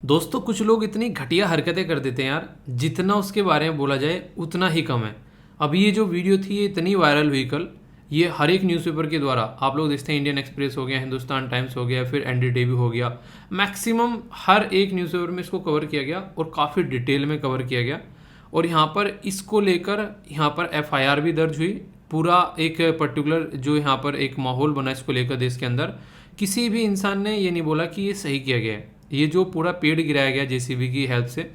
दोस्तों कुछ लोग इतनी घटिया हरकतें कर देते हैं यार, जितना उसके बारे में बोला जाए उतना ही कम है। अभी ये जो वीडियो थी ये इतनी वायरल हुई कल, ये हर एक न्यूज़पेपर के द्वारा आप लोग देखते हैं। इंडियन एक्सप्रेस हो गया, हिंदुस्तान टाइम्स हो गया, फिर एनडीटीवी हो गया, मैक्सिमम हर एक न्यूज़पेपर में इसको कवर किया गया और काफ़ी डिटेल में कवर किया गया। और यहाँ पर इसको लेकर यहाँ पर एफआईआर भी दर्ज हुई। पूरा एक पर्टिकुलर जो यहाँ पर एक माहौल बना इसको लेकर देश के अंदर, किसी भी इंसान ने ये नहीं बोला कि ये सही किया गया है। ये जो पूरा पेड़ गिराया गया जेसीबी की हेल्प से,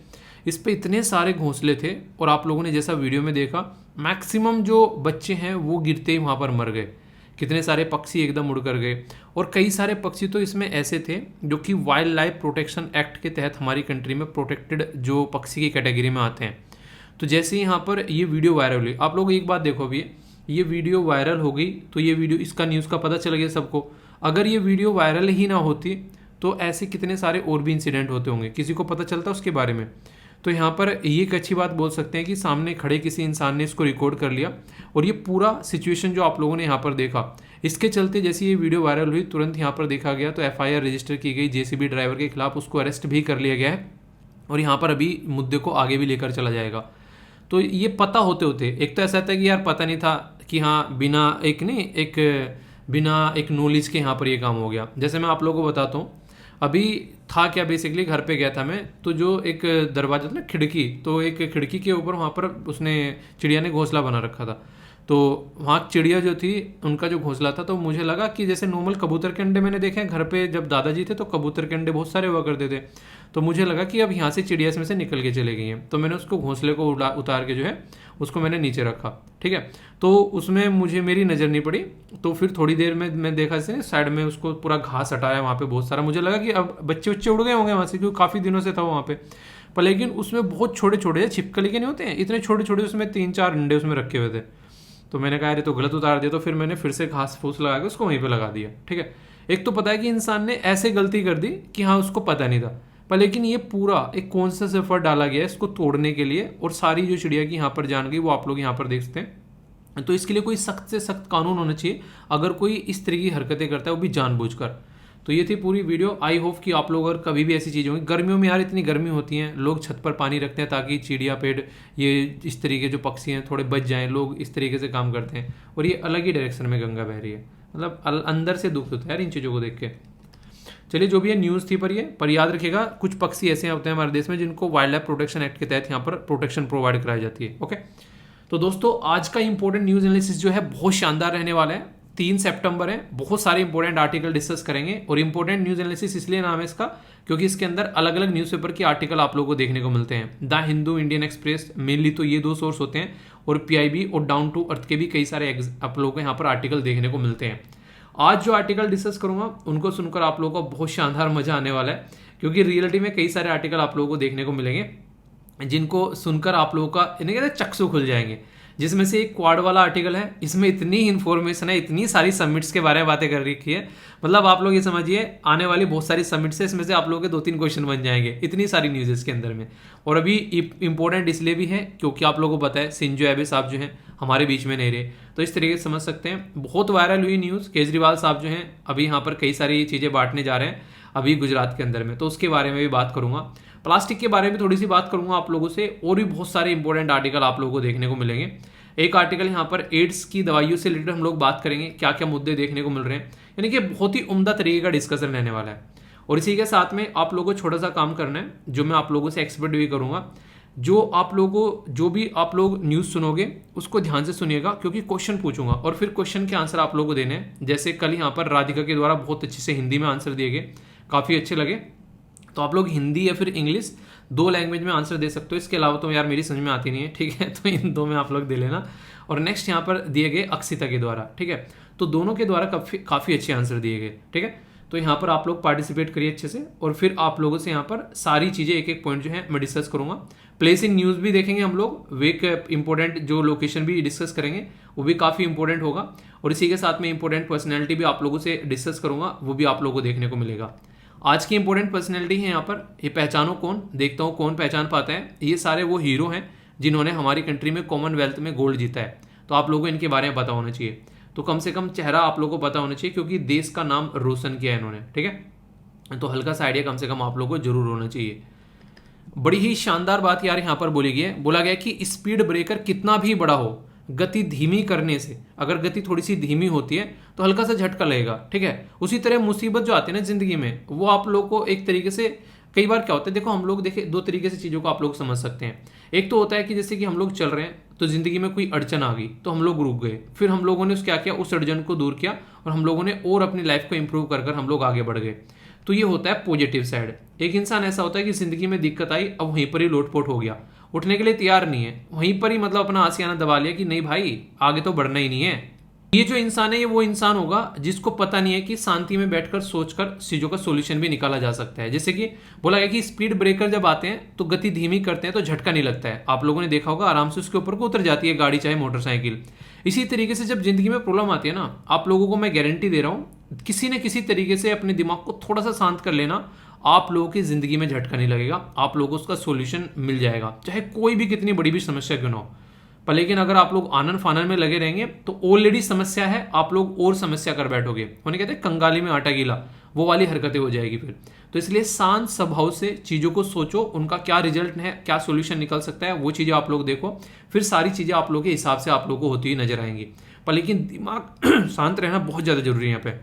इस पे इतने सारे घोंसले थे और आप लोगों ने जैसा वीडियो में देखा, मैक्सिमम जो बच्चे हैं वो गिरते ही वहाँ पर मर गए। कितने सारे पक्षी एकदम उड़ कर गए। और कई सारे पक्षी तो इसमें ऐसे थे जो कि वाइल्ड लाइफ प्रोटेक्शन एक्ट के तहत हमारी कंट्री में प्रोटेक्टेड जो पक्षी की कैटेगरी में आते हैं। तो जैसे ही यहाँ पर ये वीडियो वायरल हुई, आप लोग एक बात देखो, अभी ये वीडियो वायरल हो गई तो ये वीडियो, इसका न्यूज़ का पता चल गया सबको। अगर ये वीडियो वायरल ही ना होती तो ऐसे कितने सारे और भी इंसिडेंट होते होंगे, किसी को पता चलता उसके बारे में। तो यहाँ पर ये एक अच्छी बात बोल सकते हैं कि सामने खड़े किसी इंसान ने इसको रिकॉर्ड कर लिया और ये पूरा सिचुएशन जो आप लोगों ने यहाँ पर देखा, इसके चलते जैसे ये वीडियो वायरल हुई तुरंत यहाँ पर देखा गया तो एफआईआर रजिस्टर की गई जेसीबी ड्राइवर के खिलाफ, उसको अरेस्ट भी कर लिया गया है और यहाँ पर अभी मुद्दे को आगे भी लेकर चला जाएगा। तो ये पता होते होते एक तो ऐसा था कि यार पता नहीं था कि हाँ, बिना एक नॉलेज के यहाँ पर ये काम हो गया। जैसे मैं आप लोगों को बताता हूँ, अभी था क्या, बेसिकली घर पे गया था मैं, तो जो एक दरवाजा था ना, खिड़की, तो एक खिड़की के ऊपर वहाँ पर उसने चिड़िया ने घोंसला बना रखा था। तो वहाँ चिड़िया जो थी उनका जो घोंसला था, तो मुझे लगा कि जैसे नॉर्मल कबूतर के अंडे मैंने देखे हैं घर पे, जब दादाजी थे तो कबूतर के अंडे बहुत सारे हुआ करते थे। तो मुझे लगा कि अब यहाँ से चिड़िया इसमें से निकल के चले गई हैं, तो मैंने उसको घोंसले को उतार के जो है उसको मैंने नीचे रखा। ठीक है, तो उसमें मुझे मेरी नज़र नहीं पड़ी। तो फिर थोड़ी देर में मैं देखा जैसे साइड में उसको पूरा घास हटाया वहाँ पे बहुत सारा, मुझे लगा कि अब बच्चे उड़ गए होंगे वहाँ से, क्योंकि काफ़ी दिनों से था वहाँ पे। पर लेकिन उसमें बहुत छोटे छोटे छिपकली के नहीं होते हैं, इतने छोटे छोटे उसमें 3-4 अंडे उसमें रखे हुए थे। तो मैंने कहा अरे तो गलत उतार दिया, तो फिर मैंने फिर से घास फूस लगा के उसको वहीं पे लगा दिया। ठीक है, एक तो पता है कि इंसान ने ऐसे गलती कर दी कि हाँ उसको पता नहीं था, पर लेकिन ये पूरा एक कॉन्शियस एफर्ट डाला गया है इसको तोड़ने के लिए, और सारी जो चिड़िया की यहाँ पर जान गई वो आप लोग यहाँ पर देख सकते हैं। तो इसके लिए कोई सख्त से सख्त कानून होना चाहिए अगर कोई इस तरह की हरकतें करता है, वो भी जानबूझकर। तो ये थी पूरी वीडियो। आई होप कि आप लोग अगर कभी भी ऐसी चीज़ें होंगी, गर्मियों में यार इतनी गर्मी होती है, लोग छत पर पानी रखते हैं ताकि चिड़िया पेड़ ये इस तरीके जो पक्षी हैं थोड़े बच जाएं, लोग इस तरीके से काम करते हैं। और ये अलग ही डायरेक्शन में गंगा बह रही है, मतलब अंदर से दुख होता है यार इन चीज़ों को देख के। चलिए, जो भी ये न्यूज़ थी पर याद रखिएगा कुछ पक्षी ऐसे होते हैं हमारे देश में जिनको वाइल्ड लाइफ प्रोटेक्शन एक्ट के तहत यहाँ पर प्रोटेक्शन प्रोवाइड कराई जाती है। ओके, तो दोस्तों आज का इंपॉर्टेंट न्यूज़ एनालिसिस जो है बहुत शानदार रहने वाला है। 3 सितंबर है, बहुत सारे इंपॉर्टेंट आर्टिकल डिस्कस करेंगे। और इंपॉर्टेंट न्यूज़ एनालिसिस इसलिए नाम है इसका क्योंकि इसके अंदर अलग अलग न्यूज़पेपर के आर्टिकल आप लोगों को देखने को मिलते हैं। The Hindu, Indian express, mainly तो ये 2 सोर्स होते हैं, और पीआईबी और डाउन टू अर्थ के भी कई सारे आप लोगों को यहाँ पर आर्टिकल देखने को मिलते हैं। आज जो आर्टिकल डिस्कस करूंगा उनको सुनकर आप लोगों को बहुत शानदार मजा आने वाला है, क्योंकि रियलिटी में कई सारे आर्टिकल आप लोगों को देखने को मिलेंगे जिनको सुनकर आप लोगों का इन्हें कहते हैं चक्षु खुल जाएंगे। जिसमें से एक क्वाड वाला आर्टिकल है, इसमें इतनी इन्फॉर्मेशन है, इतनी सारी समिट्स के बारे में बातें कर रखी है, मतलब आप लोग ये समझिए आने वाली बहुत सारी समिट्स है, इसमें से आप लोगों के 2-3 क्वेश्चन बन जाएंगे, इतनी सारी न्यूज़ इसके अंदर में। और अभी इंपॉर्टेंट इसलिए भी है क्योंकि आप लोगों को पता है शिंजो एबे साहब जो हैं हमारे बीच में नहीं रहे, तो इस तरीके से समझ सकते हैं। बहुत वायरल हुई न्यूज़, केजरीवाल साहब जो हैं अभी यहाँ पर कई सारी चीज़ें बांटने जा रहे हैं अभी गुजरात के अंदर में, तो उसके बारे में भी बात करूंगा। प्लास्टिक के बारे में थोड़ी सी बात करूंगा आप लोगों से, और भी बहुत सारे इंपॉर्टेंट आर्टिकल आप लोगों को देखने को मिलेंगे। एक आर्टिकल यहाँ पर एड्स की दवाइयों से रिलेटेड हम लोग बात करेंगे, क्या क्या मुद्दे देखने को मिल रहे हैं, यानी कि बहुत ही उम्दा तरीके का डिस्कशन रहने वाला है। और इसी के साथ में आप लोगों को छोटा सा काम करना है जो मैं आप लोगों से एक्सपेक्ट भी करूंगा। जो आप लोगों को जो भी आप लोग न्यूज़ सुनोगे उसको ध्यान से सुनिएगा, क्योंकि क्वेश्चन पूछूंगा और फिर क्वेश्चन के आंसर आप लोगों को देने हैं। जैसे कल यहाँ पर राधिका के द्वारा बहुत अच्छे से हिंदी में आंसर दिए गए, काफ़ी अच्छे लगे, तो आप लोग हिंदी या फिर इंग्लिश 2 लैंग्वेज में आंसर दे सकते हो। इसके अलावा तो यार मेरी समझ में आती नहीं है, ठीक है, तो इन 2 में आप लोग दे लेना। और नेक्स्ट यहाँ पर दिए गए अक्षिता के द्वारा, ठीक है, तो दोनों के द्वारा काफ़ी अच्छे आंसर दिए गए, ठीक है। तो यहाँ पर आप लोग पार्टिसिपेट करिए अच्छे से, और फिर आप लोगों से यहाँ पर सारी चीज़ें एक एक पॉइंट जो है मैं डिस्कस करूँगा। प्लेस इन न्यूज़ भी देखेंगे हम लोग, वे एक इंपॉर्टेंट जो लोकेशन भी डिस्कस करेंगे वो भी काफ़ी इंपॉर्टेंट होगा। और इसी के साथ में इंपॉर्टेंट पर्सनैलिटी भी आप लोगों से डिस्कस करूँगा, वो भी आप लोगों को देखने को मिलेगा। आज की इंपॉर्टेंट पर्सनैलिटी है यहाँ पर, ये पहचानो कौन, देखता हूँ कौन पहचान पाता है। ये सारे वो हीरो हैं जिन्होंने हमारी कंट्री में कॉमनवेल्थ में गोल्ड जीता है, तो आप लोगों को इनके बारे में पता होना चाहिए। तो कम से कम चेहरा आप लोगों को पता होना चाहिए, क्योंकि देश का नाम रोशन किया है इन्होंने, ठीक है। तो हल्का सा आइडिया कम से कम आप लोगों को जरूर होना चाहिए। बड़ी ही शानदार बात यार यहाँ पर बोली गई है, बोला गया कि स्पीड ब्रेकर कितना भी बड़ा हो, गति धीमी करने से, अगर गति थोड़ी सी धीमी होती है तो हल्का सा झटका लगेगा, ठीक है। उसी तरह मुसीबत जो आती है ना जिंदगी में, वो आप लोग को एक तरीके से, कई बार क्या होता है, देखो हम लोग देखे दो तरीके से चीज़ों को आप लोग समझ सकते हैं। एक तो होता है कि जैसे कि हम लोग चल रहे हैं तो जिंदगी में कोई अड़चन आ गई तो हम लोग रुक गए, फिर हम लोगों ने क्या किया, उस अड़चन को दूर किया और हम लोगों ने और अपनी लाइफ को इंप्रूव कर कर हम लोग आगे बढ़ गए। तो ये होता है पॉजिटिव साइड। एक इंसान ऐसा होता है कि जिंदगी में दिक्कत आई, अब वहीं पर ही लोटपोट हो गया, उठने के लिए तैयार नहीं है, वहीं पर ही मतलब अपना आशियाना दबा लिया कि नहीं भाई आगे तो बढ़ना ही नहीं है। ये जो इंसान है ये वो इंसान होगा जिसको पता नहीं है कि शांति में बैठकर सोचकर चीजों का सॉल्यूशन भी निकाला जा सकता है। जैसे कि बोला गया कि स्पीड ब्रेकर जब आते हैं तो गति धीमी करते हैं तो झटका नहीं लगता है, आप लोगों ने देखा होगा, आराम से उसके ऊपर को उतर जाती है गाड़ी चाहे मोटरसाइकिल। इसी तरीके से जब जिंदगी में प्रॉब्लम आती है ना, आप लोगों को मैं गारंटी दे रहा हूँ, किसी न किसी तरीके से अपने दिमाग को थोड़ा सा शांत कर लेना, आप लोगों की जिंदगी में झटका नहीं लगेगा, आप लोगों को उसका सॉल्यूशन मिल जाएगा, चाहे कोई भी कितनी बड़ी भी समस्या क्यों ना हो। पर लेकिन अगर आप लोग आनन फानन में लगे रहेंगे तो ऑलरेडी समस्या है, आप लोग और समस्या कर बैठोगे, उन्हें कहते हैं कंगाली में आटा गीला, वो वाली हरकतें हो जाएगी फिर। तो इसलिए शांत स्वभाव से चीज़ों को सोचो, उनका क्या रिजल्ट है, क्या सॉल्यूशन निकल सकता है, वो चीज़ें आप लोग देखो, फिर सारी चीज़ें आप लोग के हिसाब से आप लोग को होती हुई नजर आएंगी। पर लेकिन दिमाग शांत रहना बहुत ज़्यादा जरूरी है यहाँ पे।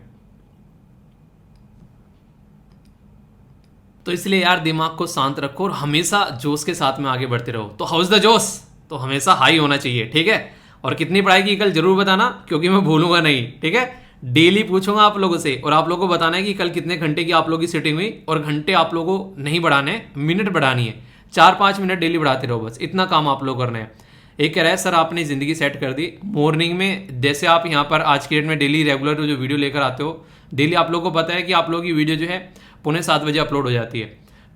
तो इसलिए यार दिमाग को शांत रखो और हमेशा जोश के साथ में आगे बढ़ते रहो। तो हाउस द जोश, तो हमेशा हाई होना चाहिए, ठीक है। और कितनी पढ़ाई की कल जरूर बताना, क्योंकि मैं भूलूंगा नहीं, ठीक है। डेली पूछूंगा आप लोगों से और आप लोगों को बताना है कि कल कितने घंटे की आप लोगों की सीटिंग हुई, और घंटे आप लोगों को नहीं बढ़ाने, मिनट बढ़ानी है, 4-5 मिनट डेली बढ़ाते रहो, बस इतना काम आप लोग करना है। एक कह रहा है सर आपने जिंदगी सेट कर दी मॉर्निंग में, जैसे आप यहाँ पर आज के डेट में डेली रेगुलर जो वीडियो लेकर आते हो, डेली आप लोगों को पता है कि आप लोगों की वीडियो जो है 6:45 बजे अपलोड हो जाती है।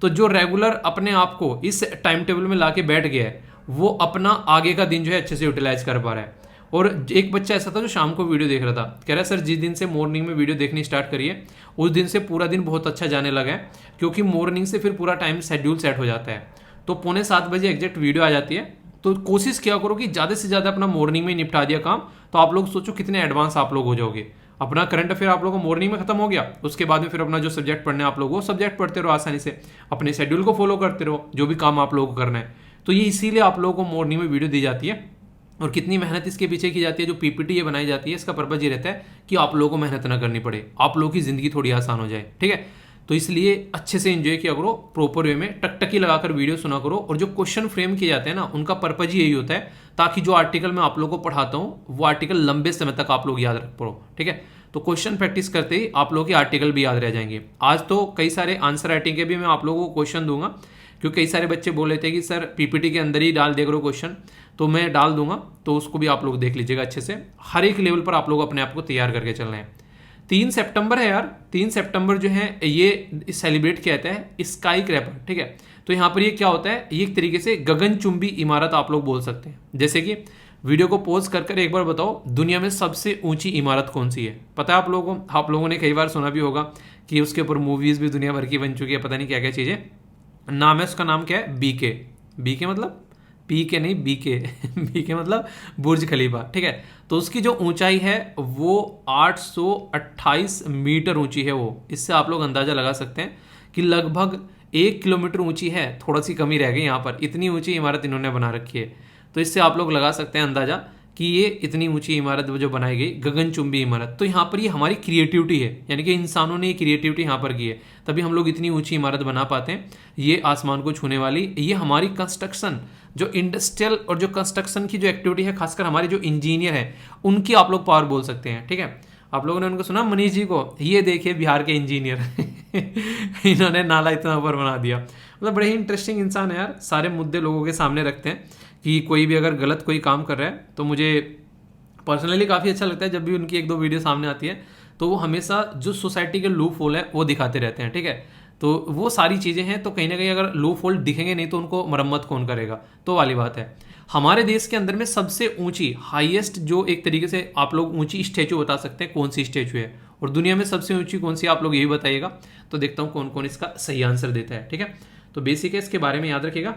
तो जो रेगुलर अपने आप को इस टाइम टेबल में लाके बैठ गया है, वो अपना आगे का दिन जो है अच्छे से यूटिलाइज कर पा रहा है। और एक बच्चा ऐसा था जो शाम को वीडियो देख रहा था, कह रहा है सर जिस दिन से मॉर्निंग में वीडियो देखनी स्टार्ट करिए उस दिन से पूरा दिन बहुत अच्छा जाने लगा है, क्योंकि मॉर्निंग से फिर पूरा टाइम शेड्यूल सेट हो जाता है। तो 6:45 बजे एग्जैक्ट वीडियो आ जाती है, तो कोशिश किया करो कि ज़्यादा से ज़्यादा अपना मॉर्निंग में निपटा दिया काम, तो आप लोग सोचो कितने एडवांस आप लोग हो जाओगे। अपना करंट अफेयर आप लोगों को मॉर्निंग में खत्म हो गया, उसके बाद में फिर अपना जो सब्जेक्ट पढ़ने आप लोग वो सब्जेक्ट पढ़ते रहो आसानी से, अपने शेड्यूल को फॉलो करते रहो, जो भी काम आप लोगों को करना है। तो ये इसीलिए आप लोगों को मॉर्निंग में वीडियो दी जाती है। और कितनी मेहनत इसके पीछे की जाती है, जो पीपीटी ये बनाई जाती है, इसका पर्पज ये रहता है कि आप लोगों को मेहनत ना करनी पड़े, आप लोगों की जिंदगी थोड़ी आसान हो जाए, ठीक है। तो इसलिए अच्छे से एंजॉय किया करो, प्रॉपर वे में टकटकी लगाकर वीडियो सुना करो। और जो क्वेश्चन फ्रेम किए जाते हैं ना, उनका पर्पज ही यही होता है ताकि जो आर्टिकल मैं आप लोगों को पढ़ाता हूँ वो आर्टिकल लंबे समय तक आप लोग याद रख पाओ, ठीक है। तो क्वेश्चन प्रैक्टिस करते ही आप लोगों के आर्टिकल भी याद रह जाएंगे। आज तो कई सारे आंसर राइटिंग के भी मैं आप लोगों को क्वेश्चन दूंगा, क्योंकि कई सारे बच्चे बोल रहे थे कि सर पीपीटी के अंदर ही डाल दे करो क्वेश्चन, तो मैं डाल दूंगा, तो उसको भी आप लोग देख लीजिएगा अच्छे से। हर एक लेवल पर आप लोग अपने आप को तैयार करके चलना है। 3 सितंबर है यार, 3 सितंबर जो है ये सेलिब्रेट किया जाता है स्काई क्रैपर, ठीक है। तो यहाँ पर ये क्या होता है, ये एक तरीके से गगनचुंबी इमारत आप लोग बोल सकते हैं। जैसे कि वीडियो को पॉज कर एक बार बताओ दुनिया में सबसे ऊंची इमारत कौन सी है, पता है आप लोगों को? आप लोगों ने कई बार सुना भी होगा कि उसके ऊपर मूवीज भी दुनिया भर की बन चुकी है, पता नहीं क्या क्या चीजें। नाम है उसका, नाम क्या है, बीके। बीके मतलब पी के नहीं, बीके बीके मतलब बुर्ज खलीफा, ठीक है। तो उसकी जो ऊंचाई है वो 828 मीटर ऊंची है वो। इससे आप लोग अंदाजा लगा सकते हैं कि लगभग 1 किलोमीटर ऊंची है, थोड़ा सी कमी रह गई यहाँ पर, इतनी ऊंची इमारत इन्होंने बना रखी है। तो इससे आप लोग लगा सकते हैं अंदाजा कि ये इतनी ऊंची इमारत जो बनाई गई, गगनचुंबी इमारत। तो यहाँ पर ये हमारी क्रिएटिविटी है, यानी कि इंसानों ने ये क्रिएटिविटी यहाँ पर की है, तभी हम लोग इतनी ऊंची इमारत बना पाते हैं, ये आसमान को छूने वाली। ये हमारी कंस्ट्रक्शन, जो इंडस्ट्रियल और जो कंस्ट्रक्शन की जो एक्टिविटी है, खासकर हमारे जो इंजीनियर हैं उनकी आप लोग पावर बोल सकते हैं, ठीक है। आप लोगों ने उनको सुना, मनीष जी को, ये देखिए बिहार के इंजीनियर इन्होंने नाला इतना ऊपर बना दिया। मतलब बड़े ही इंटरेस्टिंग इंसान है यार, सारे मुद्दे लोगों के सामने रखते हैं कि कोई भी अगर गलत कोई काम कर रहा है, तो मुझे पर्सनली काफ़ी अच्छा लगता है जब भी उनकी 1-2 वीडियो सामने आती है, तो वो हमेशा जो सोसाइटी के लूप होल है वो दिखाते रहते हैं, ठीक है। तो वो सारी चीज़ें हैं, तो कहीं ना कहीं अगर लूप होल दिखेंगे नहीं तो उनको मरम्मत कौन करेगा, तो वाली बात है। हमारे देश के अंदर में सबसे ऊंची, हाईएस्ट, जो एक तरीके से आप लोग ऊंची स्टैचू बता सकते हैं कौन सी स्टैचू है, और दुनिया में सबसे ऊंची कौन सी, आप लोग यही बताइएगा। तो देखता हूँ कौन कौन इसका सही आंसर देता है, ठीक है। तो बेसिक है, इसके बारे में याद रखिएगा।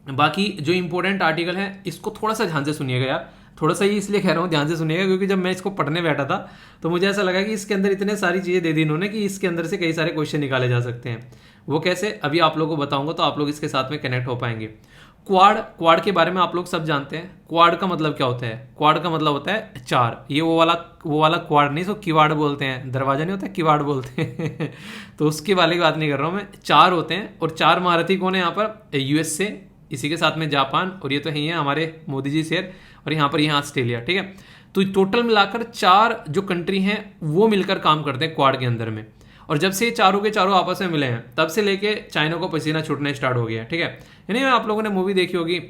बाकी जो इंपॉर्टेंट आर्टिकल है इसको थोड़ा सा ध्यान से सुनिएगा यार, थोड़ा सा ये इसलिए कह रहा हूँ, ध्यान से सुनिएगा, क्योंकि जब मैं इसको पढ़ने बैठा था तो मुझे ऐसा लगा कि इसके अंदर इतने सारी चीज़ें दे दी इन्होंने कि इसके अंदर से कई सारे क्वेश्चन निकाले जा सकते हैं। वो कैसे, अभी आप लोगों को बताऊंगा तो आप लोग इसके साथ में कनेक्ट हो पाएंगे। क्वाड, क्वाड के बारे में आप लोग सब जानते हैं। क्वाड का मतलब क्या होता है? क्वाड का मतलब होता है चार। ये वो वाला क्वाड नहीं, सो किवाड़ बोलते हैं, दरवाजा नहीं होता, किवाड़ बोलते हैं तो उसके वाले की बात नहीं कर रहा हूँ मैं। चार होते हैं, और चार महारथी कौन है यहाँ पर? यूएस से, इसी के साथ में जापान, और ये तो है हमारे मोदी जी शेर, और यहाँ पर यहाँ ऑस्ट्रेलिया, ठीक है। तो टोटल मिलाकर चार जो कंट्री हैं वो मिलकर काम करते हैं क्वाड के अंदर में। और जब से ये चारों के चारों आपस में मिले हैं तब से लेके चाइना को पसीना छूटना स्टार्ट हो गया है, ठीक है। यानी आप लोगों ने मूवी देखी होगी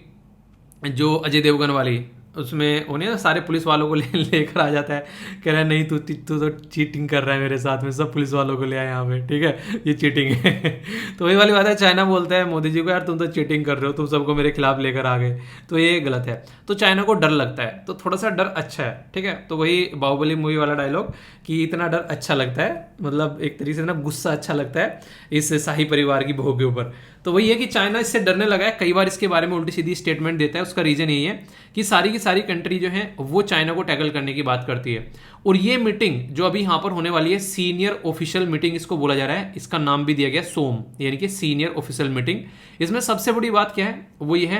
जो अजय देवगन वाली, उसमें उन्हें सारे पुलिस वालों को लेकर आ जाता है, कह रहा है नहीं तू तो चीटिंग कर रहा है मेरे साथ में, सब पुलिस वालों को ले आए यहाँ पे, ठीक है, ये चीटिंग है तो वही वाली बात है, चाइना बोलता है मोदी जी को यार तुम तो चीटिंग कर रहे हो, तुम सबको मेरे खिलाफ लेकर आ गए, तो ये गलत है। तो चाइना को डर लगता है, तो थोड़ा सा डर अच्छा है, ठीक है। तो वही बाहुबली मूवी वाला डायलॉग कि इतना डर अच्छा लगता है, मतलब एक तरीके से ना गुस्सा अच्छा लगता है इस शाही परिवार की बहू के ऊपर। तो वही है कि चाइना इससे डरने लगा है, कई बार इसके बारे में उल्टी सीधी स्टेटमेंट देता है। उसका रीजन यही है कि सारी की सारी कंट्री जो है वो चाइना को टैकल करने की बात करती है। और ये मीटिंग जो अभी यहाँ पर होने वाली है, सीनियर ऑफिशियल मीटिंग इसको बोला जा रहा है, इसका नाम भी दिया गया सोम, यानी कि सीनियर ऑफिशियल मीटिंग। इसमें सबसे बड़ी बात क्या है, वो ये है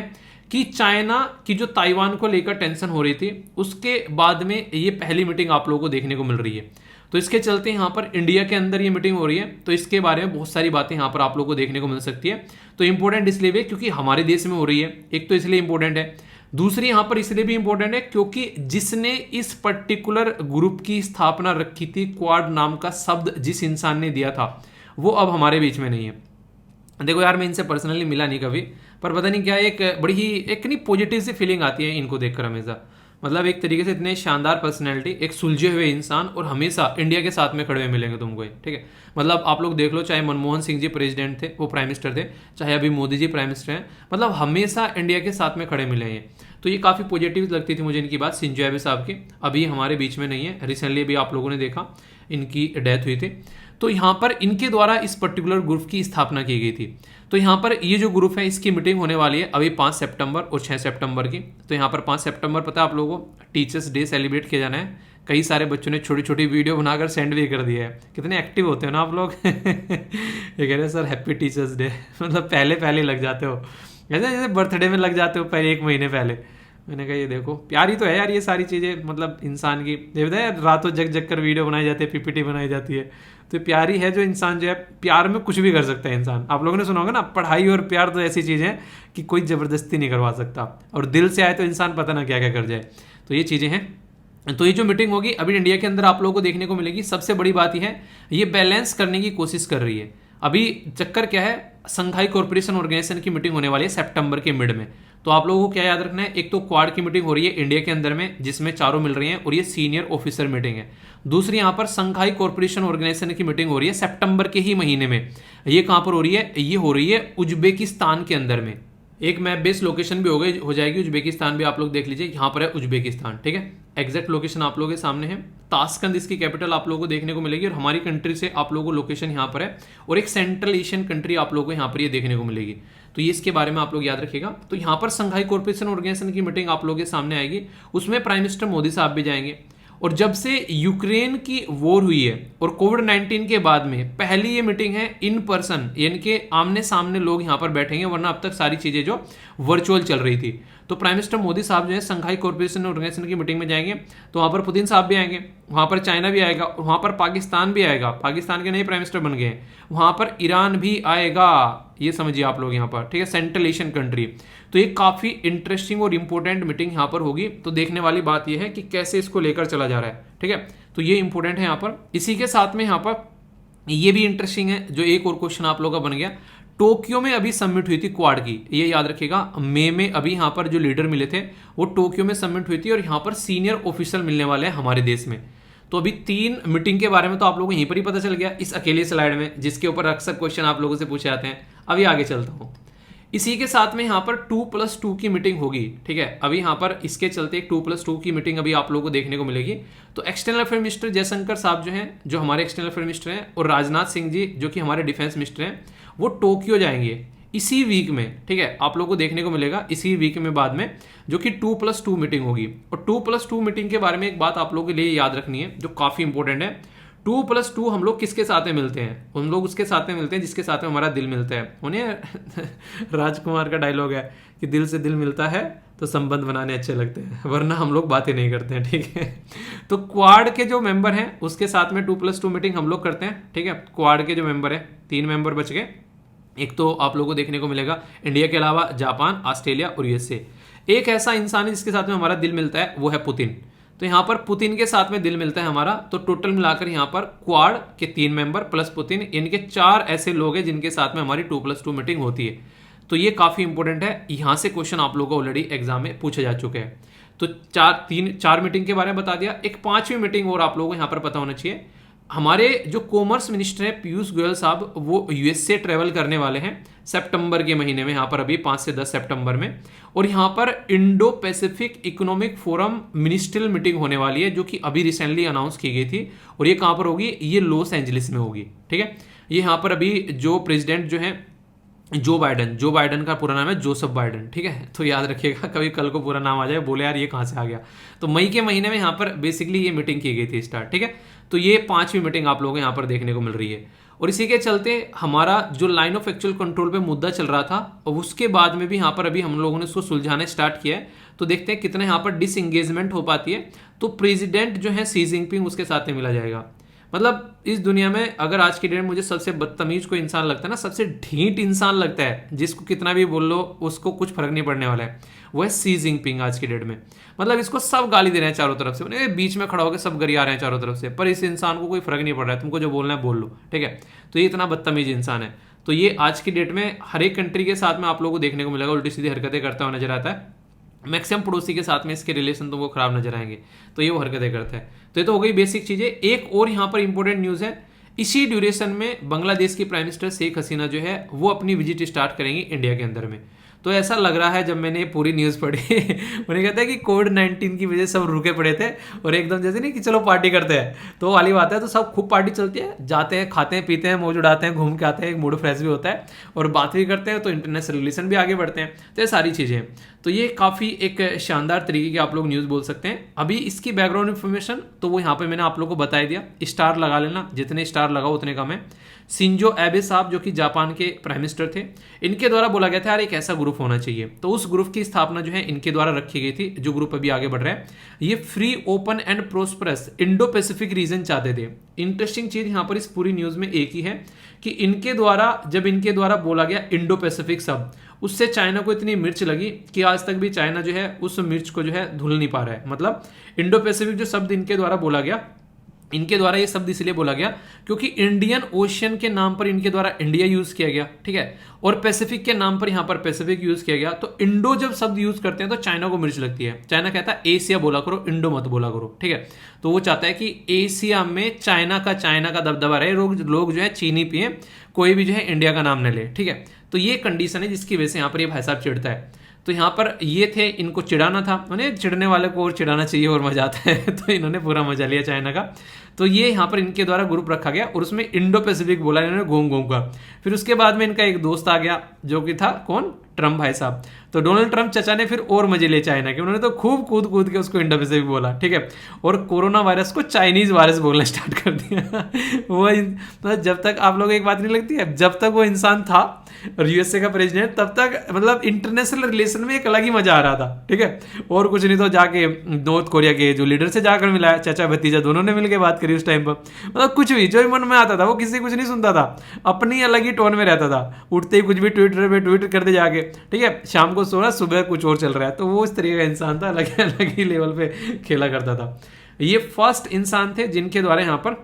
कि चाइना की जो ताइवान को लेकर टेंशन हो रही थी, उसके बाद में ये पहली मीटिंग आप लोगों को देखने को मिल रही है। तो इसके चलते यहाँ पर इंडिया के अंदर ये मीटिंग हो रही है, तो इसके बारे में बहुत सारी बातें यहाँ पर आप लोगों को देखने को मिल सकती है। तो इंपॉर्टेंट इसलिए भी क्योंकि हमारे देश में हो रही है, एक तो इसलिए इंपॉर्टेंट है, दूसरी यहाँ पर इसलिए भी इंपॉर्टेंट है क्योंकि जिसने इस पर्टिकुलर ग्रुप की स्थापना रखी थी, क्वाड नाम का शब्द जिस इंसान ने दिया था, वो अब हमारे बीच में नहीं है। देखो यार, मैं इनसे पर्सनली मिला नहीं कभी, पर पता नहीं क्या एक बड़ी ही एक नहीं पॉजिटिव सी फीलिंग आती है इनको देखकर हमेशा। मतलब एक तरीके से इतने शानदार पर्सनैलिटी, एक सुलझे हुए इंसान, और हमेशा इंडिया के साथ में खड़े हुए मिलेंगे तुमको, ठीक है। मतलब आप लोग देख लो, चाहे मनमोहन सिंह जी प्रेसिडेंट थे, वो प्राइम मिनिस्टर थे, चाहे अभी मोदी जी प्राइम मिनिस्टर हैं, मतलब हमेशा इंडिया के साथ में खड़े मिले हैं। तो ये काफ़ी पॉजिटिव लगती थी मुझे इनकी बात। शिंजो एबे साहब की अभी हमारे बीच में नहीं है, रिसेंटली अभी आप लोगों ने देखा इनकी डेथ हुई थी। तो यहाँ पर इनके द्वारा इस पर्टिकुलर ग्रुप की स्थापना की गई थी। तो यहाँ पर ये जो ग्रुप है इसकी मीटिंग होने वाली है अभी 5 सितंबर और 6 सितंबर की। तो यहाँ पर 5 सितंबर पता है आप लोगों को टीचर्स डे सेलिब्रेट किया जाना है। कई सारे बच्चों ने छोटी छोटी वीडियो बनाकर सेंड भी कर दिया है। कितने एक्टिव होते हो ना आप लोग ये कह रहे हैं सर हैप्पी टीचर्स डे मतलब पहले लग जाते हो, जैसे जैसे बर्थडे में लग जाते हो पहले 1 महीने पहले। मैंने कहा ये देखो प्यारी तो है यार ये सारी चीज़ें, मतलब इंसान की रातों जग जग कर वीडियो बनाई जाती है, पीपीटी बनाई जाती है, तो प्यारी है जो इंसान जो है प्यार में कुछ भी कर सकता है इंसान। आप लोगों ने सुना होगा ना, पढ़ाई और प्यार तो ऐसी चीज़ है कि कोई ज़बरदस्ती नहीं करवा सकता, और दिल से आए तो इंसान पता ना क्या क्या कर जाए। तो ये चीज़ें हैं। तो ये जो मीटिंग होगी अभी इंडिया के अंदर आप लोगों को देखने को मिलेगी। सबसे बड़ी बात यह है, ये बैलेंस करने की कोशिश कर रही है। अभी चक्कर क्या है, संघाई कॉर्पोरेशन ऑर्गेनाइजेशन की मीटिंग होने वाली है सितंबर के मिड में। तो आप लोगों को क्या याद रखना है, एक तो क्वाड की मीटिंग हो रही है इंडिया के अंदर में जिसमें चारों मिल रही हैं, और ये सीनियर ऑफिसर मीटिंग है। दूसरी यहाँ पर संघाई कॉर्पोरेशन ऑर्गेनाइजेशन की मीटिंग हो रही है सितंबर के ही महीने में। ये कहाँ पर हो रही है, ये हो रही है उज्बेकिस्तान के अंदर में। एक मैप बेस्ड लोकेशन भी हो जाएगी, उज्बेकिस्तान भी आप लोग देख लीजिए, यहाँ पर है उज्बेकिस्तान, ठीक है। एग्जैक्ट लोकेशन आप लोगों के सामने है, ताशकंद इसकी कैपिटल आप लोगों को देखने को मिलेगी, और हमारी कंट्री से आप लोगों को लोकेशन यहाँ पर है, और एक सेंट्रल एशियन कंट्री आप लोगों को यहाँ पर ये देखने को मिलेगी। तो ये इसके बारे में आप लोग याद रखिएगा। तो यहाँ पर संघाई कॉर्पोरेशन ऑर्गेनाइजेशन की मीटिंग आप लोगों के सामने आएगी, उसमें प्राइम मिनिस्टर मोदी साहब भी जाएंगे। और जब से यूक्रेन की वॉर हुई है और कोविड-19 के बाद में पहली ये मीटिंग है इन पर्सन, यानी कि आमने सामने लोग यहाँ पर बैठेंगे, वरना अब तक सारी चीज़ें जो वर्चुअल चल रही थी। तो प्राइम मिनिस्टर मोदी साहब जो है संघाई कॉर्पोरेशन ऑर्गेनाइजेशन की मीटिंग में जाएंगे, तो वहाँ पर पुतिन साहब भी आएंगे, वहाँ पर चाइना भी आएगा, और वहाँ पर पाकिस्तान भी आएगा, पाकिस्तान के नए प्राइम मिनिस्टर बन गए हैं, वहाँ पर ईरान भी आएगा, ये समझिए आप लोग यहाँ पर, ठीक है, सेंट्रल एशियन कंट्री। तो ये काफ़ी इंटरेस्टिंग और इंपॉर्टेंट मीटिंग यहाँ पर होगी। तो देखने वाली बात यह है कि कैसे इसको लेकर चला जा रहा है, ठीक है। तो ये इंपॉर्टेंट है यहाँ पर। इसी के साथ में यहाँ पर ये भी इंटरेस्टिंग है, जो एक और क्वेश्चन आप लोगों का बन गया, टोक्यो में अभी सबमिट हुई थी क्वाड की, ये याद रखिएगा। मई में अभी यहाँ पर जो लीडर मिले थे वो टोक्यो में सबमिट हुई थी, और यहाँ पर सीनियर ऑफिसर मिलने वाले हैं हमारे देश में। तो अभी 3 मीटिंग के बारे में तो आप लोगों को यहीं पर ही पता चल गया इस अकेले स्लाइड में, जिसके ऊपर अक्सर क्वेश्चन आप लोगों से पूछे जाते हैं। अभी आगे चलता हूँ। इसी के साथ में यहाँ पर 2+2 की मीटिंग होगी, ठीक है। अभी यहाँ पर इसके चलते एक 2+2 की मीटिंग अभी आप लोगों को देखने को मिलेगी। तो एक्सटर्नल अफेयर मिनिस्टर जयशंकर साहब जो हैं, जो हमारे एक्सटर्नल अफेयर मिनिस्टर हैं, और राजनाथ सिंह जी जो कि हमारे डिफेंस मिनिस्टर हैं, वो टोक्यो जाएंगे। इसी वीक में, ठीक है, आप लोगों को देखने को मिलेगा इसी वीक में बाद में, जो कि 2+2 मीटिंग होगी। और 2+2 मीटिंग के बारे में एक बात आप लोगों के लिए याद रखनी है जो काफी इंपॉर्टेंट है। 2+2 हम लोग किसके साथ में मिलते हैं? हम लोग उसके साथ में मिलते हैं जिसके साथ में हमारा दिल मिलता है। उन्हें राजकुमार का डायलॉग है कि दिल से दिल मिलता है तो संबंध बनाने अच्छे लगते हैं, वरना हम लोग बातें नहीं करते हैं, ठीक है। तो क्वाड के जो मेंबर हैं उसके साथ में 2+2 मीटिंग हम लोग करते हैं, ठीक है। क्वाड के जो मेंबर है, 3 मेंबर बच गए। एक तो आप लोगों को देखने को मिलेगा इंडिया के अलावा जापान, ऑस्ट्रेलिया और यूएसए। एक ऐसा इंसान है जिसके साथ में हमारा दिल मिलता है, वो है पुतिन। तो यहाँ पर पुतिन के साथ में दिल मिलता है हमारा। तो टोटल मिलाकर यहाँ पर क्वाड के 3 मेंबर प्लस पुतिन, इनके 4 ऐसे लोग हैं जिनके साथ में हमारी 2+2 मीटिंग होती है। तो ये काफी इंपॉर्टेंट है, यहाँ से क्वेश्चन आप लोगों को ऑलरेडी एग्जाम में पूछे जा चुके हैं। तो 4 मीटिंग के बारे में बता दिया। एक 5वीं मीटिंग और आप लोगों को यहाँ पर पता होना चाहिए। हमारे जो कॉमर्स मिनिस्टर है पीयूष गोयल साहब, वो यूएसए ट्रेवल करने वाले हैं सितंबर के महीने में, यहाँ पर अभी 5 से 10 सितंबर में। और यहाँ पर Indo Pacific economic forum ministerial meeting होने वाली है, जो कि अभी रिसेंटली अनाउंस की गई थी। और ये कहाँ पर होगी? ये लॉस एंजलिस में होगी, ठीक है। ये यहाँ पर अभी जो प्रेसिडेंट जो है जो बाइडन का पूरा नाम है जोसेफ बाइडन, ठीक है। तो याद रखिएगा, कभी कल को पूरा नाम आ जाए बोले यार ये कहाँ से आ गया। तो मई के महीने में यहाँ पर बेसिकली ये मीटिंग की गई थी स्टार्ट, ठीक है। तो ये 5वीं मीटिंग आप लोगों को यहाँ पर देखने को मिल रही है। और इसी के चलते हमारा जो लाइन ऑफ एक्चुअल कंट्रोल पे मुद्दा चल रहा था, और उसके बाद में भी यहाँ पर अभी हम लोगों ने उसको सुलझाना स्टार्ट किया है। तो देखते हैं कितने यहाँ पर डिसएंगेजमेंट हो पाती है। तो प्रेसिडेंट जो है शी जिनपिंग, उसके साथ में मिला जाएगा। मतलब इस दुनिया में अगर आज की डेट में मुझे सबसे बदतमीज कोई इंसान लगता है ना, सबसे ढीठ इंसान लगता है, जिसको कितना भी बोल लो उसको कुछ फर्क नहीं पड़ने वाला है, वो है शी जिनपिंग आज की डेट में। मतलब इसको सब गाली दे रहे हैं चारों तरफ से, मतलब बीच में खड़ा होकर सब गरिया रहे हैं चारों तरफ से, पर इस इंसान को कोई फर्क नहीं पड़ रहा है। तुमको जो बोलना है बोल लो, ठीक है। तो ये इतना बदतमीज इंसान है। तो ये आज की डेट में हर एक कंट्री के साथ में आप लोगों को देखने को मिलेगा, उल्टी सीधी हरकतें करता हुआ नजर आता है। मैक्सिमम पड़ोसी के साथ में इसके रिलेशन तुमको खराब नजर आएंगे, तो ये वो हरकतें करता है। तो ये तो हो गई बेसिक चीजें। एक और यहाँ पर इंपॉर्टेंट न्यूज है, इसी ड्यूरेशन में बांग्लादेश की प्राइम मिनिस्टर शेख हसीना जो है वो अपनी विजिट स्टार्ट करेंगी इंडिया के अंदर में। तो ऐसा लग रहा है जब मैंने पूरी न्यूज़ पढ़ी उन्हें कहता है कि कोविड-19 की वजह से सब रुके पड़े थे और एकदम जैसे नहीं कि चलो पार्टी करते हैं, तो वाली बात है। तो सब खूब पार्टी चलती है, जाते हैं, खाते हैं, पीते हैं, मौज उड़ाते हैं, घूम के आते हैं, एक मूड फ्रेश भी होता है और बात भी करते हैं, तो इंटरनेशनल रिलेशन भी आगे बढ़ते हैं। तो ये सारी चीज़ें, तो ये काफ़ी एक शानदार तरीके की आप लोग न्यूज़ बोल सकते हैं। अभी इसकी बैकग्राउंड इन्फॉर्मेशन तो वो यहाँ पे मैंने आप लोग को बता दिया। स्टार लगा लेना, जितने स्टार लगाओ उतने कम है। शिंजो एबे साहब जो कि जापान के प्राइम मिनिस्टर थे, इनके द्वारा बोला गया था यार एक ऐसा ग्रुप होना चाहिए। तो उस ग्रुप की स्थापना जो है इनके द्वारा रखी गई थी, जो ग्रुप अभी आगे बढ़ रहा है। ये free, open and prosperous Indo Pacific region चाहते थे। इंटरेस्टिंग चीज यहाँ पर इस पूरी न्यूज में एक ही है कि इनके द्वारा बोला गया इंडो पैसिफिक शब्द, उससे चाइना को इतनी मिर्च लगी कि आज तक भी चाइना जो है उस मिर्च को जो है धुल नहीं पा रहा है। मतलब इंडो पैसिफिक जो शब्द इनके द्वारा बोला गया, इनके द्वारा ये शब्द इसलिए बोला गया क्योंकि इंडियन ओशियन के नाम पर इनके द्वारा इंडिया यूज किया गया, ठीक है, और पैसिफिक के नाम पर यहाँ पर पैसिफिक यूज किया गया। तो इंडो जब शब्द यूज करते हैं तो चाइना को मिर्च लगती है। चाइना कहता है एशिया बोला करो, इंडो मत बोला करो, ठीक है। तो वो चाहता है कि एशिया में चाइना का दबदबा रहे, लोग जो है चीनी पिए, कोई भी जो है इंडिया का नाम न ले, ठीक है। तो ये कंडीशन है जिसकी वजह से यहाँ पर ये भाई साहब चिढ़ता है। तो यहाँ पर ये थे, इनको चिढ़ाना था, उन्हें चिढ़ने वाले को और चिढ़ाना चाहिए और मजा आता है तो इन्होंने पूरा मजा लिया चाइना का। तो ये यहाँ पर इनके द्वारा ग्रुप रखा गया और उसमें इंडो पैसिफिक बोला इन्होंने घूम घूम का। फिर उसके बाद में इनका एक दोस्त आ गया जो कि था कौन, ट्रम्प भाई साहब। तो डोनाल्ड ट्रम्प चचा ने फिर और मजे लिए चाइना के, उन्होंने तो खूब कूद के उसको इंडो पैसिफिक बोला, ठीक है। और कोरोना वायरस को चाइनीज वायरस बोलना स्टार्ट कर दिया वो तो जब तक आप लोगों को एक बात नहीं लगती है, जब तक वो इंसान था और यूएसए का प्रेसिडेंट, तब तक मतलब इंटरनेशनल रिलेशन में एक अलग ही मजा आ रहा था, ठीक है। और कुछ नहीं तो जाके नॉर्थ कोरिया के जो लीडर से जाकर मिला, चाचा भतीजा दोनों ने मिलकर बात करी उस टाइम पर। मतलब कुछ भी जो मन में आता था वो किसी कुछ नहीं सुनता था, अपनी अलग ही टोन में रहता था। उठते ही कुछ भी ट्विटर पे ट्वीट कर दे जाके, ठीक है, शाम को सो रहा, सुबह कुछ और चल रहा है। तो वो इस तरीके का इंसान था, अलग अलग ही लेवल पे खेला करता था। ये फर्स्ट इंसान थे जिनके द्वारा यहाँ पर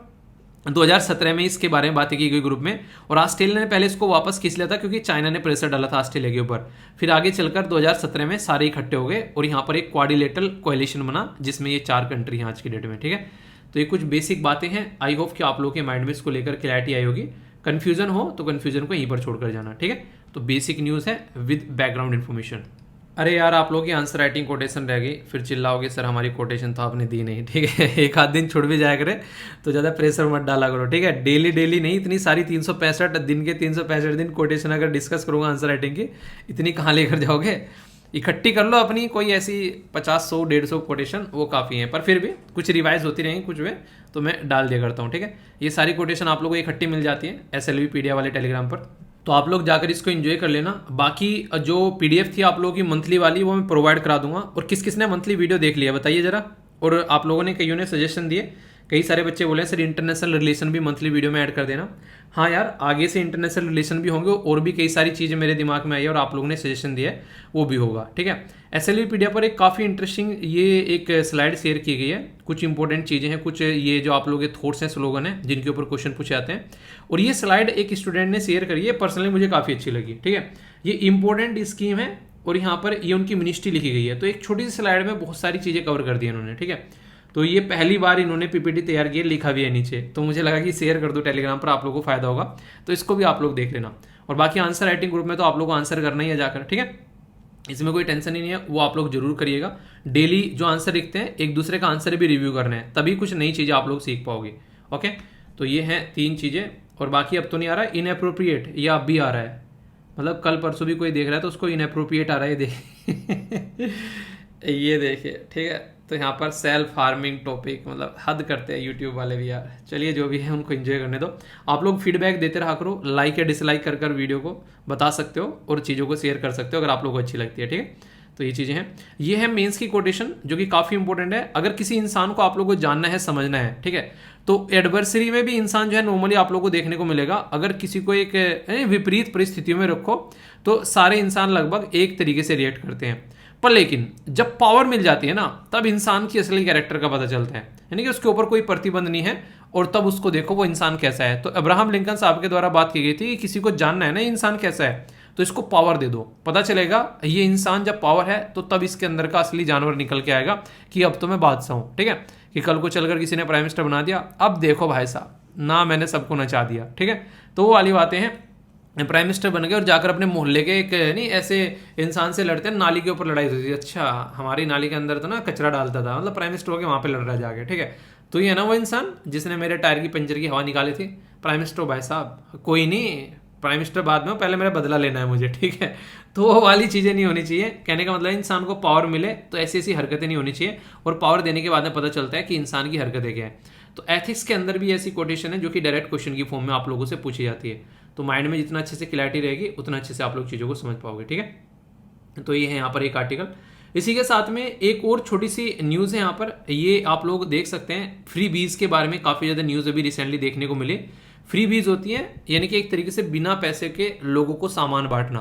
2017 में इसके बारे में बातें की गई ग्रुप में। और ऑस्ट्रेलिया ने पहले इसको वापस खींच लिया था क्योंकि चाइना ने प्रेशर डाला था ऑस्ट्रेलिया के ऊपर। फिर आगे चलकर 2017 में सारे इकट्ठे हो गए और यहाँ पर एक क्वाड्रिलेटरल कोएलिशन बना जिसमें ये 4 कंट्री हैं आज की डेट में, ठीक है। तो ये कुछ बेसिक बातें हैं, आई होप कि आप लोगों के माइंड में इसको लेकर क्लैरिटी आई होगी। कंफ्यूजन हो तो कंफ्यूजन को यहीं पर छोड़कर जाना, ठीक है। तो बेसिक न्यूज़ है विद बैकग्राउंड इन्फॉर्मेशन। अरे यार आप लोगों की आंसर राइटिंग कोटेशन रह गई, फिर चिल्लाओगे सर हमारी कोटेशन तो आपने दी नहीं, ठीक है। एक आध दिन छुट भी जाया करे तो ज़्यादा प्रेशर मत डाला करो, ठीक है। डेली डेली नहीं, इतनी सारी 365 दिन के 365 दिन कोटेशन अगर डिस्कस करूँगा आंसर राइटिंग की, इतनी कहाँ लेकर जाओगे। इकट्ठी कर लो अपनी कोई ऐसी 50 100 150 कोटेशन, वो काफ़ी है। पर फिर भी कुछ रिवाइज होती रहेंगी कुछ में, तो मैं डाल दिया करता हूँ, ठीक है। ये सारी कोटेशन आप लोगों को इकट्ठी मिल जाती है SLV पीडिया वाले टेलीग्राम पर, तो आप लोग जाकर इसको एंजॉय कर लेना। बाकी जो PDF थी आप लोगों की मंथली वाली, वो मैं प्रोवाइड करा दूंगा। और किस किस ने मंथली वीडियो देख लिया बताइए जरा। और आप लोगों ने, कईयों ने सजेशन दिए, कई सारे बच्चे बोले सर इंटरनेशनल रिलेशन भी मंथली वीडियो में ऐड कर देना। हाँ यार, आगे से इंटरनेशनल रिलेशन भी होंगे, और भी कई सारी चीज़ें मेरे दिमाग में आई है और आप लोगों ने सजेशन दिया है, वो भी होगा, ठीक है। SLV पीडिया पर एक काफ़ी इंटरेस्टिंग ये एक स्लाइड शेयर की गई है, कुछ इंपॉर्टेंट चीज़ें हैं, कुछ ये जो आप लोगों के थॉट्स हैं, स्लोगन है, जिनके ऊपर क्वेश्चन पूछे जाते हैं। और ये स्लाइड एक स्टूडेंट ने शेयर करी है, पर्सनली मुझे काफ़ी अच्छी लगी, ठीक है। ये इंपॉर्टेंट स्कीम है और यहाँ पर ये उनकी मिनिस्ट्री लिखी गई है, तो एक छोटी सी स्लाइड में बहुत सारी चीज़ें कवर कर दी इन्होंने, ठीक है। तो ये पहली बार इन्होंने PPT तैयार की है, लिखा भी है नीचे, तो मुझे लगा कि शेयर कर दो टेलीग्राम पर, आप लोगों को फायदा होगा, तो इसको भी आप लोग देख लेना। और बाकी आंसर राइटिंग ग्रुप में तो आप लोग को आंसर करना ही है जाकर, ठीक है, इसमें कोई टेंशन ही नहीं है, वो आप लोग जरूर करिएगा। डेली जो आंसर लिखते हैं, एक दूसरे का आंसर भी रिव्यू करना है, तभी कुछ नई चीज़ें आप लोग सीख पाओगे, ओके। तो ये हैं 3 चीज़ें। और बाकी अब तो नहीं आ रहा इनअप्रोप्रिएट, या अब भी आ रहा है, मतलब कल परसों भी कोई देख रहा है तो उसको इनअप्रोप्रिएट आ रहा है, ये देखिए, ठीक है। तो यहाँ पर सेल्फ फार्मिंग टॉपिक, मतलब हद करते हैं यूट्यूब वाले भी यार। चलिए जो भी है उनको एंजॉय करने दो। आप लोग फीडबैक देते रहा करो, लाइक या डिसलाइक कर वीडियो को बता सकते हो, और चीज़ों को शेयर कर सकते हो अगर आप लोगों को अच्छी लगती है, ठीक है। तो ये चीज़ें हैं। ये है मेंस की कोटेशन, जो कि काफ़ी इंपॉर्टेंट है। अगर किसी इंसान को आप लोगों को जानना है, समझना है, ठीक है, तो एडवर्सरी में भी इंसान जो है नॉर्मली आप लोगों को देखने को मिलेगा। अगर किसी को एक विपरीत परिस्थितियों में रखो तो सारे इंसान लगभग एक तरीके से रिएक्ट करते हैं, पर लेकिन जब पावर मिल जाती है ना, तब इंसान की असली कैरेक्टर का पता चलता है, यानी कि उसके ऊपर कोई प्रतिबंध नहीं है, और तब उसको देखो वो इंसान कैसा है। तो अब्राहम लिंकन साहब के द्वारा बात की गई थी कि किसी को जानना है ना इंसान कैसा है, तो इसको पावर दे दो, पता चलेगा ये इंसान जब पावर है तो तब इसके अंदर का असली जानवर निकल के आएगा कि अब तो मैं बादशाह हूँ, ठीक है। कि कल को चलकर किसी ने प्राइम मिनिस्टर बना दिया, अब देखो भाई साहब ना, मैंने सबको नचा दिया, ठीक है। तो वो वाली बातें हैं, प्राइम मिनिस्टर बन गए और जाकर अपने मोहल्ले के एक नहीं ऐसे इंसान से लड़ते हैं, नाली के ऊपर लड़ाई होती थी, अच्छा हमारी नाली के अंदर तो ना कचरा डालता था, मतलब प्राइम मिनिस्टर होकर वहाँ पे लड़ रहा जाके, ठीक है। तो ये है ना वो इंसान जिसने मेरे टायर की पंचर की हवा निकाली थी, प्राइम मिनिस्टर भाई साहब, कोई नहीं, प्राइम मिनिस्टर बाद में, पहले मेरा बदला लेना है मुझे, ठीक है। तो वो वाली चीज़ें नहीं होनी चाहिए। कहने का मतलब इंसान को पावर मिले तो ऐसी ऐसी हरकतें नहीं होनी चाहिए, और पावर देने के बाद में पता चलता है कि इंसान की हरकतें क्या है। तो एथिक्स के अंदर भी ऐसी कोटेशन है जो कि डायरेक्ट क्वेश्चन की फॉर्म में आप लोगों से पूछी जाती है, तो माइंड में जितना अच्छे से क्लैरिटी रहेगी उतना अच्छे से आप लोग चीज़ों को समझ पाओगे, ठीक है। तो ये है यहाँ पर एक आर्टिकल। इसी के साथ में एक और छोटी सी न्यूज़ है यहाँ पर, ये आप लोग देख सकते हैं, फ्री बीज के बारे में काफ़ी ज़्यादा न्यूज़ अभी रिसेंटली देखने को मिली। फ्री बीज होती है यानी कि एक तरीके से बिना पैसे के लोगों को सामान बांटना।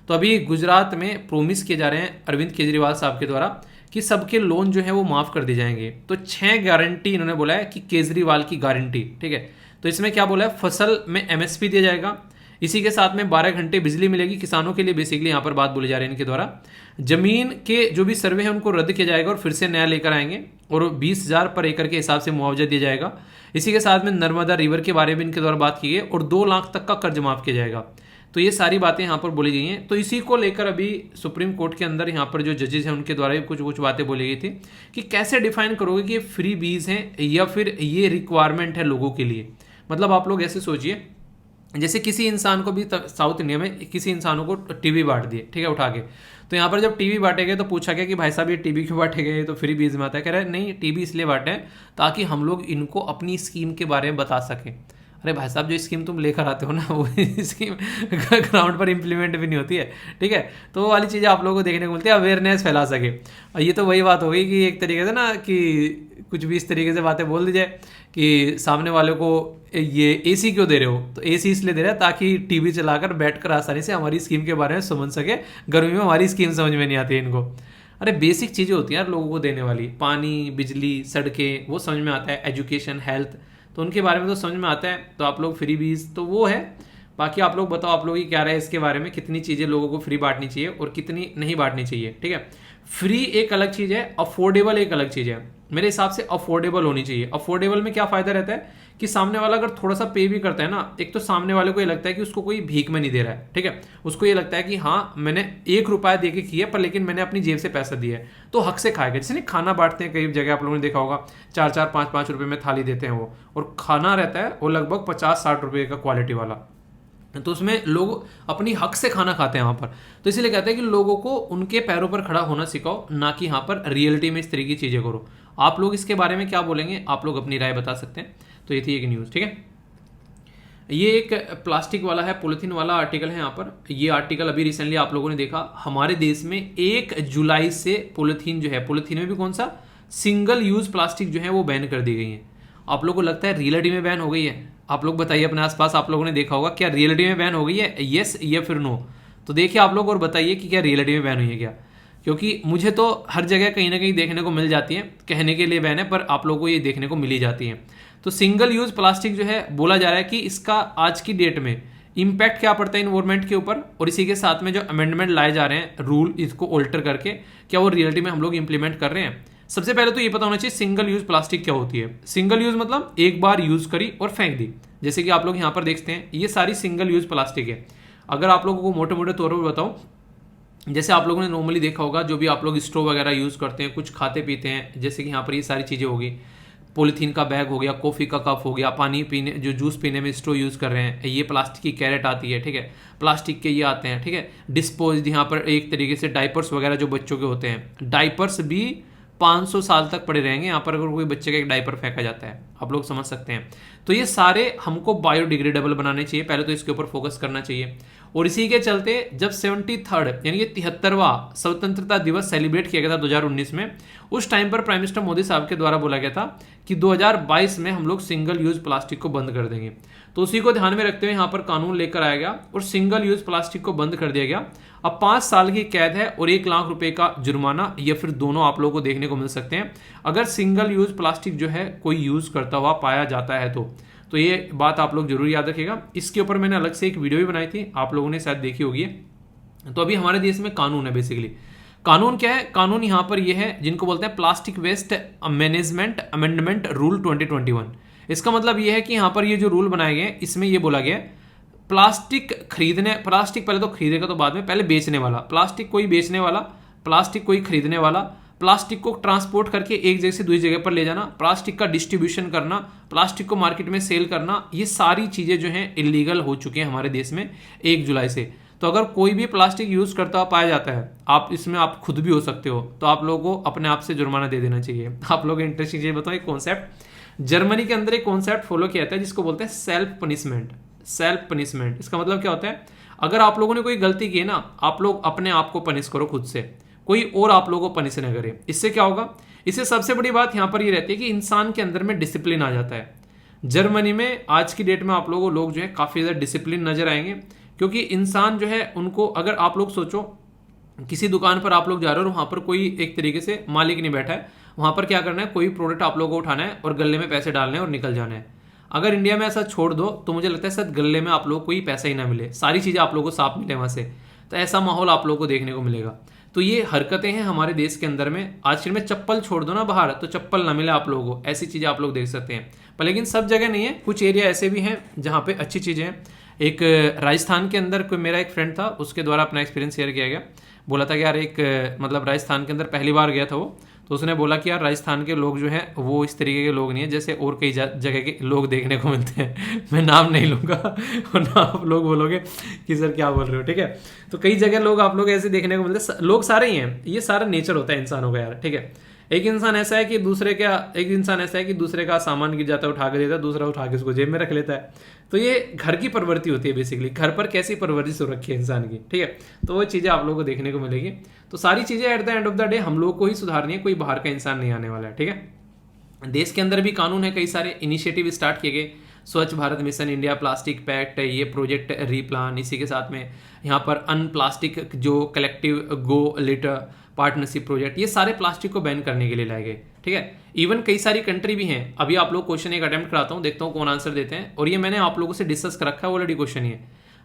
तो अभी गुजरात में प्रोमिस किए जा रहे हैं अरविंद केजरीवाल साहब के द्वारा कि सबके लोन जो है वो माफ़ कर दिए जाएंगे। तो 6 गारंटी इन्होंने बोला है कि केजरीवाल की गारंटी, ठीक है। तो इसमें क्या बोला है, फसल में MSP दिया जाएगा, इसी के साथ में 12 घंटे बिजली मिलेगी किसानों के लिए, बेसिकली यहाँ पर बात बोली जा रही है इनके द्वारा। जमीन के जो भी सर्वे है उनको रद्द किया जाएगा और फिर से नया लेकर आएंगे, और 20,000 पर एकड़ के हिसाब से मुआवजा दिया जाएगा। इसी के साथ में नर्मदा रिवर के बारे में इनके द्वारा बात की गई, और 2 लाख तक का कर्ज माफ किया जाएगा। तो ये सारी बातें यहाँ पर बोली गई हैं। तो इसी को लेकर अभी सुप्रीम कोर्ट के अंदर यहाँ पर जो जजेस हैं उनके द्वारा भी कुछ बातें बोली गई थी कि कैसे डिफाइन करोगे कि ये फ्री बीज हैं या फिर ये रिक्वायरमेंट है लोगों के लिए। मतलब आप लोग ऐसे सोचिए, जैसे किसी इंसान को भी साउथ इंडिया में किसी इंसानों को टीवी बांट दिए, ठीक है, उठा के। तो यहाँ पर जब टीवी बांटे गए तो पूछा गया कि भाई साहब ये टीवी क्यों बांटे गए, तो फ्री बीज में आता है। कह रहे नहीं, टीवी इसलिए बांटे हैं ताकि हम लोग इनको अपनी स्कीम के बारे में बता सकें। अरे भाई साहब, जो स्कीम तुम लेकर आते हो ना, वो स्कीम ग्राउंड पर इम्प्लीमेंट भी नहीं होती है, ठीक है। तो वो वाली चीज़ें आप लोगों को देखने को मिलती है, अवेयरनेस फैला सके। और ये तो वही बात हो गई कि एक तरीके से ना कि कुछ भी इस तरीके से बातें बोल दी जाए कि सामने वाले को ये AC क्यों दे रहे हो, तो AC इसलिए दे रहे हैं ताकि टीवी चलाकर बैठकर आसानी से हमारी स्कीम के बारे में समझ सके। गर्मी में हमारी स्कीम समझ में नहीं आती है इनको। अरे बेसिक चीज़ें होती हैं यार लोगों को देने वाली, पानी, बिजली, सड़कें, वो समझ में आता है, एजुकेशन, हेल्थ, तो उनके बारे में तो समझ में आता है। तो आप लोग फ्री बीज तो वो है। बाकी आप लोग बताओ, आप लोग की क्या राय है इसके बारे में, कितनी चीज़ें लोगों को फ्री बांटनी चाहिए और कितनी नहीं बांटनी चाहिए, ठीक है। फ्री एक अलग चीज़ है, अफोर्डेबल एक अलग चीज़ है। मेरे हिसाब से अफोर्डेबल होनी चाहिए। अफोर्डेबल में क्या फ़ायदा रहता है कि सामने वाला अगर थोड़ा सा पे भी करता है ना, एक तो सामने वाले को ये लगता है कि उसको कोई भीख में नहीं दे रहा है, ठीक है, उसको ये लगता है कि हाँ मैंने 1 रुपया दे के किया पर लेकिन मैंने अपनी जेब से पैसा दिया है तो हक से खाएगा। जैसे नहीं खाना बांटते हैं कई जगह आप लोगों ने देखा होगा, 4-4 5-5 रुपए में थाली देते हैं वो, और खाना रहता है वो लगभग 50-60 रुपए का क्वालिटी वाला, तो उसमें लोग अपनी हक से खाना खाते हैं वहाँ पर। तो इसीलिए कहते हैं कि लोगों को उनके पैरों पर खड़ा होना सिखाओ, ना कि यहाँ पर रियलिटी में इस तरह की चीज़ें करो। आप लोग इसके बारे में क्या बोलेंगे, आप लोग अपनी राय बता सकते हैं। तो ये थी एक न्यूज़, ठीक है। ये एक प्लास्टिक वाला है, पॉलिथीन वाला आर्टिकल है यहाँ पर। ये आर्टिकल अभी रिसेंटली आप लोगों ने देखा, हमारे देश में 1 जुलाई से पॉलिथीन जो है, पॉलिथीन में भी कौन सा, सिंगल यूज प्लास्टिक जो है वो बैन कर दी गई है। आप लोगों को लगता है रियलिटी में बैन हो गई है? आप लोग बताइए अपने आसपास, आप लोगों ने देखा होगा, क्या रियलिटी में बैन हो गई है, येस या फिर नो? तो देखिए आप लोग और बताइए कि क्या रियलिटी में बैन हुई है क्या, क्योंकि मुझे तो हर जगह कहीं ना कहीं देखने को मिल जाती है, कहने के लिए बैन है पर आप लोगों को ये देखने को मिली जाती है। तो सिंगल यूज प्लास्टिक जो है, बोला जा रहा है कि इसका आज की डेट में इम्पैक्ट क्या पड़ता है इन्वायरमेंट के ऊपर, और इसी के साथ में जो अमेंडमेंट लाए जा रहे हैं रूल, इसको ऑल्टर करके क्या वो रियलिटी में हम लोग इंप्लीमेंट कर रहे हैं। सबसे पहले तो ये पता होना चाहिए सिंगल यूज प्लास्टिक क्या होती है। सिंगल यूज मतलब एक बार यूज करी और फेंक दी, जैसे कि आप लोग यहाँ पर देखते हैं ये सारी सिंगल यूज प्लास्टिक है। अगर आप लोगों को मोटे मोटे तौर पर बताऊं, जैसे आप लोगों ने नॉर्मली देखा होगा, जो भी आप लोग स्ट्रॉ वगैरह यूज़ करते हैं, कुछ खाते पीते हैं, जैसे कि यहाँ पर ये सारी चीज़ें होगी, पॉलीथीन का बैग हो गया, कॉफ़ी का कप हो गया, पानी पीने जो जूस पीने में स्ट्रॉ यूज़ कर रहे हैं, ये प्लास्टिक की कैरेट आती है, ठीक है, प्लास्टिक के ये आते हैं, ठीक है। डिस्पोज यहाँ पर एक तरीके से डाइपर्स वगैरह जो बच्चों के होते हैं, डाइपर्स भी 500 साल तक पड़े रहेंगे यहाँ पर, अगर कोई बच्चे का एक डायपर फेंका जाता है, आप लोग समझ सकते हैं। तो ये सारे हमको बायोडिग्रेडेबल बनाने चाहिए, पहले तो इसके ऊपर फोकस करना चाहिए। और इसी के चलते जब 73rd यानी कि 73वां स्वतंत्रता दिवस सेलिब्रेट किया गया था 2019 में, उस टाइम पर प्राइम मिनिस्टर मोदी साहब के द्वारा बोला गया था कि 2022 में हम लोग सिंगल यूज प्लास्टिक को बंद कर देंगे। तो उसी को ध्यान में रखते हुए यहाँ पर कानून लेकर आया गया और सिंगल यूज प्लास्टिक को बंद कर दिया गया। अब 5 साल की कैद है और 1 लाख रुपए का जुर्माना, या फिर दोनों आप लोगों को देखने को मिल सकते हैं अगर सिंगल यूज प्लास्टिक जो है कोई यूज करता हुआ पाया जाता है। तो ये बात आप लोग जरूर याद रखिएगा। इसके ऊपर मैंने अलग से एक वीडियो भी बनाई थी, आप लोगों ने शायद देखी होगी। तो अभी हमारे देश में कानून है, बेसिकली कानून क्या है, कानून यहाँ पर ये है जिनको बोलते हैं plastic waste management amendment rule 2021। इसका मतलब ये है कि यहाँ पर ये जो रूल बनाए गए, इसमें ये बोला गया प्लास्टिक खरीदने, प्लास्टिक पहले तो खरीदेगा तो बाद में, पहले बेचने वाला, प्लास्टिक कोई बेचने वाला, प्लास्टिक कोई खरीदने वाला, प्लास्टिक को ट्रांसपोर्ट करके एक जगह से दूसरी जगह पर ले जाना, प्लास्टिक का डिस्ट्रीब्यूशन करना, प्लास्टिक को मार्केट में सेल करना, ये सारी चीज़ें जो हैं इलीगल हो चुकी हैं हमारे देश में 1 जुलाई से। तो अगर कोई भी प्लास्टिक यूज़ करता हुआ पाया जाता है, आप इसमें आप खुद भी हो सकते हो, तो आप लोगों को अपने आप से जुर्माना दे देना चाहिए। आप लोग इंटरेस्टिंग चीज़ बताओ, एक कॉन्सेप्ट जर्मनी के अंदर एक कॉन्सेप्ट फॉलो किया जाता है जिसको बोलते हैं सेल्फ पनिशमेंट। सेल्फ पनिशमेंट इसका मतलब क्या होता है, अगर आप लोगों ने कोई गलती की है ना, आप लोग अपने आप को पनिश करो खुद से, कोई और आप लोगों को पनिश न करे। इससे क्या होगा, इससे सबसे बड़ी बात यहाँ पर ये रहती है कि इंसान के अंदर में डिसिप्लिन आ जाता है। जर्मनी में आज की डेट में आप लोगों लोग जो है काफ़ी ज़्यादा डिसिप्लिन नजर आएंगे, क्योंकि इंसान जो है उनको, अगर आप लोग सोचो किसी दुकान पर आप लोग जा रहे हो और वहाँ पर कोई एक तरीके से मालिक नहीं बैठा है, वहाँ पर क्या करना है, कोई प्रोडक्ट आप लोगों को उठाना है और गले में पैसे डालने हैं और निकल जाना है। अगर इंडिया में ऐसा छोड़ दो तो मुझे लगता है शायद गले में आप लोगों को कोई पैसा ही ना मिले, सारी चीज़ें आप लोगों को साफ मिले वहाँ से। तो ऐसा माहौल आप लोगों को देखने को मिलेगा। तो ये हरकतें हैं हमारे देश के अंदर में। आज में चप्पल छोड़ दो ना बाहर, तो चप्पल ना मिले आप लोगों को, ऐसी चीज़ें आप लोग देख सकते हैं। पर लेकिन सब जगह नहीं है, कुछ एरिया ऐसे भी हैं जहाँ पे अच्छी चीज़ें हैं। एक राजस्थान के अंदर कोई मेरा एक फ्रेंड था, उसके द्वारा अपना एक्सपीरियंस शेयर किया गया। बोला था कि यार एक मतलब राजस्थान के अंदर पहली बार गया था वो, तो उसने बोला कि यार राजस्थान के लोग जो हैं वो इस तरीके के लोग नहीं है जैसे और कई जगह के लोग देखने को मिलते हैं। मैं नाम नहीं लूँगा और ना आप लोग बोलोगे कि सर क्या बोल रहे हो, ठीक है। तो कई जगह लोग आप लोग ऐसे देखने को मिलते हैं, लोग सारे ही हैं, ये सारा नेचर होता है इंसानों का यार, ठीक है। एक इंसान ऐसा है कि दूसरे का सामान गिर जाता है उठा के देता है, दूसरा उठा के उसको जेब में रख लेता है। तो ये घर की प्रवृत्ति होती है, बेसिकली घर पर कैसी परवरिश हो रखी है इंसान की, ठीक है। तो वो चीज़ें आप लोगों को देखने को मिलेगी। तो सारी चीज़ें at the end of the day हम लोग को ही सुधारनी है, कोई बाहर का इंसान नहीं आने वाला है, ठीक है। देश के अंदर भी कानून है, कई सारे इनिशिएटिव स्टार्ट किए गए, Swachh Bharat mission, India plastic pact, ये प्रोजेक्ट रीप्लान, इसी के साथ में यहाँ पर अन प्लास्टिक जो collective go litter partnership project, ये सारे प्लास्टिक को बैन करने के लिए लाए गए, ठीक है। इवन कई सारी कंट्री भी हैं। अभी आप लोग क्वेश्चन एक अटेम्प्ट कराता हूँ, देखता हूँ कौन आंसर देते हैं, और ये मैंने आप लोगों से डिस्कस कर रखा है ऑलरेडी क्वेश्चन। ये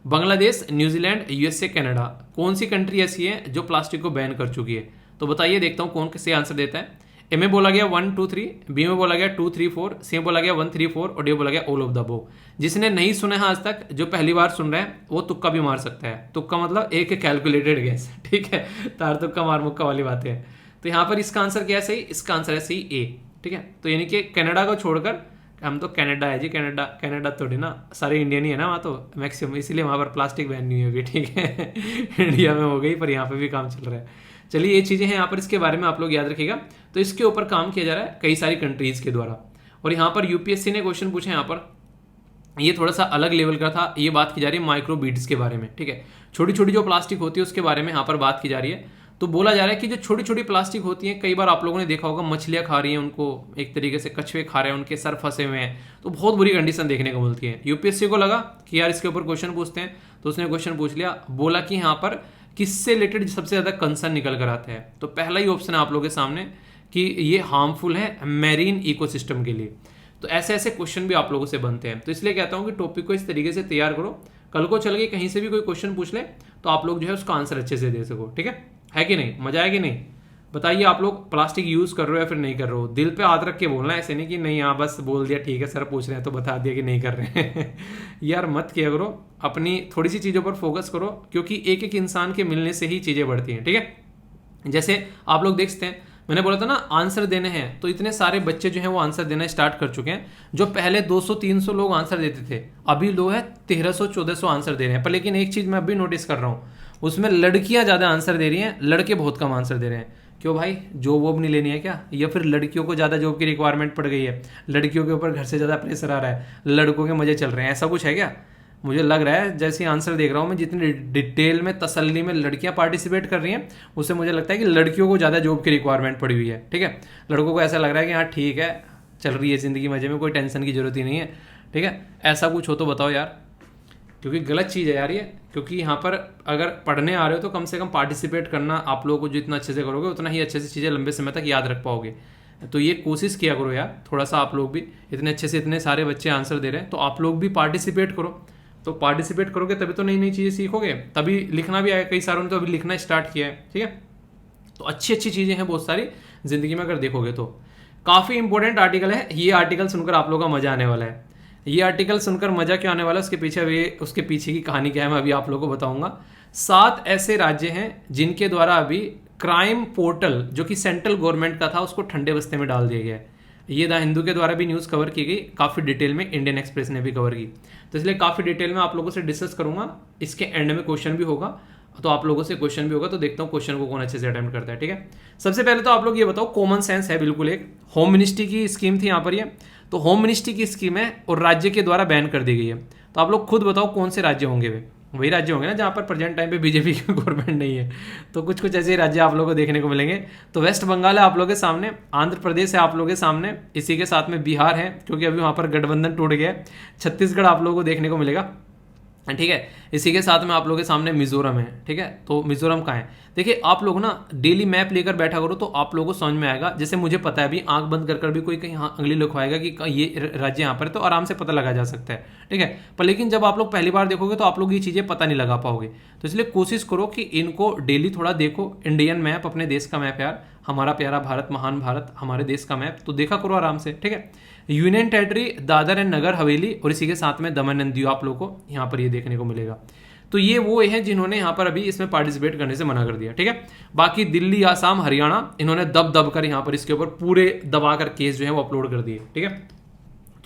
बांग्लादेश, न्यूजीलैंड, यूएसए, कनाडा, कौन सी कंट्री ऐसी है जो प्लास्टिक को बैन कर चुकी है? तो बताइए, देखता हूँ कौन किससे आंसर देता है। ए में बोला गया 1 2 3, बी में बोला गया 2 3 4, सी में बोला गया 1 3 4 और डी में बोला गया ऑल ऑफ द अबव। जिसने नहीं सुना है आज तक, जो पहली बार सुन रहा है, वो तुक्का भी मार सकता है। तुक्का मतलब एक कैलकुलेटेड गेस, ठीक है, तार तुक्का मार मुक्का वाली बातें हैं। तो यहाँ पर इसका आंसर क्या है सही? इसका आंसर है सही ए, ठीक है। तो यानी कि कनाडा को छोड़कर, हम तो कनाडा है जी, कनाडा कनाडा थोड़ी ना, सारे इंडियन ही है ना वहाँ तो मैक्सिमम, इसीलिए वहाँ पर प्लास्टिक बैन नहीं होगी, ठीक है। इंडिया में हो गई पर यहाँ पे भी काम चल रहा है। चलिए ये चीज़ें हैं यहाँ पर, इसके बारे में आप लोग याद रखिएगा। तो इसके ऊपर काम किया जा रहा है कई सारी कंट्रीज़ के द्वारा। और यहाँ पर यूपीएससी ने क्वेश्चन पूछे यहाँ पर, ये थोड़ा सा अलग लेवल का था। ये बात की जा रही है माइक्रो बीड्स के बारे में, ठीक है। छोटी छोटी जो प्लास्टिक होती है उसके बारे में यहाँ पर बात की जा रही है। तो बोला जा रहा है कि जो छोटी छोटी प्लास्टिक होती है, कई बार आप लोगों ने देखा होगा मछलियाँ खा रही हैं उनको, एक तरीके से कछुए खा रहे हैं, उनके सर फंसे हुए हैं, तो बहुत बुरी कंडीशन देखने को मिलती है। यूपीएससी को लगा कि यार इसके ऊपर क्वेश्चन पूछते हैं, तो उसने क्वेश्चन पूछ लिया, बोला कि यहाँ पर किससे रिलेटेड सबसे ज़्यादा कंसर्न निकल कर आता है। तो पहला ही ऑप्शन है आप लोगों के सामने कि ये हार्मफुल है मैरीन इकोसिस्टम के लिए। तो ऐसे ऐसे क्वेश्चन भी आप लोगों से बनते हैं। तो इसलिए कहता हूँ कि टॉपिक को इस तरीके से तैयार करो, कल को चल के कहीं से भी कोई क्वेश्चन पूछ ले तो आप लोग जो है उसका आंसर अच्छे से दे सको, ठीक है कि नहीं? मजा है कि नहीं? बताइए आप लोग प्लास्टिक यूज़ कर रहे हो या फिर नहीं कर रहे हो? दिल पे हाथ रख के बोलना, ऐसे नहीं कि नहीं हाँ बस बोल दिया ठीक है सर पूछ रहे हैं तो बता दिया कि नहीं कर रहे हैं। यार मत किया करो, अपनी थोड़ी सी चीज़ों पर फोकस करो, क्योंकि एक एक इंसान के मिलने से ही चीज़ें बढ़ती हैं, ठीक है। जैसे आप लोग देखते हैं, मैंने बोला था ना आंसर देने हैं, तो इतने सारे बच्चे जो हैं वो आंसर देना स्टार्ट कर चुके हैं। जो पहले 200-300 लोग आंसर देते थे, अभी लोग हैं 1300-1400 आंसर दे रहे हैं। पर लेकिन एक चीज़ मैं अभी नोटिस कर रहा हूँ, उसमें लड़कियां ज़्यादा आंसर दे रही हैं, लड़के बहुत कम आंसर दे रहे हैं। क्यों भाई, जॉब वॉब नहीं लेनी है क्या? या फिर लड़कियों को ज़्यादा जॉब की रिक्वायरमेंट पड़ गई है, लड़कियों के ऊपर घर से ज़्यादा प्रेशर आ रहा है, लड़कों के मजे चल रहे हैं, ऐसा कुछ है क्या? मुझे लग रहा है जैसे आंसर देख रहा हूँ मैं, जितनी डिटेल में तसल्ली में लड़कियां पार्टिसिपेट कर रही हैं, उससे मुझे लगता है कि लड़कियों को ज़्यादा जॉब की रिक्वायरमेंट पड़ी हुई है, ठीक है। लड़कों को ऐसा लग रहा है कि हाँ ठीक है चल रही है ज़िंदगी मजे में, कोई टेंशन की जरूरत ही नहीं है, ठीक है। ऐसा कुछ हो तो बताओ यार, क्योंकि गलत चीज़ है यार ये। क्योंकि यहाँ पर अगर पढ़ने आ रहे हो तो कम से कम पार्टिसिपेट करना, आप लोगों को जितना अच्छे से करोगे उतना ही अच्छे से चीज़ें लंबे समय तक याद रख पाओगे। तो ये कोशिश किया करो यार थोड़ा सा, आप लोग भी इतने अच्छे से इतने सारे बच्चे आंसर दे रहे हैं तो आप लोग भी पार्टिसिपेट करो। तो पार्टिसिपेट करोगे तभी तो नई नई चीज़ें सीखोगे, तभी लिखना भी आएगा। कई सारों ने तो अभी लिखना स्टार्ट किया है, ठीक है। तो अच्छी अच्छी चीज़ें हैं बहुत सारी ज़िंदगी में, अगर देखोगे तो काफ़ी इंपॉर्टेंट आर्टिकल है ये। आर्टिकल सुनकर आप लोगों का मज़ा आने वाला है। ये आर्टिकल सुनकर मज़ा क्यों आने वाला है, उसके पीछे की कहानी क्या है मैं अभी आप लोगों को बताऊंगा। 7 ऐसे राज्य हैं जिनके द्वारा अभी क्राइम पोर्टल, जो कि सेंट्रल गवर्नमेंट का था, उसको ठंडे बस्ते में डाल दिया गया है। ये द हिंदू के द्वारा भी न्यूज़ कवर की गई काफ़ी डिटेल में, इंडियन एक्सप्रेस ने भी कवर की। तो इसलिए काफ़ी डिटेल में आप लोगों से डिस्कस करूंगा। इसके एंड में क्वेश्चन भी होगा, तो आप लोगों से क्वेश्चन भी होगा, तो देखता हूँ क्वेश्चन को कौन अच्छे से अटेम्प्ट करता है, ठीक है। सबसे पहले तो आप लोग ये बताओ, कॉमन सेंस है बिल्कुल, एक होम मिनिस्ट्री की स्कीम थी यहाँ पर ये। तो होम मिनिस्ट्री की स्कीम है और राज्य के द्वारा बैन कर दी गई है। तो आप लोग खुद बताओ कौन से राज्य होंगे वे? वही राज्य होंगे ना जहाँ पर प्रेजेंट टाइम पे बीजेपी की गवर्नमेंट नहीं है। तो कुछ कुछ ऐसे राज्य आप लोगों को देखने को मिलेंगे। तो वेस्ट बंगाल है आप लोगों के सामने, आंध्र प्रदेश है आप लोगों के सामने, इसी के साथ में बिहार है क्योंकि अभी वहाँ पर गठबंधन टूट गया है, छत्तीसगढ़ आप लोगों को देखने को मिलेगा, ठीक है। इसी के साथ में आप लोगों के सामने मिजोरम है, ठीक है। तो मिजोरम कहाँ है? देखिए आप लोग ना डेली मैप लेकर बैठा करो तो आप लोगों को समझ में आएगा। जैसे मुझे पता है अभी आंख बंद कर भी कोई कहीं अंगली लिखवाएगा कि ये राज्य यहाँ पर है तो आराम से पता लगा जा सकता है, ठीक है। पर लेकिन जब आप लोग पहली बार देखोगे तो आप लोग ये चीज़ें पता नहीं लगा पाओगे। तो इसलिए कोशिश करो कि इनको डेली थोड़ा देखो। इंडियन मैप, अपने देश का मैप यार, हमारा प्यारा भारत, महान भारत, हमारे देश का मैप, तो देखा करो आराम से, ठीक है। Union territory Dadar and Nagar Haveli और इसी के साथ में दमन एंड दीव आप लोग को यहाँ पर ये देखने को मिलेगा। तो ये वो हैं जिन्होंने यहाँ पर अभी इसमें पार्टिसिपेट करने से मना कर दिया, ठीक है। बाकी दिल्ली, आसाम, हरियाणा, इन्होंने दब कर यहाँ पर इसके ऊपर पूरे दबा कर केस जो है वो अपलोड कर दिए, ठीक है।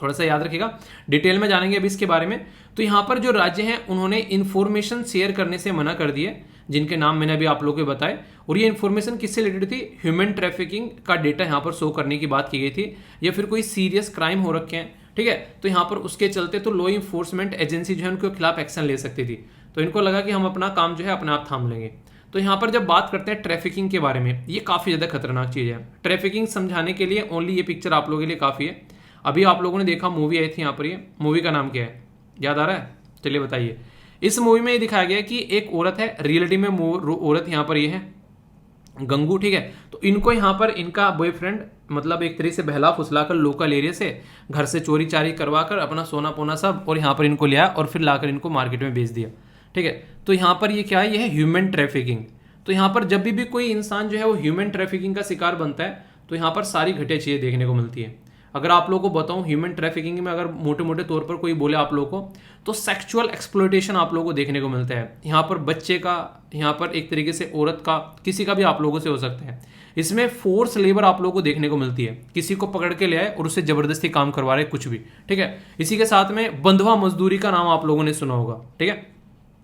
थोड़ा सा याद रखिएगा, डिटेल में जानेंगे अभी इसके बारे में। तो यहाँ पर जो राज्य हैं उन्होंने इन्फॉर्मेशन शेयर करने से मना कर दिए, जिनके नाम मैंने अभी आप लोगों को बताए। और ये इन्फॉर्मेशन किससे रिलेटेड थी? ह्यूमन ट्रैफिकिंग का डेटा यहाँ पर शो करने की बात की गई थी, या फिर कोई सीरियस क्राइम हो रखे हैं, ठीक है। तो यहाँ पर उसके चलते तो लॉ इन्फोर्समेंट एजेंसी जो है उनके खिलाफ एक्शन ले सकती थी। तो इनको लगा कि हम अपना काम जो है अपने आप थाम लेंगे। तो यहाँ पर जब बात करते हैं ट्रैफिकिंग के बारे में, ये काफ़ी ज़्यादा खतरनाक चीज़ है। ट्रैफिकिंग समझाने के लिए ओनली ये पिक्चर आप लोगों के लिए काफ़ी है। अभी आप लोगों ने देखा मूवी आई थी यहाँ पर, ये मूवी का नाम क्या है, याद आ रहा है? चलिए बताइए। इस मूवी में ये दिखाया गया है कि एक औरत है, रियलिटी में औरत यहाँ पर ये है गंगू, ठीक है। तो इनको यहाँ पर इनका बॉयफ्रेंड मतलब एक तरीके से बहला फुसला कर लोकल एरिया से घर से चोरी चारी करवा कर अपना सोना पोना सब और यहाँ पर इनको लिया और फिर लाकर इनको मार्केट में बेच दिया, ठीक है। तो यहाँ पर ये क्या है? ये है ह्यूमन ट्रैफिकिंग। तो यहाँ पर जब भी कोई इंसान जो है वो ह्यूमन ट्रैफिकिंग का शिकार बनता है तो यहाँ पर सारी घटिया चीज़ें देखने को मिलती है। अगर आप लोगों को बताऊं, ह्यूमन ट्रैफिकिंग में अगर मोटे मोटे तौर पर कोई बोले आप लोगों को, तो सेक्सुअल एक्सप्लॉयटेशन आप लोगों को देखने को मिलता है। यहाँ पर बच्चे का, यहाँ पर एक तरीके से औरत का, किसी का भी आप लोगों से हो सकता है। इसमें फोर्स लेबर आप लोगों को देखने को मिलती है, किसी को पकड़ के ले आए और उससे जबरदस्ती काम करवा रहे, कुछ भी, ठीक है। इसी के साथ में बंधुआ मजदूरी का नाम आप लोगों ने सुना होगा, ठीक है।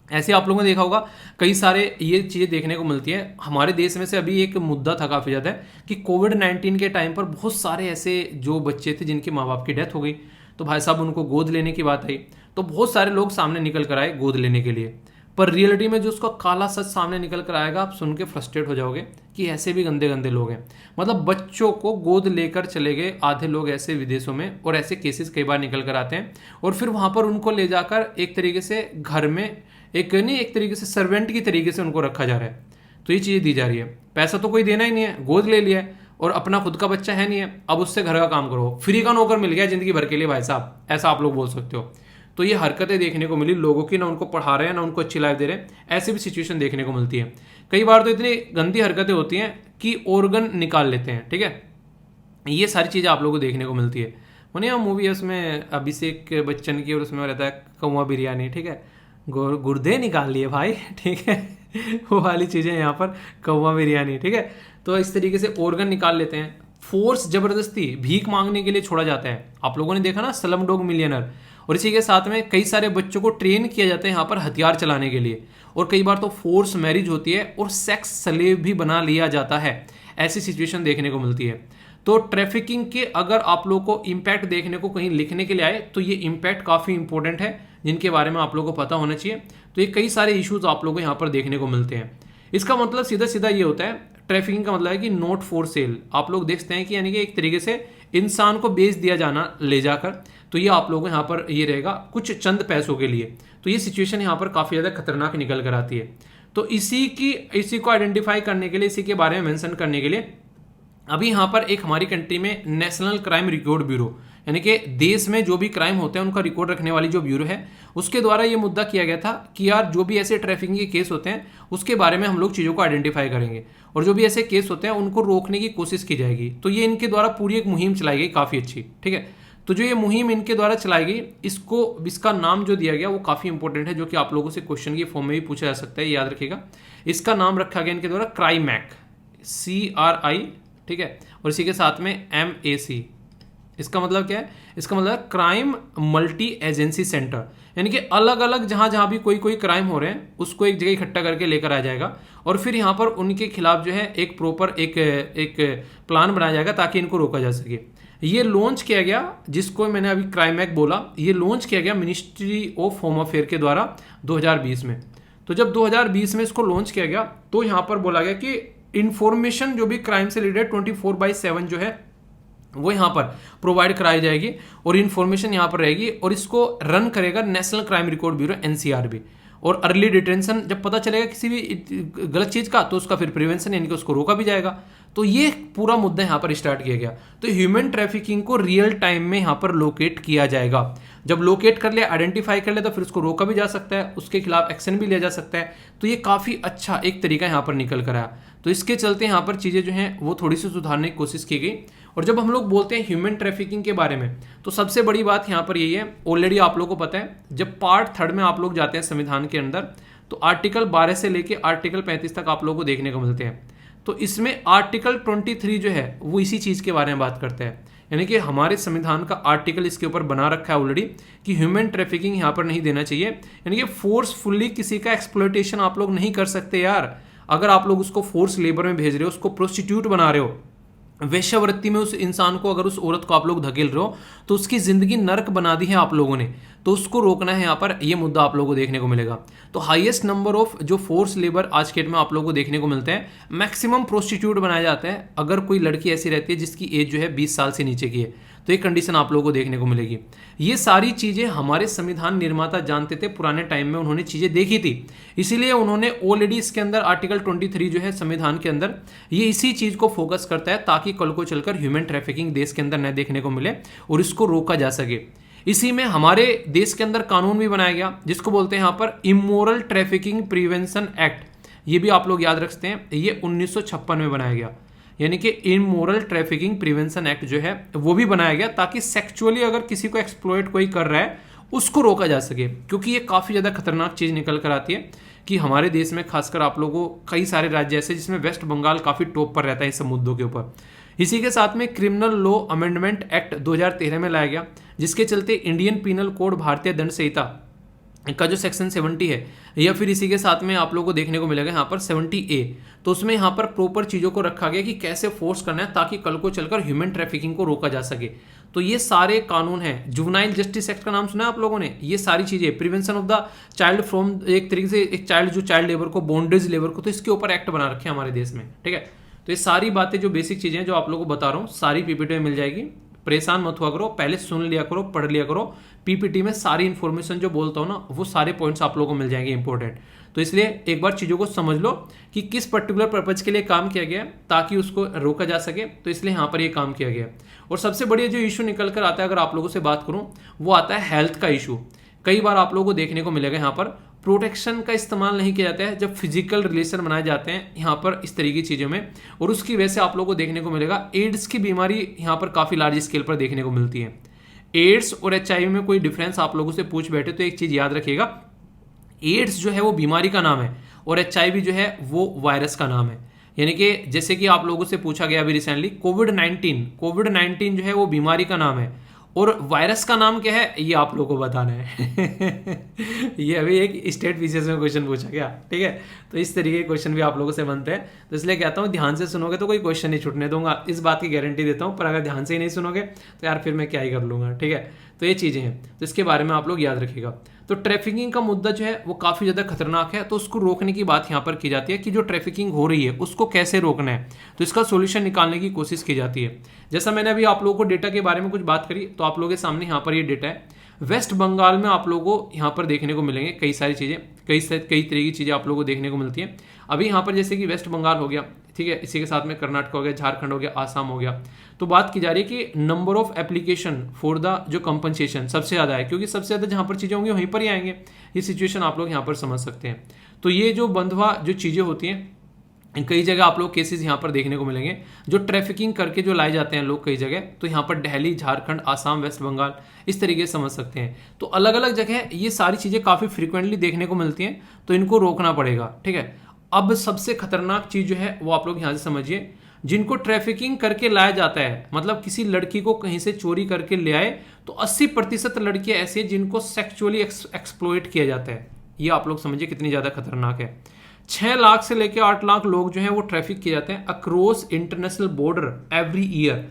ऐसे आप लोगों ने देखा होगा कई सारे ये चीज़ें देखने को मिलती है हमारे देश में से। अभी एक मुद्दा था काफ़ी ज़्यादा कि कोविड-19 के टाइम पर बहुत सारे ऐसे जो बच्चे थे जिनके माँ बाप की डेथ हो गई, तो भाई साहब उनको गोद लेने की बात आई, तो बहुत सारे लोग सामने निकल कर आए गोद लेने के लिए। पर रियलिटी में जो उसका काला सच सामने निकल कर आएगा, आप सुन के फ्रस्ट्रेट हो जाओगे कि ऐसे भी गंदे गंदे लोग हैं। मतलब बच्चों को गोद लेकर चले गए आधे लोग ऐसे विदेशों में, और ऐसे केसेस कई बार निकल कर आते हैं, और फिर वहाँ पर उनको ले जाकर एक तरीके से घर में एक तरीके से सर्वेंट की तरीके से उनको रखा जा रहा है। तो ये चीज़ दी जा रही है, पैसा तो कोई देना ही नहीं है, गोद ले लिया है और अपना खुद का बच्चा है नहीं है, अब उससे घर का काम करो, फ्री का नौकर मिल गया जिंदगी भर के लिए भाई साहब, ऐसा आप लोग बोल सकते हो। तो ये हरकतें देखने को मिली लोगों की, ना उनको पढ़ा रहे हैं ना उनको अच्छी लाइफ दे रहे हैं, ऐसी भी सिचुएशन देखने को मिलती है। कई बार तो इतनी गंदी हरकतें होती हैं कि ऑर्गन निकाल लेते हैं, ठीक है। ये सारी चीज़ें आप लोगों को देखने को मिलती है। मैंने मूवी है उसमें अभिषेक बच्चन की, और उसमें रहता है कौवा बिरयानी, ठीक है, गुर्दे निकाल लिए भाई, ठीक है। वो वाली चीज़ें यहाँ पर कौवा बिरयानी, ठीक है। तो इस तरीके से ऑर्गन निकाल लेते हैं, फोर्स जबरदस्ती भीख मांगने के लिए छोड़ा जाता है। आप लोगों ने देखा ना स्लम डॉग मिलियनर। और इसी के साथ में कई सारे बच्चों को ट्रेन किया जाता है यहाँ पर हथियार चलाने के लिए, और कई बार तो फोर्स मैरिज होती है और सेक्स स्लेव भी बना लिया जाता है। ऐसी सिचुएशन देखने को मिलती है। तो ट्रैफिकिंग के अगर आप लोग को इम्पैक्ट देखने को कहीं लिखने के लिए आए, तो ये इम्पैक्ट काफ़ी इंपॉर्टेंट है जिनके बारे में आप लोगों को पता होना चाहिए। तो ये कई सारे इश्यूज आप लोगों को यहाँ पर देखने को मिलते हैं। इसका मतलब सीधा सीधा ये होता है, ट्रैफिकिंग का मतलब है कि नॉट फॉर सेल। आप लोग देखते हैं कि यानी कि एक तरीके से इंसान को बेच दिया जाना ले जाकर, तो ये आप लोगों को यहाँ पर ये रहेगा कुछ चंद पैसों के लिए। तो ये सिचुएशन यहाँ पर काफ़ी ज़्यादा खतरनाक निकल कर आती है। तो इसी को आइडेंटिफाई करने के लिए, इसी के बारे में मेंशन करने के लिए अभी यहाँ पर एक हमारी कंट्री में नेशनल क्राइम रिकॉर्ड ब्यूरो, यानी कि देश में जो भी क्राइम होते हैं उनका रिकॉर्ड रखने वाली जो ब्यूरो है, उसके द्वारा ये मुद्दा किया गया था कि यार जो भी ऐसे ट्रैफिकिंग के केस होते हैं उसके बारे में हम लोग चीज़ों को आइडेंटिफाई करेंगे, और जो भी ऐसे केस होते हैं उनको रोकने की कोशिश की जाएगी। तो ये इनके द्वारा पूरी एक मुहिम चलाई गई, काफ़ी अच्छी, ठीक है। तो जो ये मुहिम इनके द्वारा चलाई गई, इसका नाम जो दिया गया वो काफ़ी इंपॉर्टेंट है, जो कि आप लोगों से क्वेश्चन के फॉर्म में भी पूछा जा सकता है, याद रखिएगा। इसका नाम रखा गया इनके द्वारा क्राइमैक, CRI, ठीक है, और इसी के साथ में MAC। इसका मतलब क्या है? इसका मतलब क्राइम मल्टी एजेंसी सेंटर, यानी कि अलग अलग जहां भी कोई क्राइम हो रहे हैं उसको एक जगह इकट्ठा करके लेकर आ जाएगा, और फिर यहाँ पर उनके खिलाफ जो है एक प्रॉपर एक प्लान बनाया जाएगा ताकि इनको रोका जा सके। ये लॉन्च किया गया, जिसको मैंने अभी क्राइमैक बोला, ये लॉन्च किया गया मिनिस्ट्री ऑफ होम अफेयर के द्वारा 2020 में। तो जब 2020 में इसको लॉन्च किया गया तो यहाँ पर बोला गया कि इंफॉर्मेशन जो भी क्राइम से रिलेटेड 24/7 जो है वो यहाँ पर प्रोवाइड कराई जाएगी, और इन्फॉर्मेशन यहाँ पर रहेगी, और इसको रन करेगा national crime record bureau NCRB। और अर्ली डिटेंशन जब पता चलेगा किसी भी गलत चीज़ का, तो उसका फिर प्रिवेंशन यानी कि उसको रोका भी जाएगा। तो ये पूरा मुद्दा यहाँ पर स्टार्ट किया गया। तो ह्यूमन ट्रैफिकिंग को रियल टाइम में यहाँ पर लोकेट किया जाएगा। जब लोकेट कर ले, आइडेंटिफाई कर ले, तो फिर उसको रोका भी जा सकता है, उसके खिलाफ एक्शन भी लिया जा सकता है। तो ये काफ़ी अच्छा एक तरीका यहाँ पर निकल कर आया। तो इसके चलते यहाँ पर चीज़ें जो हैं वो थोड़ी सी सुधारने की कोशिश की गई। और जब हम लोग बोलते हैं ह्यूमन ट्रैफिकिंग के बारे में, तो सबसे बड़ी बात यहाँ पर यही है, ऑलरेडी आप लोगों को पता है, जब पार्ट 3 में आप लोग जाते हैं संविधान के अंदर, तो आर्टिकल 12 से लेके आर्टिकल 35 तक आप लोगों को देखने को मिलते हैं। तो इसमें आर्टिकल 23 जो है वो इसी चीज़ के बारे में बात करता है, यानी कि हमारे संविधान का आर्टिकल इसके ऊपर बना रखा है ऑलरेडी कि ह्यूमन ट्रैफिकिंग यहाँ पर नहीं देना चाहिए। यानी कि फोर्सफुली किसी का एक्सप्लॉयटेशन आप लोग नहीं कर सकते यार। अगर आप लोग उसको फोर्स लेबर में भेज रहे हो, उसको प्रोस्टिट्यूट बना रहे हो, वेश्यावृत्ति में उस इंसान को, अगर उस औरत को आप लोग धकेल रहे हो, तो उसकी जिंदगी नरक बना दी है आप लोगों ने। तो उसको रोकना है, यहाँ पर ये मुद्दा आप लोगों को देखने को मिलेगा। तो हाईएस्ट नंबर ऑफ जो फोर्स लेबर आज के डेट में आप लोगों को देखने को मिलते हैं, मैक्सिमम प्रोस्टिट्यूट बनाया जाता है अगर कोई लड़की ऐसी रहती है जिसकी एज जो है 20 साल से नीचे की है, तो ये कंडीशन आप लोगों को देखने को मिलेगी। ये सारी चीज़ें हमारे संविधान निर्माता जानते थे, पुराने टाइम में उन्होंने चीज़ें देखी थी, इसीलिए उन्होंने ऑलरेडी इसके अंदर आर्टिकल 23 जो है संविधान के अंदर, ये इसी चीज़ को फोकस करता है ताकि कल को चलकर ह्यूमन ट्रैफिकिंग देश के अंदर न देखने को मिले और इसको रोका जा सके। इसी में हमारे देश के अंदर कानून भी बनाया गया जिसको बोलते हैं यहाँ पर इमोरल ट्रैफिकिंग प्रिवेंशन एक्ट। ये भी आप लोग याद रखते हैं, ये 1956 में बनाया गया। यानी कि इमोरल ट्रैफिकिंग प्रिवेंशन एक्ट जो है वो भी बनाया गया, ताकि सेक्चुअली अगर किसी को एक्सप्लॉइट कोई कर रहा है उसको रोका जा सके। क्योंकि ये काफ़ी ज़्यादा खतरनाक चीज़ निकल कर आती है कि हमारे देश में खासकर आप लोगों को कई सारे राज्य ऐसे जिसमें वेस्ट बंगाल काफ़ी टॉप पर रहता है इस सब मुद्दों के ऊपर। इसी के साथ में क्रिमिनल लॉ अमेंडमेंट एक्ट 2013 में लाया गया, जिसके चलते इंडियन पीनल कोड भारतीय दंड संहिता का जो सेक्शन 70 है, या फिर इसी के साथ में आप लोगों को देखने को मिलेगा यहाँ पर 70A, तो उसमें यहाँ पर प्रॉपर चीज़ों को रखा गया कि कैसे फोर्स करना है ताकि कल को चलकर ह्यूमन ट्रैफिकिंग को रोका जा सके। तो ये सारे कानून हैं। जुवेनाइल जस्टिस एक्ट का नाम सुना है आप लोगों ने? ये सारी चीज़ें, prevention of the child from, एक तरीके से एक चाइल्ड जो चाइल्ड लेबर को, बॉन्डेज लेबर को, तो इसके ऊपर एक्ट बना रखे हैं हमारे देश में, ठीक है। तो ये सारी बातें जो बेसिक चीज़ें हैं जो आप लोगों को बता रहा हूँ सारी पीपीटी में मिल जाएगी। परेशान मत हुआ करो, पहले सुन लिया करो, पढ़ लिया करो। पीपीटी में सारी इन्फॉर्मेशन जो बोलता हूँ ना वो सारे पॉइंट्स आप लोगों को मिल जाएंगे इंपॉर्टेंट। तो इसलिए एक बार चीज़ों को समझ लो कि किस पर्टिकुलर पर्पज के लिए काम किया गया ताकि उसको रोका जा सके। तो इसलिए यहाँ पर ये काम किया गया। और सबसे बढ़िया जो इशू निकल कर आता है अगर आप लोगों से बात करूँ वो आता है हेल्थ का इशू। कई बार आप लोगों को देखने को मिलेगा यहाँ पर प्रोटेक्शन का इस्तेमाल नहीं किया जाता है जब फिजिकल रिलेशन बनाए जाते हैं यहाँ पर इस तरीके की चीज़ों में, और उसकी वजह से आप लोगों को देखने को मिलेगा एड्स की बीमारी यहाँ पर काफ़ी लार्ज स्केल पर देखने को मिलती है। एड्स और HIV में कोई डिफरेंस आप लोगों से पूछ बैठे तो एक चीज़ याद रखिएगा, एड्स जो है वो बीमारी का नाम है और HIV जो है वो वायरस का नाम है। यानी कि जैसे कि आप लोगों से पूछा गया अभी रिसेंटली, कोविड-19 जो है वो बीमारी का नाम है और वायरस का नाम क्या है ये आप लोगों को बताना है। ये अभी एक स्टेट पीसीएस में क्वेश्चन पूछा गया, ठीक है। तो इस तरीके के क्वेश्चन भी आप लोगों से बनते हैं, तो इसलिए कहता हूँ ध्यान से सुनोगे तो कोई क्वेश्चन नहीं छूटने दूंगा, इस बात की गारंटी देता हूँ। पर अगर ध्यान से ही नहीं सुनोगे तो यार फिर मैं क्या ही कर लूँगा, ठीक है। तो ये चीज़ें हैं, तो इसके बारे में आप लोग याद रखिएगा। तो ट्रैफिकिंग का मुद्दा जो है वो काफ़ी ज़्यादा खतरनाक है, तो उसको रोकने की बात यहाँ पर की जाती है कि जो ट्रैफिकिंग हो रही है उसको कैसे रोकना है, तो इसका सोल्यूशन निकालने की कोशिश की जाती है। जैसा मैंने अभी आप लोगों को डेटा के बारे में कुछ बात करी, तो आप लोगों के सामने यहाँ पर ये डेटा है। वेस्ट बंगाल में आप लोगों को यहाँ पर देखने को मिलेंगे कई सारी चीज़ें, कई तरह की चीज़ें आप लोगों को देखने को मिलती हैं। अभी यहाँ पर जैसे कि वेस्ट बंगाल हो गया, ठीक है, इसी के साथ में कर्नाटक हो गया, झारखंड हो गया, आसाम हो गया। तो बात की जा रही है कि number of application for the जो कंपनसेशन सबसे ज़्यादा है, क्योंकि सबसे ज़्यादा जहाँ पर चीज़ें होंगी वहीं पर ही आएंगे। ये सिचुएशन आप लोग यहाँ पर समझ सकते हैं। तो ये जो बंधुआ जो चीज़ें होती हैं, कई जगह आप लोग केसेस यहाँ पर देखने को मिलेंगे जो ट्रैफिकिंग करके जो लाए जाते हैं लोग कई जगह, तो यहाँ पर दिल्ली, झारखंड, आसाम, वेस्ट बंगाल, इस तरीके से समझ सकते हैं। तो अलग अलग जगह ये सारी चीज़ें काफ़ी फ्रीक्वेंटली देखने को मिलती हैं, तो इनको रोकना पड़ेगा, ठीक है। अब सबसे खतरनाक चीज़ जो है वो आप लोग यहाँ से समझिए, जिनको ट्रैफिकिंग करके लाया जाता है, मतलब किसी लड़की को कहीं से चोरी करके ले आए, तो 80% लड़कियाँ ऐसी हैं जिनको सेक्सुअली एक्सप्लॉइट किया जाता है। ये आप लोग समझिए कितनी ज़्यादा खतरनाक है। 6 लाख से लेकर 8 लाख लोग जो हैं वो ट्रैफिक किए जाते हैं across international border every year.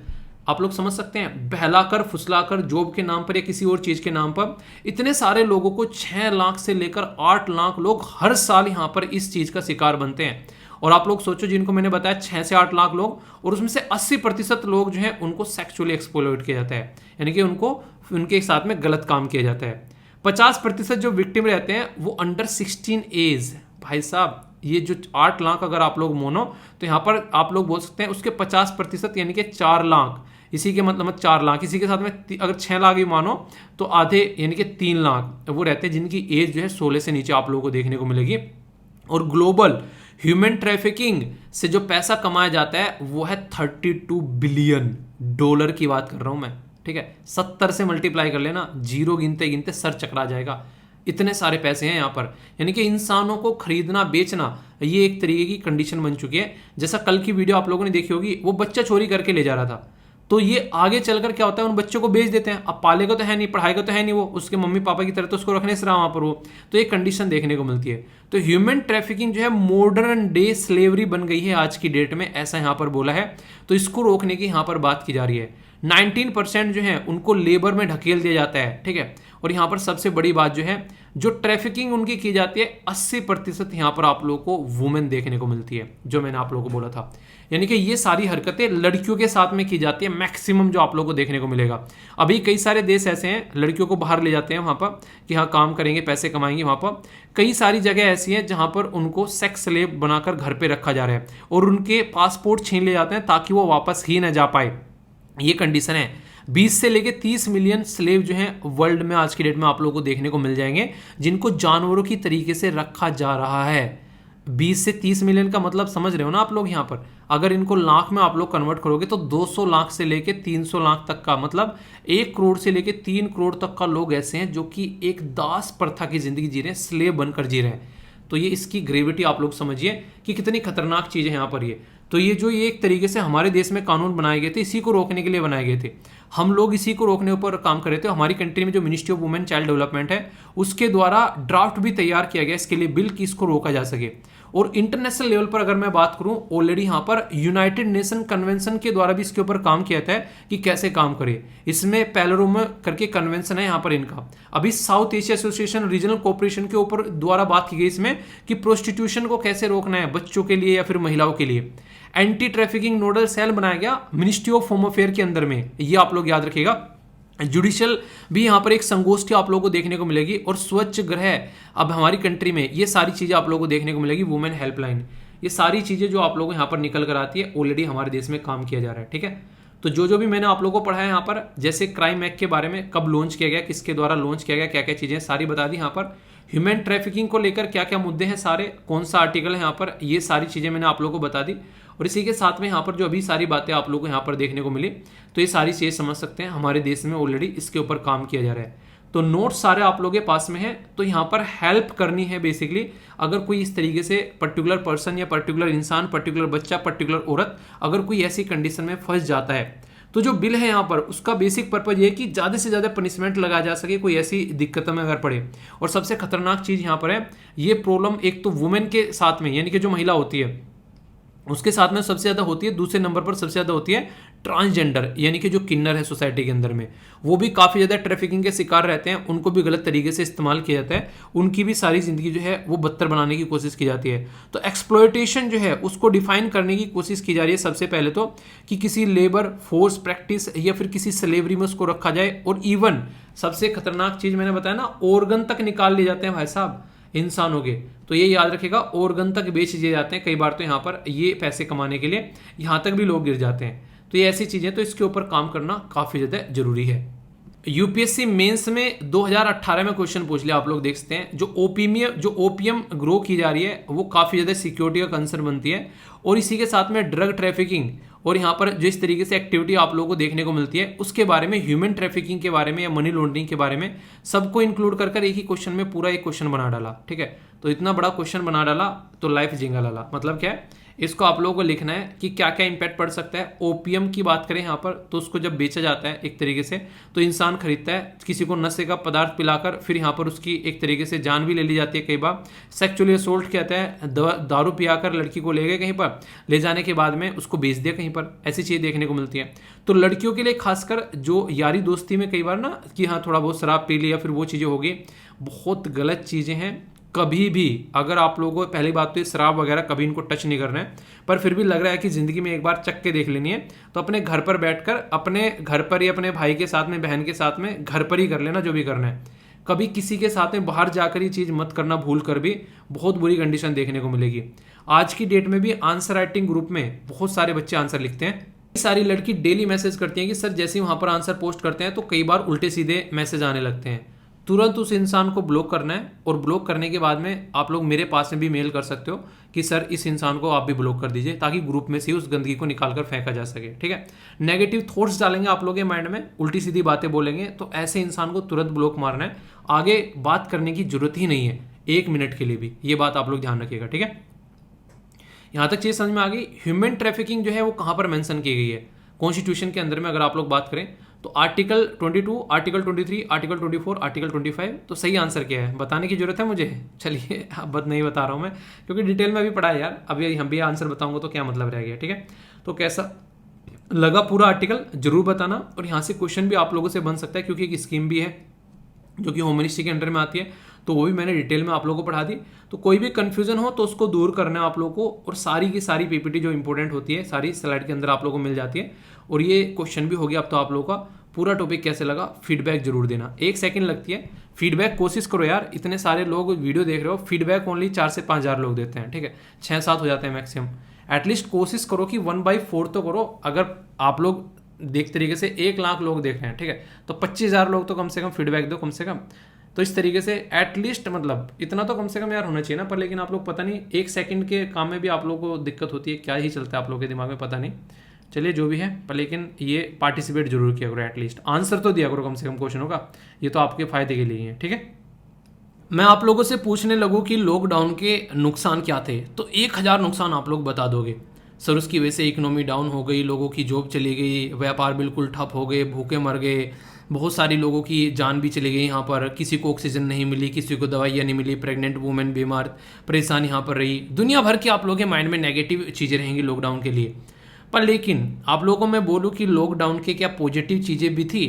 आप लोग समझ सकते हैं, बहलाकर फुसलाकर जॉब के नाम पर या किसी और चीज़ के नाम पर इतने सारे लोगों को 6 लाख से लेकर 8 लाख लोग हर साल यहाँ पर इस चीज़ का शिकार बनते हैं। और आप लोग सोचो, जिनको मैंने बताया 6 से 8 लाख लोग, और उसमें से 80% लोग जो हैं उनको सेक्सुअली एक्सप्लॉइट किया जाता है, यानी कि उनको उनके साथ में गलत काम किया जाता है। 50% जो विक्टिम रहते हैं वो अंडर 16 एज। भाई साहब, ये जो 8 लाख अगर आप लोग मोनो, तो यहाँ पर आप लोग बोल सकते हैं उसके 50% यानी कि 4 लाख, इसी के मतलब 4 लाख, इसी के साथ में अगर 6 लाख भी मानो तो आधे यानी कि 3 लाख वो रहते हैं जिनकी एज जो है 16 से नीचे आप लोगों को देखने को मिलेगी। और ग्लोबल ह्यूमन ट्रैफिकिंग से जो पैसा कमाया जाता है वो है $32 बिलियन की बात कर रहा हूं मैं, ठीक है। 70 से मल्टीप्लाई कर लेना, जीरो गिनते गिनते सर चकरा जाएगा, इतने सारे पैसे हैं यहाँ पर। यानी कि इंसानों को खरीदना बेचना ये एक तरीके की कंडीशन बन चुकी है। जैसा कल की वीडियो आप लोगों ने देखी होगी, वो बच्चा चोरी करके ले जा रहा था, तो ये आगे चलकर क्या होता है, उन बच्चों को बेच देते हैं। अब पालेगा तो है नहीं, पढ़ाएगा तो है नहीं, वो उसके मम्मी पापा की तरह तो उसको रखने से रहा वहाँ पर वो, तो ये कंडीशन देखने को मिलती है। तो ह्यूमन ट्रैफिकिंग जो है मॉडर्न डे स्लेवरी बन गई है आज की डेट में, ऐसा यहाँ पर बोला है। तो इसको रोकने की यहाँ पर बात की जा रही है। 19% जो है उनको लेबर में ढकेल दिया जाता है, ठीक है। और यहाँ पर सबसे बड़ी बात जो है, जो ट्रैफिकिंग उनकी की जाती है 80% यहाँ पर आप लोगों को वुमेन देखने को मिलती है, जो मैंने आप लोगों को बोला था। यानी कि ये सारी हरकतें लड़कियों के साथ में की जाती है मैक्सिमम, जो आप लोगों को देखने को मिलेगा। अभी कई सारे देश ऐसे हैं लड़कियों को बाहर ले जाते हैं वहाँ पर कि हाँ काम करेंगे, पैसे कमाएंगे। वहाँ पर कई सारी जगह ऐसी हैं जहाँ पर उनको सेक्स स्लेव बनाकर घर पे रखा जा रहा है और उनके पासपोर्ट छीन ले जाते हैं ताकि वो वापस ही न जा पाए। ये कंडीशन है। 20 से लेके 30 मिलियन स्लेव जो हैं वर्ल्ड में आज की डेट में आप लोगों को देखने को मिल जाएंगे, जिनको जानवरों की तरीके से रखा जा रहा है। 20 से 30 मिलियन का मतलब समझ रहे हो ना आप लोग यहाँ पर। अगर इनको लाख में आप लोग कन्वर्ट करोगे तो 200 लाख से लेके 300 लाख तक का, मतलब 1 करोड़ से लेके 3 करोड़ तक का लोग ऐसे हैं जो कि एक दास प्रथा की जिंदगी जी रहे हैं, स्लेव बनकर जी रहे हैं। तो ये इसकी ग्रेविटी आप लोग समझिए कि कितनी खतरनाक चीज़ है यहाँ पर ये। तो ये जो ये एक तरीके से हमारे देश में कानून बनाए गए थे, इसी को रोकने के लिए बनाए गए थे। हम लोग इसी को रोकने पर काम कर रहे थे। हमारी कंट्री में जो ministry of women child development है, उसके द्वारा ड्राफ्ट भी तैयार किया गया इसके लिए बिल कि इसको रोका जा सके। और इंटरनेशनल लेवल पर अगर मैं बात करूं, ऑलरेडी यहाँ पर यूनाइटेड नेशन कन्वेंशन के द्वारा भी इसके ऊपर काम किया था कि कैसे काम करे। इसमें पैलेरोम करके कन्वेंशन है यहाँ पर इनका। अभी south Asia association regional cooperation के ऊपर द्वारा बात की गई इसमें कि प्रोस्टिट्यूशन को कैसे रोकना है बच्चों के लिए या फिर महिलाओं के लिए। एंटी ट्रैफिकिंग नोडल सेल बनाया गया मिनिस्ट्री ऑफ होम अफेयर के अंदर में, ये आप लोग याद रखिएगा। जुडिशियल भी यहाँ पर एक संगोष्ठी आप लोगों को देखने को मिलेगी। और स्वच्छ ग्रह, अब हमारी कंट्री में ये सारी चीजें आप लोगों को देखने को मिलेगी। वुमेन हेल्पलाइन, ये सारी चीजें जो आप लोगों को यहाँ पर निकल कर आती है, ऑलरेडी हमारे देश में काम किया जा रहा है। ठीक है, तो जो भी मैंने आप लोगों को पढ़ा है यहाँ पर, जैसे क्राइम एक्ट के बारे में, कब लॉन्च किया गया, किसके द्वारा लॉन्च किया गया, क्या क्या चीजें सारी बता दी यहाँ पर। ह्यूमन ट्रैफिकिंग को लेकर क्या क्या मुद्दे हैं सारे, कौन सा आर्टिकल है यहाँ पर, ये सारी चीजें मैंने आप लोगों को बता दी। और इसी के साथ में यहाँ पर जो अभी सारी बातें आप लोगों को यहाँ पर देखने को मिली, तो ये सारी चीजें समझ सकते हैं हमारे देश में ऑलरेडी इसके ऊपर काम किया जा रहा है। तो नोट सारे आप लोगों के पास में है। तो यहाँ पर हेल्प करनी है बेसिकली, अगर कोई इस तरीके से पर्टिकुलर पर्सन या पर्टिकुलर इंसान, पर्टिकुलर बच्चा, पर्टिकुलर औरत अगर कोई ऐसी कंडीशन में फंस जाता है, तो जो बिल है यहाँ पर उसका बेसिक पर्पज ये है कि ज़्यादा से ज़्यादा पनिशमेंट लगाया जा सके कोई ऐसी दिक्कतों में अगर पड़े। और सबसे खतरनाक चीज़ यहाँ पर है, ये प्रॉब्लम एक तो वुमेन के साथ में, यानी कि जो महिला होती है उसके साथ में सबसे ज़्यादा होती है। दूसरे नंबर पर सबसे ज़्यादा होती है ट्रांसजेंडर, यानी कि जो किन्नर है सोसाइटी के अंदर में, वो भी काफ़ी ज़्यादा ट्रैफिकिंग के शिकार रहते हैं। उनको भी गलत तरीके से इस्तेमाल किया जाता है, उनकी भी सारी ज़िंदगी जो है वो बदतर बनाने की कोशिश की जाती है। तो एक्सप्लॉयटेशन जो है उसको डिफाइन करने की कोशिश की जा रही है सबसे पहले तो, कि किसी लेबर फोर्स प्रैक्टिस या फिर किसी स्लेवरी में उसको रखा जाए। और इवन सबसे खतरनाक चीज़ मैंने बताया ना, ऑर्गन तक निकाल लिए जाते हैं भाई साहब इंसानों के। तो ये याद रखिएगा, ऑर्गन तक बेच दिए जाते हैं कई बार। तो यहाँ पर ये पैसे कमाने के लिए यहाँ तक भी लोग गिर जाते हैं। तो ये ऐसी चीजें, तो इसके ऊपर काम करना काफी ज्यादा जरूरी है। यूपीएससी मेंस में 2018 में क्वेश्चन पूछ लिया, आप लोग देख सकते हैं। जो ओपीएम ग्रो की जा रही है वो काफी ज्यादा सिक्योरिटी का कंसर्न बनती है। और इसी के साथ में ड्रग ट्रैफिकिंग और यहाँ पर जिस तरीके से एक्टिविटी आप लोगों को देखने को मिलती है उसके बारे में, ह्यूमन ट्रैफिकिंग के बारे में या मनी लॉन्ड्रिंग के बारे में, सबको इंक्लूड कर एक ही क्वेश्चन में पूरा एक क्वेश्चन बना डाला। ठीक है, तो इतना बड़ा क्वेश्चन बना डाला तो लाइफ जिंगा लाला। मतलब क्या है, इसको आप लोगों को लिखना है कि क्या क्या इंपैक्ट पड़ सकता है। ओपीएम की बात करें यहाँ पर, तो उसको जब बेचा जाता है एक तरीके से, तो इंसान खरीदता है, किसी को नशे का पदार्थ पिलाकर फिर यहाँ पर उसकी एक तरीके से जान भी ले ली जाती है। कई बार सेक्चुअली असोल्ट कहते हैं, दारू पियाकर लड़की को ले गए कहीं पर, ले जाने के बाद में उसको बेच दिया कहीं पर, ऐसी चीज़ देखने को मिलती है। तो लड़कियों के लिए खासकर जो यारी दोस्ती में कई बार ना कि हाँ थोड़ा बहुत शराब पी लिया, फिर वो चीज़ें होगी, बहुत गलत चीज़ें हैं। कभी भी अगर आप लोगों को, पहली बात तो शराब वगैरह कभी इनको टच नहीं करना है, पर फिर भी लग रहा है कि जिंदगी में एक बार चख के देख लेनी है, तो अपने घर पर बैठकर अपने घर पर ही अपने भाई के साथ में, बहन के साथ में घर पर ही कर लेना जो भी करना है। कभी किसी के साथ में बाहर जाकर ये चीज़ मत करना, भूल कर भी बहुत बुरी कंडीशन देखने को मिलेगी। आज की डेट में भी आंसर राइटिंग ग्रुप में बहुत सारे बच्चे आंसर लिखते हैं। सारी लड़की डेली मैसेज करती हैं कि सर जैसे ही वहाँ पर आंसर पोस्ट करते हैं तो कई बार उल्टे सीधे मैसेज आने लगते हैं। तुरंत उस इंसान को ब्लॉक करना है, और ब्लॉक करने के बाद में आप लोग मेरे पास में भी मेल कर सकते हो कि सर इस इंसान को आप भी ब्लॉक कर दीजिए, ताकि ग्रुप में से उस गंदगी को निकाल कर फेंका जा सके। ठीक है, नेगेटिव थॉट्स डालेंगे आप लोगों के माइंड में, उल्टी सीधी बातें बोलेंगे, तो ऐसे इंसान को तुरंत ब्लॉक मारना है। आगे बात करने की जरूरत ही नहीं है 1 मिनट के लिए भी, ये बात आप लोग ध्यान रखिएगा। ठीक है, यहाँ तक चीज समझ में आ गई। ह्यूमन ट्रैफिकिंग जो है वो कहाँ पर मेंशन की गई है कॉन्स्टिट्यूशन के अंदर में, अगर आप लोग बात करें तो आर्टिकल 22, आर्टिकल 23, आर्टिकल 24, आर्टिकल 25। तो सही आंसर क्या है बताने की जरूरत है मुझे? चलिए अब नहीं बता रहा हूँ मैं, क्योंकि डिटेल में भी पढ़ा है यार। अभी हम भी आंसर बताऊंगा तो क्या मतलब रह गया। ठीक है, तो कैसा लगा पूरा आर्टिकल जरूर बताना। और यहाँ से क्वेश्चन भी आप लोगों से बन सकता है, क्योंकि एक स्कीम भी है जो कि होम मिनिस्ट्री के अंडर में आती है, तो वो भी मैंने डिटेल में आप लोगों को पढ़ा दी। तो कोई भी कंफ्यूजन हो तो उसको दूर करना है आप लोगों को, और सारी की सारी पीपीटी जो इंपॉर्टेंट होती है सारी स्लाइड के अंदर आप लोगों को मिल जाती है। और ये क्वेश्चन भी हो गया अब तो आप लोगों का। पूरा टॉपिक कैसे लगा फीडबैक जरूर देना, 1 सेकंड लगती है फीडबैक, कोशिश करो यार। इतने सारे लोग वीडियो देख रहे हो, फीडबैक ओनली 4 से 5 हज़ार लोग देते हैं। ठीक है, 6-7 हो जाते हैं मैक्सिमम। एटलीस्ट कोशिश करो कि 1/4 तो करो। अगर आप लोग देख तरीके से 1 लाख लोग देख रहे हैं, ठीक है, तो 25,000 लोग तो कम से कम फीडबैक दो कम से कम। तो इस तरीके से एटलीस्ट मतलब इतना तो कम से कम यार होना चाहिए ना। पर लेकिन आप लोग पता नहीं 1 सेकंड के काम में भी आप लोगों को दिक्कत होती है, क्या ही चलता है आप लोगों के दिमाग में पता नहीं। चलिए जो भी है, पर लेकिन ये पार्टिसिपेट जरूर किया करो, एटलीस्ट आंसर तो दिया करो कम से कम क्वेश्चनों का, ये तो आपके फायदे के लिए है, ठीक है। मैं आप लोगों से पूछने लगूँ कि लॉकडाउन के नुकसान क्या थे, तो 1000 नुकसान आप लोग बता दोगे। सर उसकी वजह से इकोनॉमी डाउन हो गई, लोगों की जॉब चली गई, व्यापार बिल्कुल ठप हो गए, भूखे मर गए, बहुत सारी लोगों की जान भी चली गई यहाँ पर, किसी को ऑक्सीजन नहीं मिली, किसी को दवाइयाँ नहीं मिली, प्रेग्नेंट वुमेन बीमार परेशान यहाँ पर रही, दुनिया भर की आप लोगों के माइंड में नेगेटिव चीज़ें रहेंगी लॉकडाउन के लिए। पर लेकिन आप लोगों को मैं बोलूँ कि लॉकडाउन के क्या पॉजिटिव चीज़ें भी थी,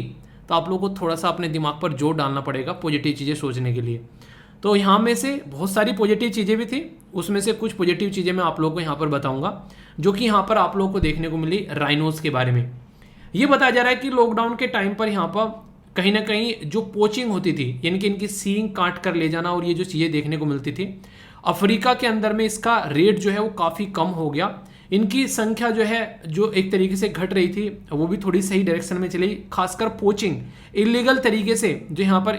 तो आप लोगों को थोड़ा सा अपने दिमाग पर जोर डालना पड़ेगा पॉजिटिव चीज़ें सोचने के लिए। तो यहाँ में से बहुत सारी पॉजिटिव चीज़ें भी थी, उसमें से कुछ पॉजिटिव चीज़ें मैं आप लोगों को यहाँ पर बताऊंगा, जो कि यहाँ पर आप लोगों को देखने को मिली राइनोज के बारे में। ये बताया जा रहा है कि लॉकडाउन के टाइम पर यहाँ पर कहीं ना कहीं जो पोचिंग होती थी, यानी कि इनकी सींग काट कर ले जाना और ये जो चीज़ें देखने को मिलती थी, अफ्रीका के अंदर में इसका रेट जो है वो काफ़ी कम हो गया। इनकी संख्या जो है जो एक तरीके से घट रही थी, वो भी थोड़ी सही डायरेक्शन में चली। खासकर पोचिंग इलीगल तरीके से जो यहाँ पर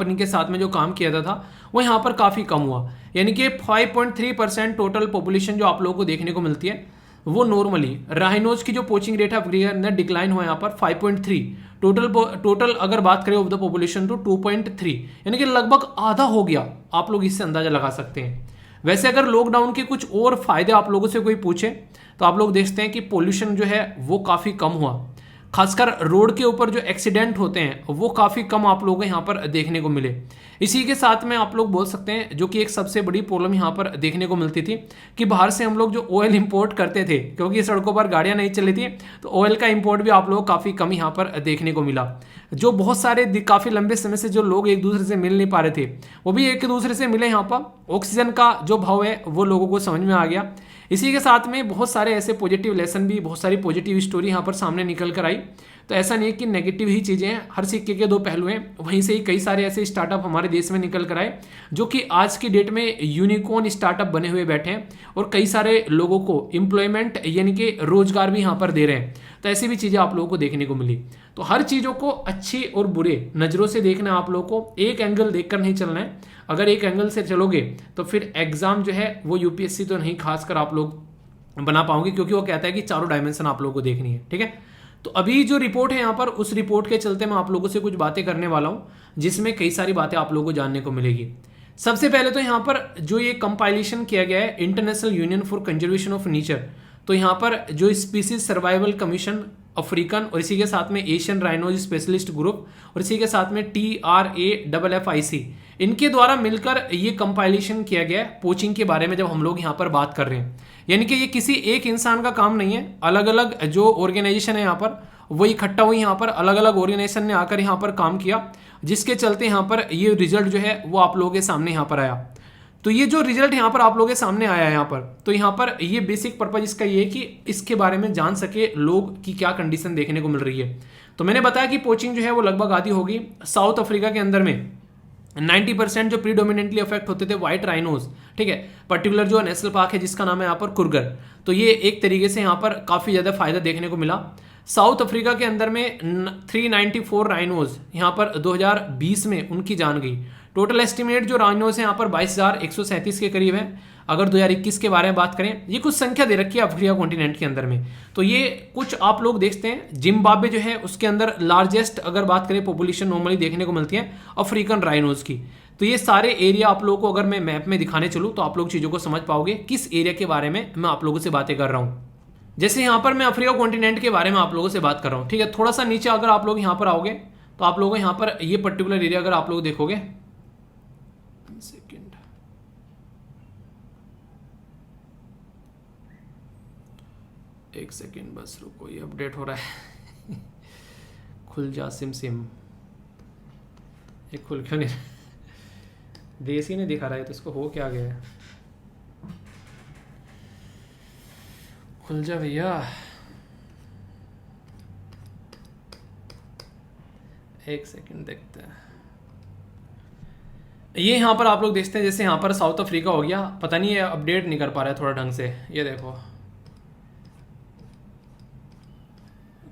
इनके साथ में जो काम किया जाता था वो यहाँ पर काफ़ी कम हुआ। यानी कि 5.3% टोटल पॉपुलेशन जो आप लोगों को देखने को मिलती है वो नॉर्मली राइनोज की जो पोचिंग रेट है अफ्रीका ने डिक्लाइन हुआ यहाँ पर 5.3 टोटल अगर बात करें ऑफ द पॉपुलेशन तो 2.3, यानी कि लगभग आधा हो गया। आप लोग इससे अंदाजा लगा सकते हैं। वैसे अगर लॉकडाउन के कुछ और फायदे आप लोगों से कोई पूछे तो आप लोग देखते हैं कि पोल्यूशन जो है वो काफ़ी कम हुआ। खासकर रोड के ऊपर जो एक्सीडेंट होते हैं वो काफ़ी कम आप लोगों को यहाँ पर देखने को मिले। इसी के साथ में आप लोग बोल सकते हैं जो कि एक सबसे बड़ी प्रॉब्लम यहाँ पर देखने को मिलती थी कि बाहर से हम लोग जो ऑयल इंपोर्ट करते थे, क्योंकि सड़कों पर गाड़ियाँ नहीं चली थी, तो ऑयल का इंपोर्ट भी आप लोग काफ़ी कम यहाँ पर देखने को मिला। जो बहुत सारे काफ़ी लंबे समय से जो लोग एक दूसरे से मिल नहीं पा रहे थे वो भी एक दूसरे से मिले यहाँ पर। ऑक्सीजन का जो भाव है वो लोगों को समझ में आ गया। इसी के साथ में बहुत सारे ऐसे पॉजिटिव लेसन भी, बहुत सारी पॉजिटिव स्टोरी यहाँ पर सामने निकल कर आई। तो ऐसा नहीं है कि नेगेटिव ही चीज़ें हैं, हर सिक्के के दो पहलू हैं। वहीं से ही कई सारे ऐसे स्टार्टअप हमारे देश में निकल कर आए जो कि आज की डेट में यूनिकॉर्न स्टार्टअप बने हुए बैठे हैं और कई सारे लोगों को एम्प्लॉयमेंट यानी कि रोजगार भी यहाँ पर दे रहे हैं। तो ऐसी भी चीज़ें आप लोगों को देखने को मिली। तो हर चीज़ों को अच्छी और बुरे नज़रों से देखना है आप लोगों को, एक एंगल देखकर नहीं चलना है। अगर एक एंगल से चलोगे तो फिर एग्जाम जो है वो यूपीएससी तो नहीं खासकर आप लोग बना पाओगे, क्योंकि वो कहता है कि चारों डायमेंशन आप लोगों को देखनी है, ठीक है। तो अभी जो रिपोर्ट है यहाँ पर, उस रिपोर्ट के चलते मैं आप लोगों से कुछ बातें करने वाला हूँ जिसमें कई सारी बातें आप लोगों को जानने को मिलेगी। सबसे पहले तो यहाँ पर जो ये कंपाइलेशन किया गया है international union for conservation of nature, तो यहाँ पर जो स्पीसीज सर्वाइवल कमीशन अफ्रीकन और इसी के साथ में एशियन राइनोज स्पेशलिस्ट ग्रुप और इसी के साथ में TRAFFIC, इनके द्वारा मिलकर ये कंपाइलेशन किया गया है पोचिंग के बारे में। जब हम लोग यहाँ पर बात कर रहे हैं, यानी कि ये किसी एक इंसान का काम नहीं है, अलग अलग जो ऑर्गेनाइजेशन है यहाँ पर वो इकट्ठा हुई, यहाँ पर अलग अलग ऑर्गेनाइजेशन ने आकर यहाँ पर काम किया, जिसके चलते यहाँ पर ये रिजल्ट जो है वो आप लोगों के सामने यहाँ पर आया। तो ये जो रिजल्ट यहाँ पर आप लोगों के सामने आया है यहाँ पर, तो यहाँ पर ये बेसिक पर्पज इसका ये है कि इसके बारे में जान सके लोग की क्या कंडीशन देखने को मिल रही है। तो मैंने बताया कि पोचिंग जो है वो लगभग आधी होगी। साउथ अफ्रीका के अंदर में 90% जो प्रीडोमिनेंटली अफेक्ट होते थे व्हाइट राइनोज, ठीक है। पर्टिकुलर जो नेशनल पार्क है जिसका नाम है यहाँ पर कुर्गर, तो ये एक तरीके से यहाँ पर काफ़ी ज़्यादा फायदा देखने को मिला। साउथ अफ्रीका के अंदर में 394 राइनोज यहाँ पर 2020 में उनकी जान गई। टोटल एस्टिमेट जो राइनोज है यहाँ पर 22,137 के करीब है। अगर 2021 के बारे में बात करें, ये कुछ संख्या दे रखी है अफ्रीका कॉन्टिनेंट के अंदर में। तो ये कुछ आप लोग देखते हैं जिम्बाब्वे जो है उसके अंदर लार्जेस्ट अगर बात करें पॉपुलेशन नॉर्मली देखने को मिलती है अफ्रीकन राइनोज की। तो ये सारे एरिया आप लोगों को अगर मैं मैप में दिखाने चलूँ तो आप लोग चीज़ों को समझ पाओगे किस एरिया के बारे में मैं आप लोगों से बातें कर रहा हूँ। जैसे यहाँ पर मैं अफ्रीका कॉन्टिनेंट के बारे में आप लोगों से बात कर रहा हूँ, ठीक है। थोड़ा सा नीचे अगर आप लोग यहाँ पर आओगे तो आप लोगों यहाँ पर ये पर्टिकुलर एरिया अगर आप लोग देखोगे, सेकेंड, एक सेकेंड बस रुको, ये अपडेट हो रहा है खुल जा सिम, ये खुल क्यों नहीं देश ही नहीं दिखा रहा है, तो इसको हो क्या गया है। खुल जा भैया, एक सेकंड देखते हैं। ये यहाँ पर आप लोग देखते हैं जैसे यहाँ पर साउथ अफ्रीका हो गया, पता नहीं ये अपडेट नहीं कर पा रहा है थोड़ा ढंग से। ये देखो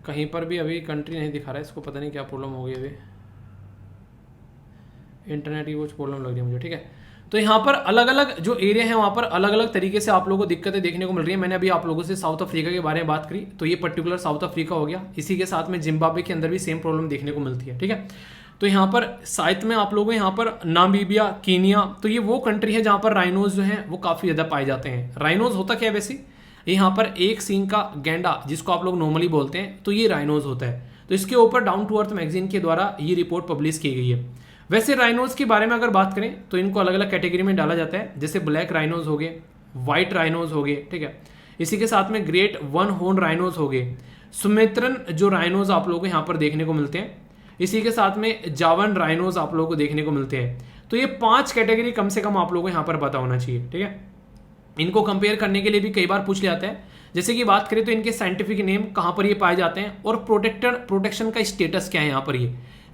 कहीं पर भी अभी कंट्री नहीं दिखा रहा है, इसको पता नहीं क्या प्रॉब्लम हो गई अभी। इंटरनेट की कुछ प्रॉब्लम लग रही है मुझे, ठीक है। तो यहाँ पर अलग अलग जो एरिया है वहाँ पर अलग अलग तरीके से आप लोगों को दिक्कतें देखने को मिल रही है। मैंने अभी आप लोगों से साउथ अफ्रीका के बारे में बात करी, तो ये पर्टिकुलर साउथ अफ्रीका हो गया। इसी के साथ में जिम्बाब्वे के अंदर भी सेम प्रॉब्लम देखने को मिलती है, ठीक है। तो यहाँ पर साथ में आप लोगों को यहाँ पर नामीबिया, कीनिया, तो ये वो कंट्री है जहाँ पर राइनोज जो हैं वो काफ़ी ज़्यादा पाए जाते हैं। राइनोज होता क्या है वैसे, यहाँ पर एक सींग का गैंडा जिसको आप लोग नॉर्मली बोलते हैं, तो ये राइनोज होता है। तो इसके ऊपर डाउन टू अर्थ मैगजीन के द्वारा ये रिपोर्ट पब्लिश की गई है। वैसे राइनोज के बारे में अगर बात करें तो इनको अलग अलग कैटेगरी में डाला जाता है, जैसे ब्लैक राइनोज हो गए, व्हाइट राइनोज हो गए, ठीक है। इसी के साथ में ग्रेट वन हॉर्न राइनोज हो गए, सुमेत्रन जो राइनोज आप लोगों को यहाँ पर देखने को मिलते हैं। इसी के साथ में जावन राइनोज आप लोगों को देखने को मिलते हैं। तो ये 5 कैटेगरी कम से कम आप लोगों को यहाँ पर पता होना चाहिए, ठीक है। इनको कंपेयर करने के लिए भी कई बार पूछ लिया जाता है। जैसे कि बात करें तो इनके साइंटिफिक नेम, कहाँ पर ये पाए जाते हैं, और प्रोटेक्शन का स्टेटस क्या है यहाँ पर,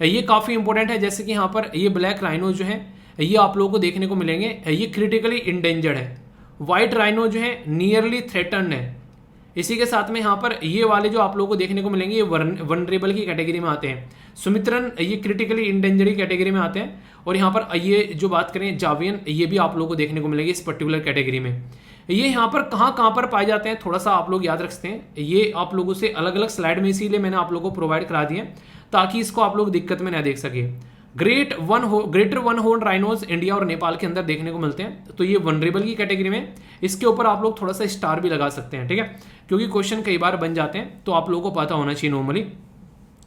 ये काफ़ी इंपॉर्टेंट है। जैसे कि यहाँ पर ये ब्लैक राइनो जो है ये आप लोगों को देखने को मिलेंगे, ये क्रिटिकली इंडेंजर्ड है। वाइट राइनो जो है नियरली थ्रेटन्ड है। इसी के साथ में यहाँ पर ये वाले जो आप लोगों को देखने को मिलेंगे ये वनरेबल की कैटेगरी में आते हैं। सुमित्रन ये क्रिटिकली इंडेंजर्ड की कैटेगरी में आते हैं। और यहाँ पर ये जो बात करें जावियन, ये भी आप लोगों को देखने को मिलेंगे इस पर्टिकुलर कैटेगरी में। ये यहाँ पर कहाँ पर पाए जाते हैं थोड़ा सा आप लोग याद रखते हैं। ये आप लोगों से अलग अलग स्लाइड में इसीलिए मैंने आप लोगों को प्रोवाइड करा दिए ताकि इसको आप लोग दिक्कत में ना देख सके। Greater one horn rhinos India और नेपाल के अंदर देखने को मिलते हैं, तो ये वनरेबल की कैटेगरी में। इसके ऊपर आप लोग थोड़ा सा स्टार भी लगा सकते हैं, ठीक है, क्योंकि क्वेश्चन कई बार बन जाते हैं, तो आप लोगों को पता होना चाहिए नॉर्मली।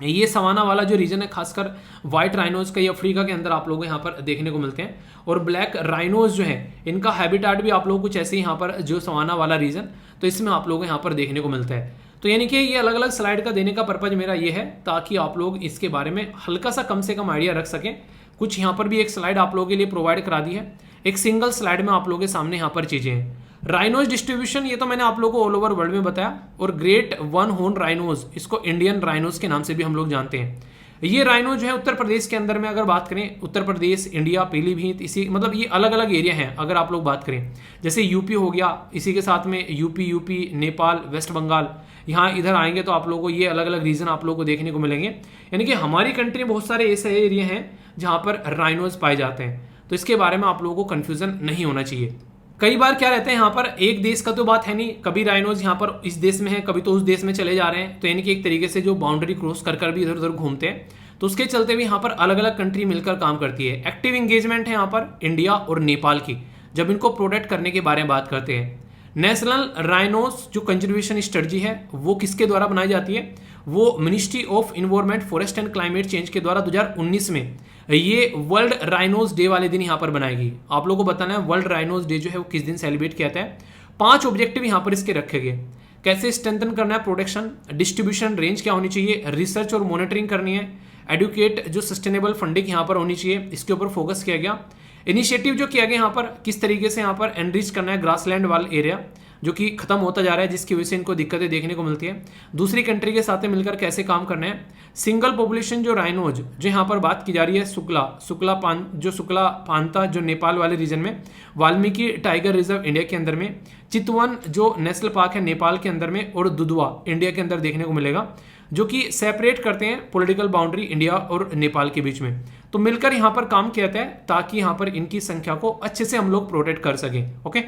ये सवाना वाला जो रीजन है खासकर व्हाइट राइनोज का, ये अफ्रीका के अंदर आप लोगों को यहाँ पर देखने को मिलते हैं। और ब्लैक राइनोज जो है इनका हैबिटाट भी आप लोगों को कुछ ऐसे ही यहाँ पर जो सवाना वाला रीजन, तो इसमें आप लोगों को यहाँ पर देखने को मिलता है। तो यानी कि ये अलग अलग स्लाइड का देने का पर्पज मेरा ये है ताकि आप लोग इसके बारे में हल्का सा कम से कम आइडिया रख सकें। कुछ यहाँ पर भी एक स्लाइड आप लोगों के लिए प्रोवाइड करा दी है, एक सिंगल स्लाइड में आप लोगों के सामने यहाँ पर चीजें हैं। राइनोज डिस्ट्रीब्यूशन ये तो मैंने आप लोगों को ऑल ओवर वर्ल्ड में बताया। और ग्रेट वन हॉर्न राइनोज, इसको इंडियन राइनोज के नाम से भी हम लोग जानते हैं। ये राइनो जो है उत्तर प्रदेश के अंदर में अगर बात करें, उत्तर प्रदेश, इंडिया, पीलीभीत, इसी मतलब ये अलग अलग एरिया हैं। अगर आप लोग बात करें जैसे यूपी हो गया, इसी के साथ में यूपी, नेपाल, वेस्ट बंगाल, यहाँ इधर आएंगे तो आप लोगों को ये अलग अलग रीजन आप लोगों को देखने को मिलेंगे। यानी कि हमारी कंट्री में बहुत सारे ऐसे एरिया हैं जहाँ पर राइनोज पाए जाते हैं, तो इसके बारे में आप लोगों को कन्फ्यूजन नहीं होना चाहिए। कई बार क्या रहते हैं यहाँ पर एक देश का तो बात है नहीं, कभी राइनोज यहाँ पर इस देश में है, कभी तो उस देश में चले जा रहे हैं, तो यानी कि एक तरीके से जो बाउंड्री क्रॉस कर भी इधर उधर घूमते हैं, तो उसके चलते भी यहाँ पर अलग अलग कंट्री मिलकर काम करती है। एक्टिव इंगेजमेंट है यहाँ पर इंडिया और नेपाल की, जब इनको प्रोटेक्ट करने के बारे में बात करते हैं। नेशनल राइनोज जो कंजर्वेशन स्ट्रेटजी है वो किसके द्वारा बनाई जाती है, वो ministry of environment, forest and climate change के द्वारा 2019 में ये वर्ल्ड राइनोज डे वाले दिन यहाँ पर बनाएगी। आप लोगों को बताना है वर्ल्ड राइनोज डे जो है वो किस दिन सेलिब्रेट किया जाता है। 5 ऑब्जेक्टिव यहाँ पर इसके रखे गए। कैसे स्ट्रेंथन करना है प्रोटेक्शन, डिस्ट्रीब्यूशन रेंज क्या होनी चाहिए, रिसर्च और मॉनिटरिंग करनी है, एडुकेट जो सस्टेनेबल फंडिंग यहाँ पर होनी चाहिए, इसके ऊपर फोकस किया गया। इनिशिएटिव जो किया गया यहाँ पर किस तरीके से यहाँ पर एनरिच करना है ग्रासलैंड वाला एरिया जो कि खत्म होता जा रहा है, जिसकी वजह से इनको दिक्कतें देखने को मिलती है। दूसरी कंट्री के साथ मिलकर कैसे काम करना है। सिंगल पॉपुलेशन जो राइनोज जो यहाँ पर बात की जा रही है, शुक्ला पांता जो नेपाल वाले रीजन में, वाल्मीकि टाइगर रिजर्व इंडिया के अंदर में, चितवन जो नेशनल पार्क है नेपाल के अंदर में, और दुधवा इंडिया के अंदर देखने को मिलेगा, जो कि सेपरेट करते हैं पॉलिटिकल बाउंड्री इंडिया और नेपाल के बीच में। तो मिलकर यहाँ पर काम किया जाता है ताकि यहाँ पर इनकी संख्या को अच्छे से हम लोग प्रोटेक्ट कर सकें। ओके,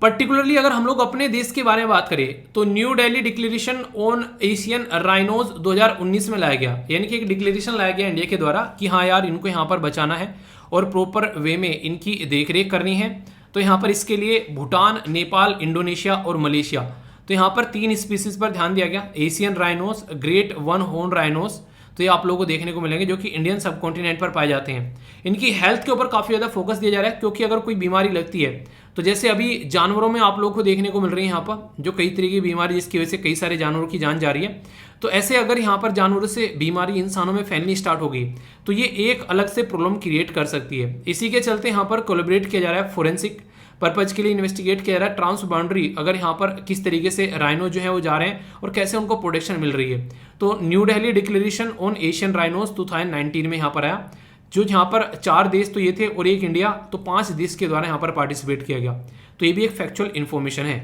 पर्टिकुलरली अगर हम लोग अपने देश के बारे में बात करें तो new Delhi declaration on Asian rhinos 2019 में लाया गया। यानी कि एक डिक्लेरेशन लाया गया इंडिया के द्वारा कि हाँ यार इनको यहाँ पर बचाना है और प्रॉपर वे में इनकी देखरेख करनी है। तो यहाँ पर इसके लिए भूटान, नेपाल, इंडोनेशिया और मलेशिया, तो यहाँ पर 3 स्पीसीज पर ध्यान दिया गया। Asian rhinos, great one horn rhinos, तो ये आप लोगों को देखने को मिलेंगे जो कि इंडियन सब कॉन्टिनेंट पर पाए जाते हैं। इनकी हेल्थ के ऊपर काफ़ी ज़्यादा फोकस दिया जा रहा है, क्योंकि अगर कोई बीमारी लगती है तो जैसे अभी जानवरों में आप लोगों को देखने को मिल रही है यहाँ पर जो कई तरह की बीमारी जिसकी वजह से कई सारे जानवरों की जान जा रही है, तो ऐसे अगर यहाँ पर जानवरों से बीमारी इंसानों में फैलनी स्टार्ट होगी तो ये एक अलग से प्रॉब्लम क्रिएट कर सकती है। इसी के चलते यहाँ पर कोलैबोरेट किया जा रहा है, फोरेंसिक पर्पज के लिए इन्वेस्टिगेट किया जा रहा है ट्रांस बाउंड्री, अगर यहाँ पर किस तरीके से राइनो जो है वो जा रहे हैं और कैसे उनको प्रोटेक्शन मिल रही है। तो new Delhi declaration on Asian rhinos 2019 में यहाँ पर आया, जो यहाँ पर 4 देश तो ये थे और एक इंडिया, तो 5 देश के द्वारा यहाँ पर पार्टिसिपेट किया गया। तो ये भी एक फैक्चुअल इन्फॉर्मेशन है।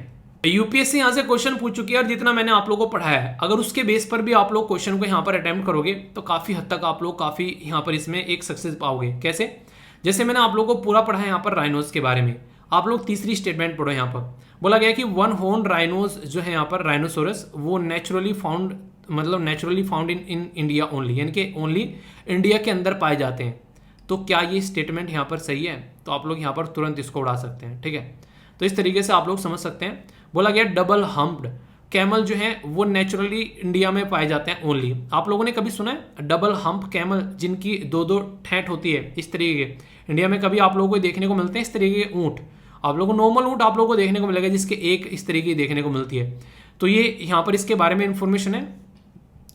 यूपीएससी यहाँ से क्वेश्चन पूछ चुकी है और जितना मैंने आप लोगों को पढ़ाया है, अगर उसके बेस पर भी आप लोग क्वेश्चन को यहाँ पर अटेम्प्ट करोगे तो काफी हद तक आप लोग काफी यहाँ पर इसमें एक सक्सेस पाओगे। कैसे? जैसे मैंने आप लोगों को पूरा पढ़ा है यहाँ पर राइनोज के बारे में, आप लोग तीसरी स्टेटमेंट पढ़ो। यहाँ पर बोला गया कि वन हॉर्न राइनोज जो है यहाँ पर राइनोसोरस वो नेचुरली फाउंड, मतलब naturally found in India only, यानी कि ओनली इंडिया के अंदर पाए जाते हैं। तो क्या ये स्टेटमेंट यहाँ पर सही है? तो आप लोग यहाँ पर तुरंत इसको उड़ा सकते हैं। ठीक है, तो इस तरीके से आप लोग समझ सकते हैं। बोला गया डबल हम्प्ड कैमल जो है वो नेचुरली इंडिया में पाए जाते हैं ओनली। आप लोगों ने कभी सुना है डबल हम्प कैमल जिनकी दो दो ठेठ होती है इस तरीके के? इंडिया में कभी आप लोगों को देखने को मिलते हैं इस तरीके के ऊँट? आप लोगों को नॉर्मल ऊँट आप लोगों को देखने को मिलेगा जिसके एक इस तरीके की देखने को मिलती है। तो ये यहाँ पर इसके बारे में इंफॉर्मेशन है।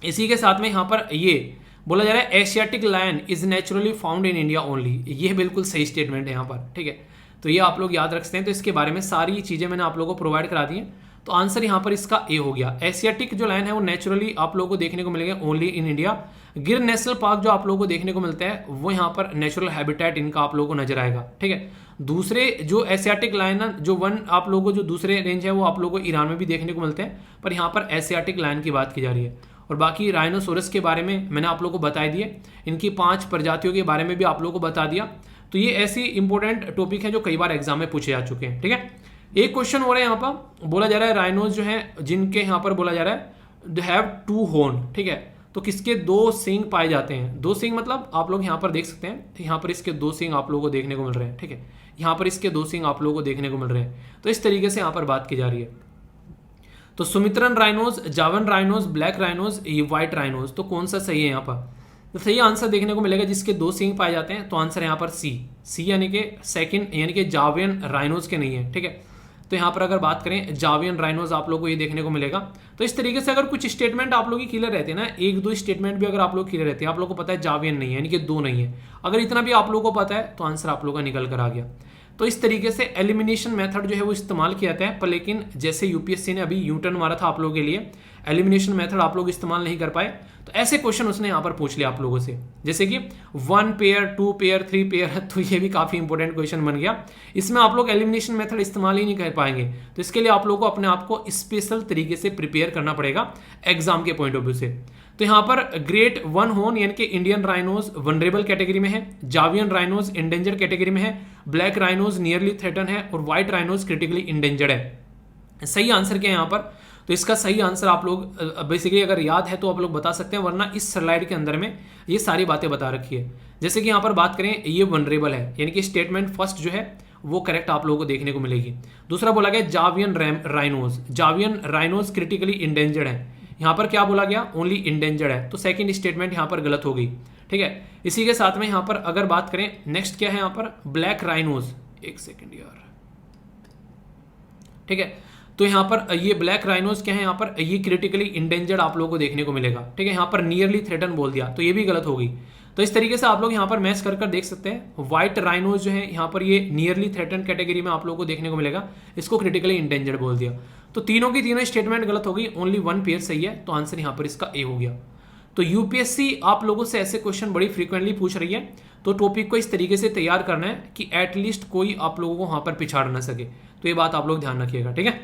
इसी के साथ में यहाँ पर ये बोला जा रहा है Asiatic lion is naturally found in India only. ये बिल्कुल सही स्टेटमेंट है यहाँ पर। ठीक है, तो ये आप लोग याद रखते हैं। तो इसके बारे में सारी चीजें मैंने आप लोगों को प्रोवाइड करा दी हैं। तो आंसर यहाँ पर इसका ए हो गया। एशियाटिक जो लायन है वो नेचुरली आप लोगों को देखने को मिलेगा ओनली इन इंडिया। गिर नेशनल पार्क जो आप लोगों को देखने को मिलता है वो यहाँ पर नेचुरल हैबिटेट इनका आप लोगों को नजर आएगा। ठीक है, दूसरे जो एशियाटिक लायन जो वन आप लोगों को जो दूसरे रेंज है वो आप लोगों को ईरान में भी देखने को मिलते हैं, पर यहाँ पर एशियाटिक लायन की बात की जा रही है। और बाकी राइनोसोरस के बारे में मैंने आप लोगों को बता दिए, इनकी 5 प्रजातियों के बारे में भी आप लोगों को बता दिया। तो ये ऐसी इंपॉर्टेंट टॉपिक है जो कई बार एग्जाम में पूछे जा चुके हैं। ठीक है, एक क्वेश्चन हो रहा है यहाँ पर, बोला जा रहा है राइनोज जो है जिनके यहाँ पर बोला जा रहा है दे हैव 2 हॉर्न। ठीक है, तो किसके 2 सींग पाए जाते हैं? 2 सींग मतलब आप लोग यहाँ पर देख सकते हैं, यहाँ पर इसके 2 सींग आप लोगों को देखने को मिल रहे हैं। ठीक है, यहाँ पर इसके 2 सींग आप लोगों को देखने को मिल रहे हैं। तो इस तरीके से यहाँ पर बात की जा रही है। तो सुमित्रन राइनोज, जावन rhinos, black rhinos, white rhinos, तो कौन सा सही है यहाँ पर? तो सही आंसर देखने को मिलेगा जिसके 2 सींग पाए जाते हैं। तो आंसर यहाँ पर सी यानी कि सेकंड, यानी कि जावियन राइनोज के नहीं है। ठीक है, तो यहाँ पर अगर बात करें जावियन राइनोज आप लोगों को ये देखने को मिलेगा। तो इस तरीके से अगर कुछ स्टेटमेंट आप लोग की क्लियर रहते हैं ना, 1-2 स्टेटमेंट भी अगर आप लोग क्लियर रहते हैं, आप लोग को पता है जावियन नहीं है यानी कि 2 नहीं है, अगर इतना भी आप लोगों को पता है तो आंसर आप लोग का निकल कर आ गया। तो इस तरीके से एलिमिनेशन मेथड जो है वो इस्तेमाल किया जाता है, पर लेकिन जैसे यूपीएससी ने अभी यूटर्न मारा था आप लोगों के लिए, एलिमिनेशन मेथड आप लोग इस्तेमाल नहीं कर पाए, तो ऐसे क्वेश्चन उसने यहाँ पर पूछ लिया आप लोगों से, जैसे कि 1 पेयर, 2 पेयर, 3 पेयर। तो ये भी काफी इंपॉर्टेंट क्वेश्चन बन गया। इसमें आप लोग एलिमिनेशन मेथड इस्तेमाल ही नहीं कर पाएंगे, तो इसके लिए आप लोगों को अपने आप को स्पेशल तरीके से प्रिपेयर करना पड़ेगा एग्जाम के पॉइंट ऑफ व्यू से। तो यहाँ पर ग्रेट 1 हॉर्न यानी कि इंडियन राइनोज वनरेबल कैटेगरी में है, जावियन राइनोज इंडेंजर कैटेगरी में है, ब्लैक राइनोज नियरली थ्रेटन है और व्हाइट राइनोज क्रिटिकली इंडेंजर्ड है। सही आंसर क्या है यहाँ पर? तो इसका सही आंसर आप लोग बेसिकली अगर याद है तो आप लोग बता सकते हैं, वरना इस स्लाइड के अंदर में ये सारी बातें बता रखी है। जैसे कि यहाँ पर बात करें ये वनरेबल है, यानी कि स्टेटमेंट फर्स्ट जो है वो करेक्ट आप लोगों को देखने को मिलेगी। दूसरा बोला गया जावियन राइनोज, जावियन राइनोज क्रिटिकली इंडेंजर्ड है, यहाँ पर क्या बोला गया? ओनली इंडेंजर्ड है, तो सेकंड स्टेटमेंट यहाँ पर गलत हो गई। ठीक है, इसी के साथ में यहाँ पर अगर बात करें नेक्स्ट क्या है यहाँ पर ब्लैक राइनोज, एक सेकेंड यार। ठीक है, तो यहाँ पर ये ब्लैक राइनोज क्या है यहाँ पर, ये क्रिटिकली इंडेंजर्ड आप लोगों को देखने को मिलेगा। ठीक है, यहाँ पर नियरली थ्रेटन बोल दिया तो ये भी गलत हो गई। तो इस तरीके से आप लोग यहाँ पर मैच कर देख सकते हैं। व्हाइट राइनोज जो है यहाँ पर ये नियरली थ्रेटन कैटेगरी में आप लोगों को देखने को मिलेगा, इसको क्रिटिकली इंडेंजर्ड बोल दिया। तो तीनों की तीनों स्टेटमेंट गलत हो गई, ओनली 1 पेयर सही है, तो आंसर यहाँ पर इसका ए हो गया। तो यूपीएससी आप लोगों से ऐसे क्वेश्चन बड़ी फ्रीक्वेंटली पूछ रही है, तो टॉपिक को इस तरीके से तैयार करना है कि एटलीस्ट कोई आप लोगों को वहां पर पिछाड़ ना सके। तो ये बात आप लोग ध्यान रखिएगा। ठीक है,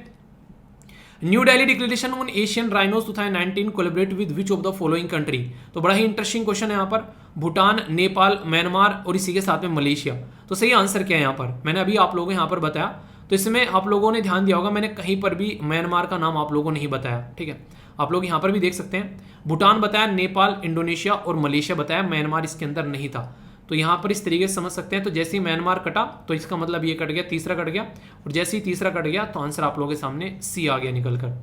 new Delhi declaration on Asian rhinos 2019 collaborate with which of the following country. तो बड़ा ही इंटरेस्टिंग क्वेश्चन है यहाँ पर, भूटान, नेपाल, म्यांमार और इसी के साथ में मलेशिया। तो सही आंसर क्या है यहाँ पर? मैंने अभी आप लोगों को यहाँ पर बताया, तो इसमें आप लोगों ने ध्यान दिया होगा मैंने कहीं पर भी म्यांमार का नाम आप लोगों को नहीं बताया। ठीक है, आप लोग यहाँ पर भी देख सकते हैं, भूटान बताया, नेपाल, इंडोनेशिया और मलेशिया बताया, म्यांमार इसके अंदर नहीं था। तो यहाँ पर इस तरीके से समझ सकते हैं। तो जैसे ही म्यांमार कटा तो इसका मतलब ये कट गया, तीसरा कट गया, और जैसे ही तीसरा कट गया तो आंसर आप लोगों के सामने सी आ गया निकलकर।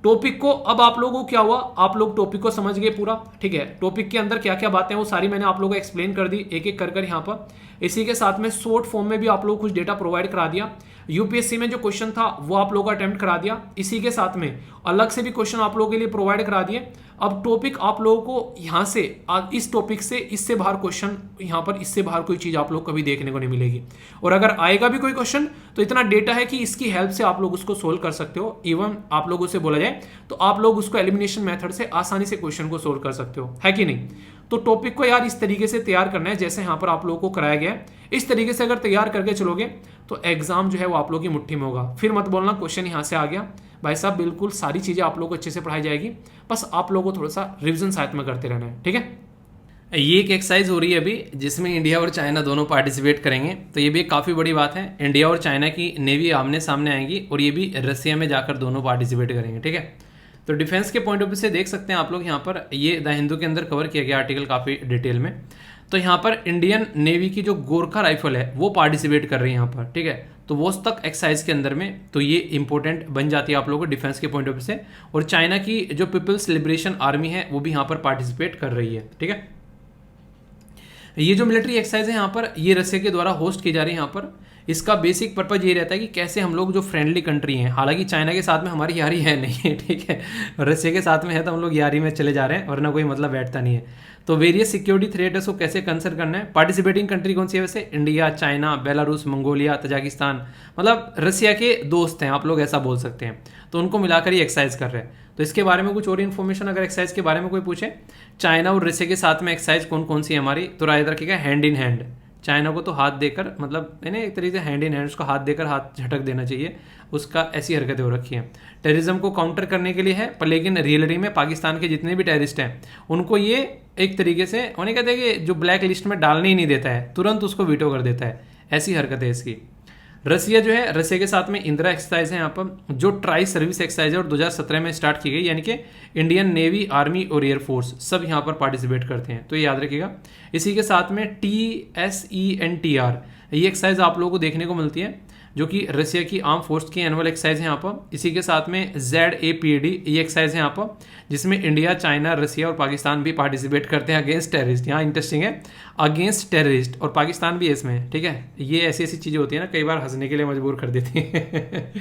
टॉपिक को अब आप लोगों को क्या हुआ, आप लोग टॉपिक को समझ गए पूरा। ठीक है, टॉपिक के अंदर क्या क्या बातें वो सारी मैंने आप लोगों को एक्सप्लेन कर दी एक एक कर यहाँ पर। इसी के साथ में शॉर्ट फॉर्म में भी आप लोग कुछ डेटा प्रोवाइड करा दिया। यूपीएससी में जो क्वेश्चन था वो आप लोगों को अटेम्प्ट करा दिया। इसी के साथ में अलग से भी क्वेश्चन आप लोगों के लिए प्रोवाइड करा दिए। अब टॉपिक आप लोगों को यहाँ से इस टॉपिक से इससे बाहर क्वेश्चन, यहाँ पर इससे बाहर कोई चीज आप लोग कभी देखने को नहीं मिलेगी। और अगर आएगा भी कोई क्वेश्चन तो इतना डेटा है कि इसकी हेल्प से आप लोग उसको सोल्व कर सकते हो। इवन आप लोगों से बोला जाए तो आप लोग उसको एलिमिनेशन मेथड से आसानी से क्वेश्चन को सोल्व कर सकते हो, है कि नहीं? तो टॉपिक को यार इस तरीके से तैयार करना है जैसे यहाँ पर आप लोगों को कराया गया है। इस तरीके से अगर तैयार करके चलोगे तो एग्जाम जो है वो आप लोगों की मुट्ठी में होगा। फिर मत बोलना क्वेश्चन यहाँ से आ गया, भाई साहब बिल्कुल सारी चीज़ें आप लोगों को अच्छे से पढ़ाई जाएगी, बस आप लोगों को थोड़ा सा रिविजन साथ में करते रहना है, ठीक है। ये एक एक्सरसाइज हो रही है अभी जिसमें इंडिया और चाइना दोनों पार्टिसिपेट करेंगे, तो ये भी एक काफ़ी बड़ी बात है। इंडिया और चाइना की नेवी आमने सामने आएंगी और ये भी रसिया में जाकर दोनों पार्टिसिपेट करेंगे, ठीक है। तो डिफेंस के पॉइंट ऑफ व्यू से देख सकते हैं आप लोग यहाँ पर, ये द हिंदू के अंदर कवर किया गया आर्टिकल काफ़ी डिटेल में। तो यहाँ पर इंडियन नेवी की जो गोरखा राइफल है वो पार्टिसिपेट कर रही है यहाँ पर, ठीक है। तो वो तक एक्सरसाइज के अंदर में, तो ये इंपॉर्टेंट बन जाती है आप लोगों को डिफेंस के पॉइंट ऑफ व्यू से। और चाइना की जो पीपल्स लिबरेशन आर्मी है वो भी यहाँ पर पार्टिसिपेट कर रही है, ठीक है। ये जो मिलिट्री एक्सरसाइज है यहाँ पर, ये रसिया के द्वारा होस्ट की जा रही है यहाँ पर। इसका बेसिक पर्पज ये रहता है कि कैसे हम लोग जो फ्रेंडली कंट्री हैं, हालांकि चाइना के साथ में हमारी यारी है नहीं है, ठीक है, रसिया के साथ में है तो हम लोग यारी में चले जा रहे हैं, वरना कोई मतलब बैठता नहीं है। तो वेरियस सिक्योरिटी थ्रेट है, उसको कैसे कंसर करना है। पार्टिसिपेटिंग कंट्री कौन सी है वैसे? India, China, Belarus, Mongolia, Tajikistan, मतलब रसिया के दोस्त हैं आप लोग, ऐसा बोल सकते हैं। तो उनको मिलाकर ही एक्सरसाइज कर रहे हैं। तो इसके बारे में कुछ और इन्फॉर्मेशन अगर एक्सरसाइज के बारे में कोई पूछे, चाइना और रसिया के साथ में एक्सरसाइज कौन कौन सी है हमारी, तो याद रखिएगा हैंड इन हैंड। चाइना को तो हाथ देकर, मतलब यानी एक तरीके से हैंड इन हैंड, उसको हाथ देकर हाथ झटक देना चाहिए, उसका ऐसी हरकतें हो रखी हैं। टेररिज्म को काउंटर करने के लिए है, पर लेकिन रियलिटी में पाकिस्तान के जितने भी टेररिस्ट हैं उनको ये एक तरीके से उन्हें कहते हैं कि जो ब्लैक लिस्ट में डालने ही नहीं देता है, तुरंत उसको वीटो कर देता है, ऐसी हरकत है इसकी। रसिया जो है, रसिया के साथ में इंदिरा एक्सरसाइज है यहाँ पर, जो ट्राई सर्विस एक्सरसाइज है और 2017 में स्टार्ट की गई, यानी कि इंडियन नेवी, आर्मी और एयरफोर्स सब यहाँ पर पार्टिसिपेट करते हैं, तो ये याद रखिएगा। इसी के साथ में TSENTR ये एक्सरसाइज आप लोगों को देखने को मिलती है, जो कि रसिया की आर्म फोर्स की एनुअल एक्सरसाइज है यहाँ पर। इसी के साथ में ZAPD ये एक्सरसाइज है यहाँ पर, जिसमें इंडिया, चाइना, रसिया और पाकिस्तान भी पार्टिसिपेट करते हैं अगेंस्ट टेररिस्ट। यहाँ इंटरेस्टिंग है, अगेंस्ट टेररिस्ट, और पाकिस्तान भी है इसमें, ठीक है। ये ऐसी ऐसी चीज़ें होती है ना, कई बार हंसने के लिए मजबूर कर देती है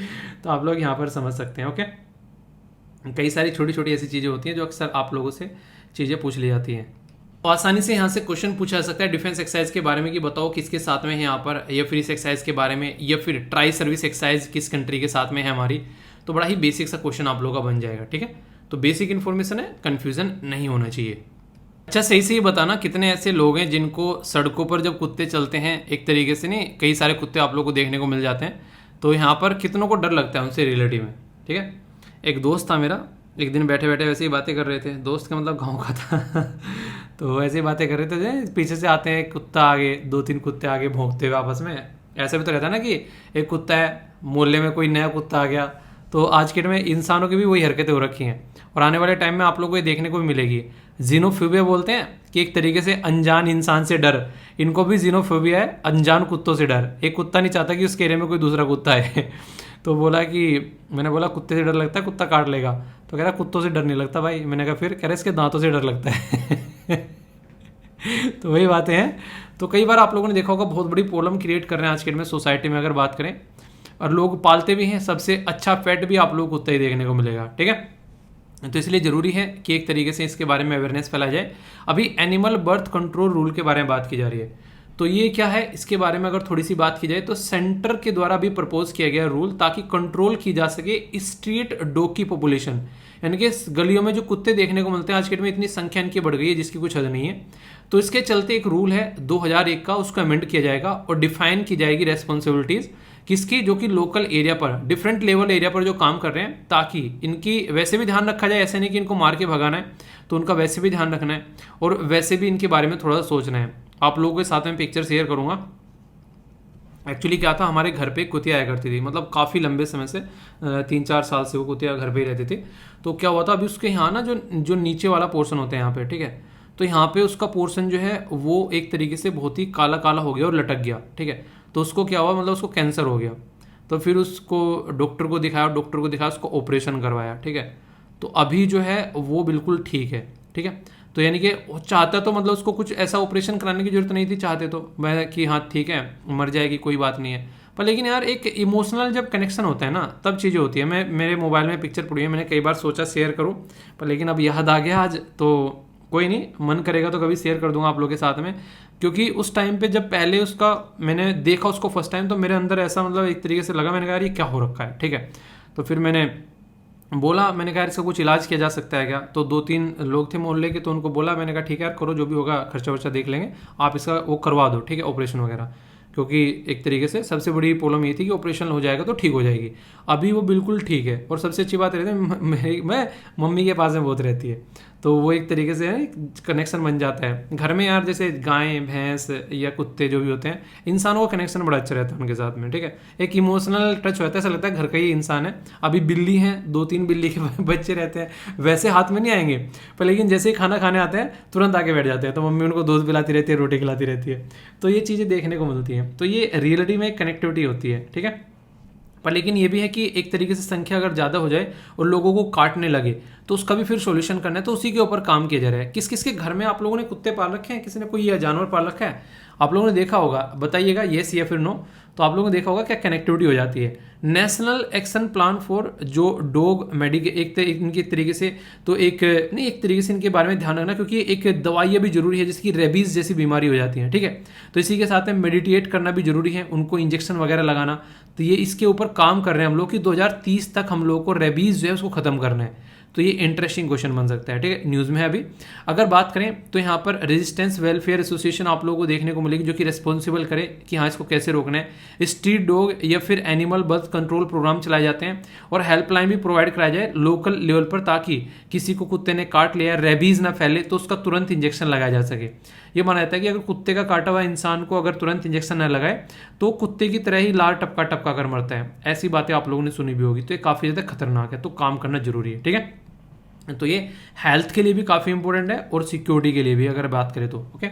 तो आप लोग यहाँ पर समझ सकते हैं, ओके। कई सारी छोटी छोटी ऐसी चीज़ें होती हैं जो अक्सर आप लोगों से चीज़ें पूछ ली जाती हैं। तो आसानी से यहाँ से क्वेश्चन पूछा जा सकता है डिफेंस एक्सरसाइज के बारे में कि बताओ किसके साथ में है यहाँ पर, या फिर इस एक्सरसाइज के बारे में, या फिर ट्राई सर्विस एक्सरसाइज किस कंट्री के साथ में है हमारी। तो बड़ा ही बेसिक सा क्वेश्चन आप लोगों का बन जाएगा, ठीक है। तो बेसिक इन्फॉर्मेशन है, कन्फ्यूजन नहीं होना चाहिए। अच्छा, सही से ही बताना कितने ऐसे लोग हैं जिनको सड़कों पर जब कुत्ते चलते हैं, एक तरीके से नहीं, कई सारे कुत्ते आप लोग को देखने को मिल जाते हैं, तो यहाँ पर कितनों को डर लगता है उनसे रिलेटिव में, ठीक है। एक दोस्त था मेरा, एक दिन बैठे बैठे वैसे ही बातें कर रहे थे, दोस्त का मतलब गाँव का था तो ऐसे ही बातें कर रहे थे, पीछे से आते हैं कुत्ता आगे, 2-3 कुत्ते आगे भौंकते हुए आपस में। ऐसा भी तो रहता है ना कि एक कुत्ता है, मोहल्ले में कोई नया कुत्ता आ गया, तो आज के टाइम में इंसानों की भी वही हरकतें हो रखी हैं, और आने वाले टाइम में आप लोगों को ये देखने को भी मिलेगी। जीनोफोबिया बोलते हैं कि एक तरीके से अनजान इंसान से डर, इनको भी जीनोफोबिया है, अनजान कुत्तों से डर। एक कुत्ता नहीं चाहता कि उसके एरिया में कोई दूसरा कुत्ता है तो बोला कि, मैंने बोला कुत्ते से डर लगता है, कुत्ता काट लेगा, तो कह रहा कुत्तों से डर नहीं लगता भाई। मैंने कहा फिर? कह रहा इसके दांतों से डर लगता है तो वही बातें हैं। तो कई बार आप लोगों ने देखा होगा, बहुत बड़ी प्रॉब्लम क्रिएट कर रहे हैं आज के डेट में सोसाइटी में अगर बात करें, और लोग पालते भी हैं। सबसे अच्छा पेट भी आप लोगों को कुत्ता ही देखने को मिलेगा, ठीक है। तो इसलिए ज़रूरी है कि एक तरीके से इसके बारे में अवेयरनेस फैलाई जाए। अभी एनिमल बर्थ कंट्रोल रूल के बारे में बात की जा रही है, तो ये क्या है, इसके बारे में अगर थोड़ी सी बात की जाए तो सेंटर के द्वारा भी प्रपोज किया गया रूल, ताकि कंट्रोल की जा सके स्ट्रीट डॉग की पॉपुलेशन, यानी कि गलियों में जो कुत्ते देखने को मिलते हैं आज के डेट में, इतनी संख्या इनकी बढ़ गई है जिसकी कुछ हद नहीं है। तो इसके चलते एक रूल है 2001 का, उसको अमेंड किया जाएगा और डिफाइन की जाएगी रेस्पॉन्सिबिलिटीज किसकी, जो कि लोकल एरिया पर, डिफरेंट लेवल एरिया पर जो काम कर रहे हैं, ताकि इनकी वैसे भी ध्यान रखा जाए। ऐसे नहीं कि इनको मार के भगाना है, तो उनका वैसे भी ध्यान रखना है, और वैसे भी इनके बारे में थोड़ा सा सोचना है। आप लोगों के साथ में पिक्चर शेयर करूंगा। एक्चुअली क्या था, हमारे घर पे कुतिया आया करती थी, मतलब काफ़ी लंबे समय से, 3-4 साल से वो कुतिया घर पे ही रहती थी। तो क्या हुआ था, अभी उसके यहाँ ना जो नीचे वाला पोर्शन होता है यहाँ पे, ठीक है, तो यहाँ पे उसका पोर्शन जो है वो एक तरीके से बहुत ही काला काला हो गया और लटक गया, ठीक है। तो उसको क्या हुआ, मतलब उसको कैंसर हो गया। तो फिर उसको डॉक्टर को दिखाया, उसको ऑपरेशन करवाया, ठीक है। तो अभी जो है वो बिल्कुल ठीक है, ठीक है। तो यानी कि चाहता तो मतलब उसको कुछ ऐसा ऑपरेशन कराने की जरूरत नहीं थी, चाहते तो मैं कि हाँ ठीक है मर जाएगी कोई बात नहीं है, पर लेकिन यार एक इमोशनल जब कनेक्शन होता है ना, तब चीज़ें होती है। मेरे मोबाइल में पिक्चर पड़ी है, मैंने कई बार सोचा शेयर करूँ, पर लेकिन अब याद आ गया आज, तो कोई नहीं, मन करेगा तो कभी शेयर कर दूंगा आप लोगों के साथ में। क्योंकि उस टाइम पे जब पहले उसका मैंने देखा उसको फर्स्ट टाइम, तो मेरे अंदर ऐसा मतलब एक तरीके से लगा, मैंने कहा यार ये क्या हो रखा है, ठीक है। तो फिर मैंने बोला, मैंने कहा इसका कुछ इलाज किया जा सकता है क्या? तो 2-3 लोग थे मोहल्ले के, तो उनको बोला, मैंने कहा ठीक है यार करो, जो भी होगा खर्चा वर्चा देख लेंगे, आप इसका वो करवा दो, ठीक है, ऑपरेशन वगैरह। क्योंकि एक तरीके से सबसे बड़ी प्रॉब्लम ये थी कि ऑपरेशन हो जाएगा तो ठीक हो जाएगी। अभी वो बिल्कुल ठीक है, और सबसे अच्छी बात रहती है मैं मम्मी के पास में बहुत रहती है, तो वो एक तरीके से कनेक्शन बन जाता है घर में यार। जैसे गाय भैंस या कुत्ते जो भी होते हैं, इंसानों का कनेक्शन बड़ा अच्छा रहता है उनके साथ में, ठीक है, एक इमोशनल टच होता है, ऐसा लगता है घर का ही इंसान है। अभी बिल्ली है, 2-3 बिल्ली के बच्चे रहते हैं, वैसे हाथ में नहीं आएंगे, पर लेकिन जैसे ही खाना खाने आते हैं तुरंत आके बैठ जाते हैं, तो मम्मी उनको दूध पिलाती रहती है, रोटी खिलाती रहती है, तो ये चीज़ें देखने को मिलती हैं। तो ये रियलिटी में कनेक्टिविटी होती है, ठीक है। पर लेकिन ये भी है कि एक तरीके से संख्या अगर ज़्यादा हो जाए और लोगों को काटने लगे, तो उसका भी फिर सॉल्यूशन करना है, तो उसी के ऊपर काम किया जा रहा है। किस किस के घर में आप लोगों ने कुत्ते पाल रखे हैं, किसी ने कोई जानवर पाल रखा है, आप लोगों ने देखा होगा, बताइएगा येस या फिर नो। तो आप लोगों ने देखा होगा क्या कनेक्टिविटी हो जाती है। नेशनल एक्शन प्लान फॉर जो डॉग मेडिके इनके तरीके से, तो एक नहीं, एक तरीके से इनके बारे में ध्यान रखना, क्योंकि एक दवाइयाँ भी जरूरी है, जैसे कि रेबीज जैसी बीमारी हो जाती है, ठीक है। तो इसी के साथ में मेडिटेट करना भी जरूरी है, उनको इंजेक्शन वगैरह लगाना। तो ये इसके ऊपर काम कर रहे हैं हम लोग कि 2030 तक हम लोग को रेबीज जो है उसको खत्म करना है। तो ये इंटरेस्टिंग क्वेश्चन बन सकता है, ठीक है, न्यूज़ में है अभी। अगर बात करें तो यहाँ पर रेजिस्टेंस वेलफेयर एसोसिएशन आप लोगों को देखने को मिलेगी, जो कि रिस्पॉन्सिबल करे कि हाँ इसको कैसे रोकना है। स्ट्रीट डॉग या फिर एनिमल बर्थ कंट्रोल प्रोग्राम चलाए जाते हैं, और हेल्पलाइन भी प्रोवाइड कराया जाए लोकल लेवल पर, ताकि किसी को कुत्ते ने काट लिया, रेबीज ना फैले, तो उसका तुरंत इंजेक्शन लगाया जा सके। ये माना जाता है कि अगर कुत्ते का काटा हुआ इंसान को अगर तुरंत इंजेक्शन न लगाए तो कुत्ते की तरह ही लार टपका टपका कर मरता है। ऐसी बातें आप लोगों ने सुनी भी होगी, तो ये काफ़ी ज़्यादा खतरनाक है, तो काम करना जरूरी है, ठीक है। तो ये हेल्थ के लिए भी काफ़ी इंपॉर्टेंट है और सिक्योरिटी के लिए भी अगर बात करें तो, ओके।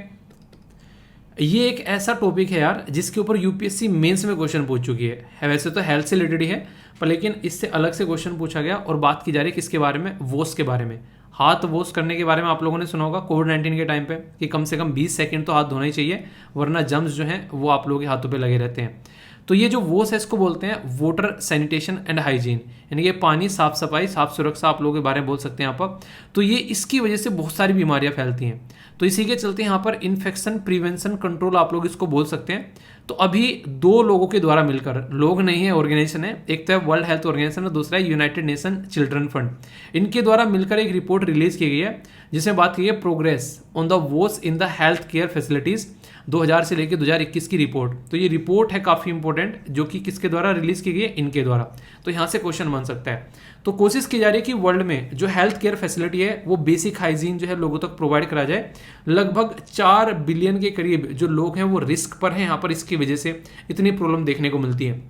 ये एक ऐसा टॉपिक है यार जिसके ऊपर यूपीएससी मेंस में क्वेश्चन पूछ चुकी है। वैसे तो हेल्थ से रिलेटेड ही है, पर लेकिन इससे अलग से क्वेश्चन पूछा गया, और बात की जा रही है किसके बारे में, वॉश के बारे में। हाथ वॉश करने के बारे में आप लोगों ने सुना होगा कोविड-19 के टाइम पे, कि कम से कम 20 सेकंड तो हाथ धोना ही चाहिए, वरना जर्म्स जो हैं वो आप लोगों के हाथों पे लगे रहते हैं। तो ये जो वॉश है इसको बोलते हैं वाटर सैनिटेशन एंड हाइजीन, यानी कि पानी, साफ सफाई, साफ सुरक्षा आप लोगों के बारे में बोल सकते हैं यहाँ पर। तो ये इसकी वजह से बहुत सारी बीमारियाँ फैलती हैं, तो इसी के चलते यहाँ पर इन्फेक्शन प्रिवेंशन कंट्रोल आप लोग इसको बोल सकते हैं। तो अभी 2 लोगों के द्वारा मिलकर, लोग नहीं है ऑर्गेनाइजेशन है, एक तो है वर्ल्ड हेल्थ ऑर्गेनाइजेशन और दूसरा है यूनाइटेड नेशन चिल्ड्रन फंड, इनके द्वारा मिलकर एक रिपोर्ट रिलीज की गई है, जिसमें बात की है progress on the wash in the health care facilities 2000 से लेकर 2021 की रिपोर्ट। तो ये रिपोर्ट है काफ़ी इंपॉर्टेंट, जो कि किसके द्वारा रिलीज की गई है, इनके द्वारा। तो यहाँ से क्वेश्चन बन सकता है। तो कोशिश की जा रही है कि वर्ल्ड में जो हेल्थ केयर फैसिलिटी है वो बेसिक हाइजीन जो है लोगों तक प्रोवाइड करा जाए। लगभग 4 बिलियन के करीब जो लोग हैं वो रिस्क पर हैं यहाँ पर, इसकी वजह से इतनी प्रॉब्लम देखने को मिलती है।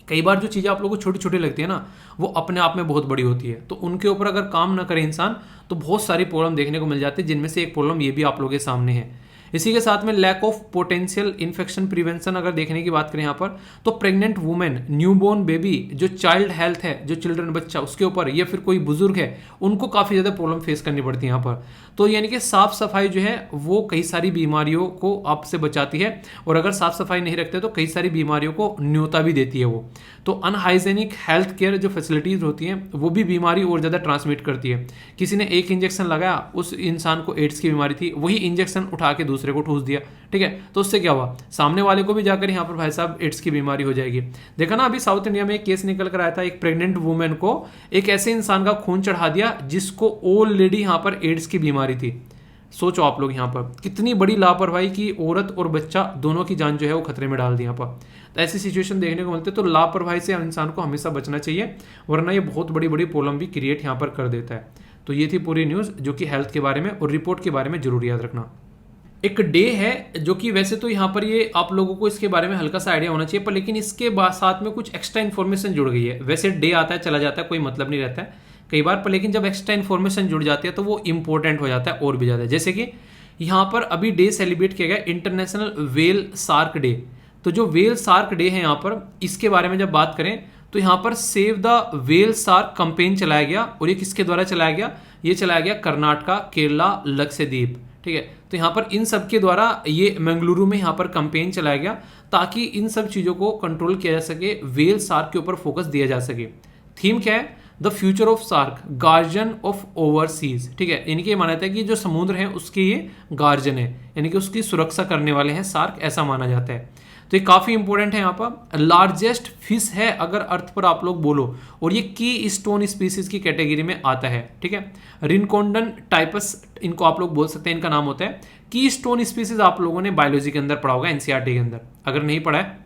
कई बार जो चीज़ें आप लोगों को छोटी छोटी लगती है ना, वो अपने आप में बहुत बड़ी होती है, तो उनके ऊपर अगर काम ना करे इंसान तो बहुत सारी प्रॉब्लम देखने को मिल जाती है, जिनमें से एक प्रॉब्लम ये भी आप लोगों के सामने है। इसी के साथ में lack of potential infection prevention अगर देखने की बात करें यहाँ पर, तो प्रेग्नेंट वुमेन, न्यूबॉर्न बेबी, जो चाइल्ड हेल्थ है, जो चिल्ड्रन बच्चा उसके ऊपर, या फिर कोई बुजुर्ग है, उनको काफ़ी ज़्यादा प्रॉब्लम फेस करनी पड़ती है यहाँ पर। तो यानी कि साफ सफाई जो है वो कई सारी बीमारियों को आपसे बचाती है, और अगर साफ सफाई नहीं रखते तो कई सारी बीमारियों को न्योता भी देती है वो। तो अनहाइजेनिक हेल्थ केयर जो फैसिलिटीज़ होती हैं वो भी बीमारी और ज़्यादा ट्रांसमिट करती है। किसी ने एक इंजेक्शन लगाया, उस इंसान को एड्स की बीमारी थी, वही इंजेक्शन उठा के दूसरे को ठूस दिया, ठीक है, तो उससे क्या हुआ, सामने वाले को भी जाकर यहाँ पर भाई साहब एड्स की बीमारी हो जाएगी। देखा ना, अभी साउथ इंडिया में एक केस निकल कर आया था, एक प्रेग्नेंट वुमेन को एक ऐसे इंसान का खून चढ़ा दिया जिसको ऑलरेडी यहाँ पर एड्स की बीमारी थी। सोचो आप लोग यहाँ पर कितनी बड़ी लापरवाही की औरत और बच्चा दोनों की जान जो है वो खतरे में डाल दी यहाँ पर। तो ऐसी सिचुएशन देखने को मिलती है, तो लापरवाही से इंसान को हमेशा बचना चाहिए, वरना ये बहुत बड़ी बड़ी प्रॉब्लम भी क्रिएट यहाँ पर कर देता है। तो ये थी पूरी न्यूज़ जो कि हेल्थ के बारे में, और रिपोर्ट के बारे में जरूर याद रखना। एक डे है जो कि वैसे तो यहाँ पर ये आप लोगों को इसके बारे में हल्का सा आइडिया होना चाहिए, पर लेकिन इसके बाद साथ में कुछ एक्स्ट्रा इन्फॉर्मेशन जुड़ गई है। वैसे डे आता है चला जाता है, कोई मतलब नहीं रहता है कई बार, पर लेकिन जब एक्स्ट्रा इन्फॉर्मेशन जुड़ जाती है तो वो इंपॉर्टेंट हो जाता है और भी ज़्यादा। जैसे कि यहाँ पर अभी डे सेलिब्रेट किया गया इंटरनेशनल वेल सार्क डे। तो जो वेल सार्क डे है यहाँ पर, इसके बारे में जब बात करें तो यहाँ पर save the whale shark campaign चलाया गया, और ये किसके द्वारा चलाया गया, ये चलाया गया कर्नाटका, केरला, लक्षद्वीप, ठीक है। तो यहाँ पर इन सब के द्वारा ये मंगलुरु में यहाँ पर कैंपेन चलाया गया, ताकि इन सब चीज़ों को कंट्रोल किया जा सके, वेल सार्क के ऊपर फोकस दिया जा सके। थीम क्या है, the future of shark, guardian of overseas, ठीक है। यानी कि ये माना जाता है कि जो समुद्र है उसके ये गार्जियन है, यानी कि उसकी सुरक्षा करने वाले हैं सार्क, ऐसा माना जाता है। तो ये काफ़ी इंपॉर्टेंट है यहाँ पर। लार्जेस्ट फिश है अगर अर्थ पर आप लोग बोलो, और ये की स्टोन स्पीसीज की कैटेगरी में आता है, ठीक है। रिनकोंडन टाइपस इनको आप लोग बोल सकते हैं, इनका नाम होता है। की स्टोन स्पीसीज आप लोगों ने बायोलॉजी के अंदर पढ़ा होगा, एनसीईआरटी के अंदर, अगर नहीं पढ़ा है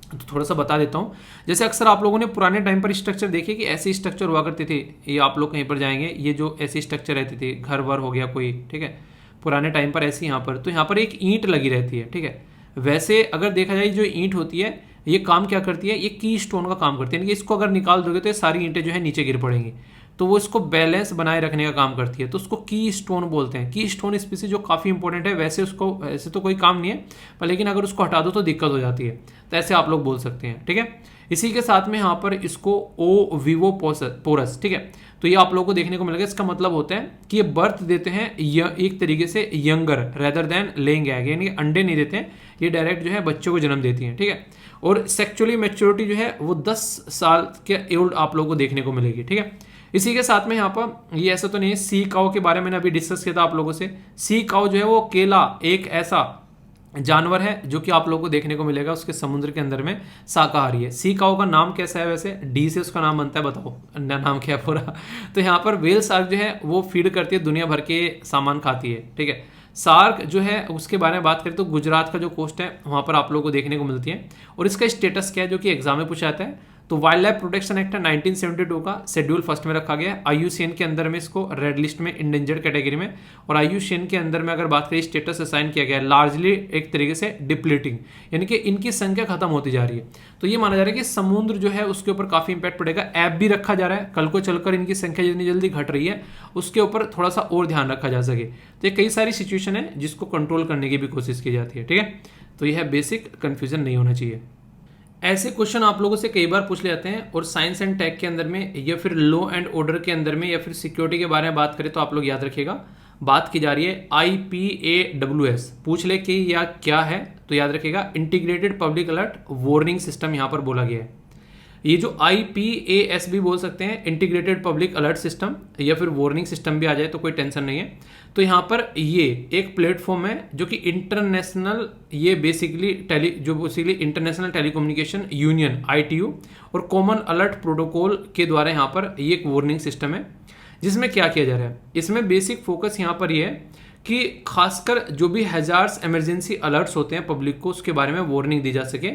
तो थोड़ा सा बता देता हूँ। जैसे अक्सर आप लोगों ने पुराने टाइम पर स्ट्रक्चर देखे कि ऐसे स्ट्रक्चर हुआ करते थे, ये आप लोग कहीं पर जाएंगे, ये जो ऐसे स्ट्रक्चर रहते थे, घर वर हो गया कोई, ठीक है, पुराने टाइम पर ऐसे यहाँ पर, तो यहाँ पर एक ईंट लगी रहती है, ठीक है। वैसे अगर देखा जाए जो ईंट होती है ये काम क्या करती है, ये की स्टोन का काम करती है, यानी कि इसको अगर निकाल दोगे तो ये सारी ईंटें जो है नीचे गिर पड़ेंगी, तो वो इसको बैलेंस बनाए रखने का काम करती है, तो उसको की स्टोन बोलते हैं। की स्टोन स्पीसीज जो काफ़ी इंपॉर्टेंट है, वैसे उसको ऐसे तो कोई काम नहीं है पर लेकिन अगर उसको हटा दो तो दिक्कत हो जाती है, तो ऐसे आप लोग बोल सकते हैं, ठीक है। इसी के साथ में यहाँ पर इसको ओ विवो पोरस, ठीक है, तो ये आप लोगों को देखने को मिलेगा। इसका मतलब होता है कि ये बर्थ देते हैं एक तरीके से younger rather than laying egg, यानी अंडे नहीं देते हैं, ये डायरेक्ट जो है बच्चों को जन्म देती हैं, ठीक है। और सेक्चुअली मैच्योरिटी जो है वो 10 साल के ओल्ड आप लोगों को देखने को मिलेगी, ठीक है। इसी के साथ में यहाँ पर ये ऐसा तो नहीं है, सी काउ के बारे में मैंने अभी डिस्कस किया था आप लोगों से। सी काउ जो है वो केला एक ऐसा जानवर है जो कि आप लोगों को देखने को मिलेगा उसके समुद्र के अंदर में, शाकाहारी है। सी काउ का नाम कैसा है, वैसे डी से उसका नाम बनता है, बताओ नाम क्या है पूरा। तो यहाँ पर व्हेल शार्क जो है वो फीड करती है, दुनिया भर के सामान खाती है, ठीक है। शार्क जो है उसके बारे में बात करें तो गुजरात का जो कोस्ट है वहाँ पर आप लोगों को देखने को मिलती है। और इसका स्टेटस क्या है जो कि एग्जाम में पूछा जाता है, तो वाइल्ड लाइफ प्रोटेक्शन एक्ट है 1972 का शेड्यूल फर्स्ट में रखा गया है। आईयूसीएन के अंदर में इसको रेड लिस्ट में इंडेंजर्ड कैटेगरी में, और आईयूसीएन के अंदर में अगर बात करें स्टेटस असाइन किया गया है लार्जली एक तरीके से डिप्लीटिंग, यानी कि इनकी संख्या खत्म होती जा रही है। तो ये माना जा रहा है कि समुद्र जो है उसके ऊपर काफी इंपैक्ट पड़ेगा। ऐप भी रखा जा रहा है, कल को चलकर इनकी संख्या जितनी जल्दी घट रही है उसके ऊपर थोड़ा सा और ध्यान रखा जा सके। तो ये कई सारी सिचुएशन है जिसको कंट्रोल करने की भी कोशिश की जाती है, ठीक है। तो यह बेसिक कंफ्यूजन नहीं होना चाहिए। ऐसे क्वेश्चन आप लोगों से कई बार पूछ ले जाते हैं, और साइंस एंड टेक के अंदर में या फिर लॉ एंड ऑर्डर के अंदर में या फिर सिक्योरिटी के बारे में बात करें तो आप लोग याद रखिएगा, बात की जा रही है IPAWS, पूछ ले कि या क्या है तो याद रखिएगा integrated public alert warning system यहाँ पर बोला गया है। ये जो IPAS भी बोल सकते हैं, इंटीग्रेटेड पब्लिक अलर्ट सिस्टम, या फिर वार्निंग सिस्टम भी आ जाए तो कोई टेंशन नहीं है। तो यहाँ पर ये एक प्लेटफॉर्म है जो कि इंटरनेशनल, ये basically international telecommunication union ITU और कॉमन अलर्ट प्रोटोकॉल के द्वारा यहाँ पर ये एक वार्निंग सिस्टम है। जिसमें क्या किया जा रहा है, इसमें बेसिक फोकस यहाँ पर ये है कि खासकर जो भी हैजार्ड्स इमरजेंसी अलर्ट्स होते हैं पब्लिक को, उसके बारे में वार्निंग दी जा सके,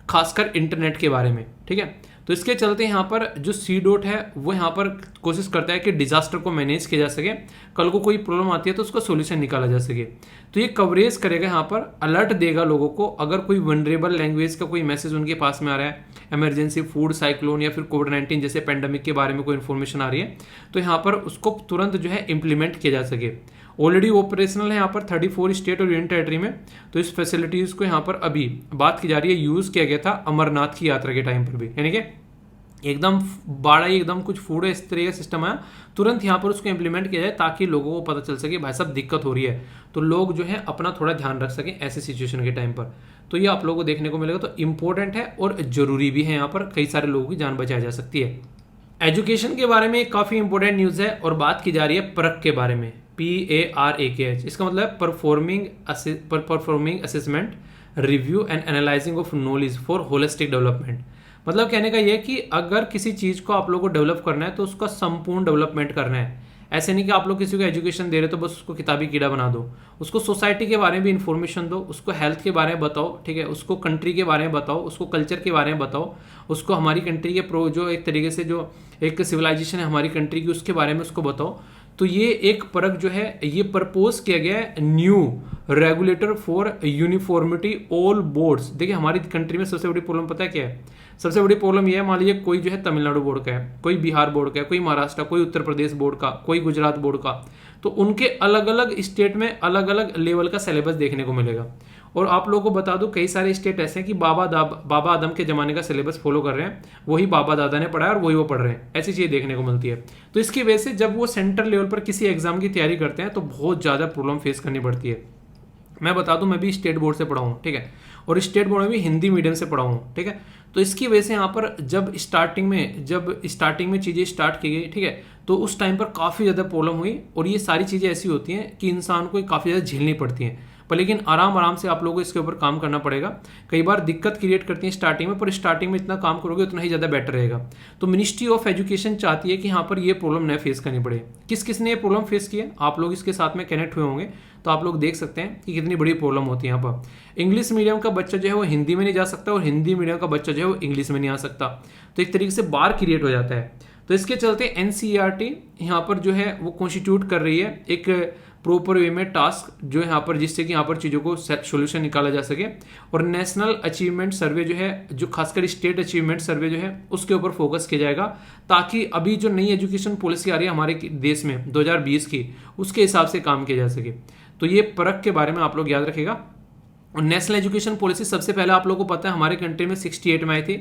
खासकर इंटरनेट के बारे में, ठीक है। तो इसके चलते यहाँ पर जो C.DOT है वो यहाँ पर कोशिश करता है कि डिजास्टर को मैनेज किया जा सके, कल को कोई प्रॉब्लम आती है तो उसका सोल्यूशन निकाला जा सके। तो ये कवरेज करेगा, यहाँ पर अलर्ट देगा लोगों को, अगर कोई वनरेबल लैंग्वेज का कोई मैसेज उनके पास में आ रहा है, इमरजेंसी फूड साइक्लोन या फिर कोविड-19 जैसे पेंडेमिक के बारे में कोई इन्फॉर्मेशन आ रही है, तो यहाँ पर उसको तुरंत जो है इम्प्लीमेंट किया जा सके। ऑलरेडी ऑपरेशनल है यहाँ पर 34 स्टेट और यूनियन टेरिटरी में। तो इस फैसिलिटीज़ को यहाँ पर अभी बात की जा रही है, यूज़ किया गया था अमरनाथ की यात्रा के टाइम पर भी, यानी कि एकदम बड़ा ही एकदम कुछ फूड इस तरह का सिस्टम है, तुरंत यहाँ पर उसको इम्प्लीमेंट किया जाए ताकि लोगों को पता चल सके भाई साहब दिक्कत हो रही है, तो लोग जो है अपना थोड़ा ध्यान रख सकें ऐसे सिचुएशन के टाइम पर। तो ये आप लोगों को देखने को मिलेगा, तो इंपॉर्टेंट है और जरूरी भी है, यहाँ पर कई सारे लोगों की जान बचाई जा सकती है। एजुकेशन के बारे में काफ़ी इंपॉर्टेंट न्यूज़ है और बात की जा रही है परक के बारे में, PARAKH। इसका मतलब है performing assessment review and analysing of knowledge for holistic development. मतलब कहने का यह कि अगर किसी चीज़ को आप लोगों को डेवलप करना है तो उसका संपूर्ण डेवलपमेंट करना है। ऐसे नहीं कि आप लोग किसी को एजुकेशन दे रहे तो बस उसको किताबी कीड़ा बना दो, उसको सोसाइटी के बारे में भी इन्फॉर्मेशन दो, उसको हेल्थ के बारे में बताओ, ठीक है, उसको कंट्री के बारे में बताओ, उसको कल्चर के बारे में बताओ, उसको हमारी कंट्री के जो एक तरीके से जो एक सिविलाइजेशन है हमारी कंट्री की उसके बारे में उसको बताओ। तो ये एक परक जो है ये प्रपोज किया गया है new regulator for uniformity all boards. देखिए हमारी कंट्री में सबसे बड़ी प्रॉब्लम पता है क्या है, सबसे बड़ी प्रॉब्लम यह है, मान लीजिए कोई जो है तमिलनाडु बोर्ड का है, कोई बिहार बोर्ड का है, कोई महाराष्ट्र, कोई उत्तर प्रदेश बोर्ड का, कोई गुजरात बोर्ड का, तो उनके अलग अलग स्टेट में अलग अलग लेवल का सिलेबस देखने को मिलेगा। और आप लोगों को बता दूं कई सारे स्टेट ऐसे हैं कि बाबा आदम के जमाने का सिलेबस फॉलो कर रहे हैं, वही बाबा दादा ने पढ़ा है और वही वो पढ़ रहे हैं, ऐसी चीज़ देखने को मिलती है। तो इसकी वजह से जब वो सेंट्रल लेवल पर किसी एग्जाम की तैयारी करते हैं तो बहुत ज़्यादा प्रॉब्लम फेस करनी पड़ती है। मैं बता दूं मैं भी स्टेट बोर्ड से पढ़ा हूँ, ठीक है, और स्टेट बोर्ड में भी हिंदी मीडियम से पढ़ा हूँ, ठीक है। तो इसकी वजह से यहाँ पर जब स्टार्टिंग में चीज़ें स्टार्ट की गई, ठीक है, तो उस टाइम पर काफ़ी ज़्यादा प्रॉब्लम हुई। और ये सारी चीज़ें ऐसी होती हैं कि इंसान को काफ़ी ज़्यादा झेलनी पड़ती हैं। पर लेकिन आराम आराम से आप लोगों को इसके ऊपर काम करना पड़ेगा। कई बार दिक्कत क्रिएट करती है स्टार्टिंग में, पर स्टार्टिंग में इतना काम करोगे उतना ही ज़्यादा बेटर रहेगा। तो मिनिस्ट्री ऑफ एजुकेशन चाहती है कि यहाँ पर ये प्रॉब्लम न फेस करनी पड़े। किस किस ने ये प्रॉब्लम फेस की है, आप लोग इसके साथ में कनेक्ट हुए होंगे तो आप लोग देख सकते हैं कि कितनी बड़ी प्रॉब्लम होती है। यहाँ पर इंग्लिश मीडियम का बच्चा जो है वो हिंदी में नहीं जा सकता और हिंदी मीडियम का बच्चा जो है वो इंग्लिश में नहीं आ सकता, तो एक तरीके से बार क्रिएट हो जाता है। तो इसके चलते एनसीईआरटी यहाँ पर जो है वो कॉन्स्टिट्यूट कर रही है एक प्रॉपर वे में टास्क जो है यहाँ पर, जिससे कि यहाँ पर चीज़ों को सोल्यूशन निकाला जा सके। और नेशनल अचीवमेंट सर्वे जो है, जो खासकर स्टेट अचीवमेंट सर्वे जो है उसके ऊपर फोकस किया जाएगा, ताकि अभी जो नई एजुकेशन पॉलिसी आ रही है हमारे देश में 2020 की, उसके हिसाब से काम किया जा सके। तो ये परख के बारे में आप लोग याद रखेगा। और नेशनल एजुकेशन पॉलिसी सबसे पहले आप लोगों को पता है हमारे कंट्री में 68 में आई थी,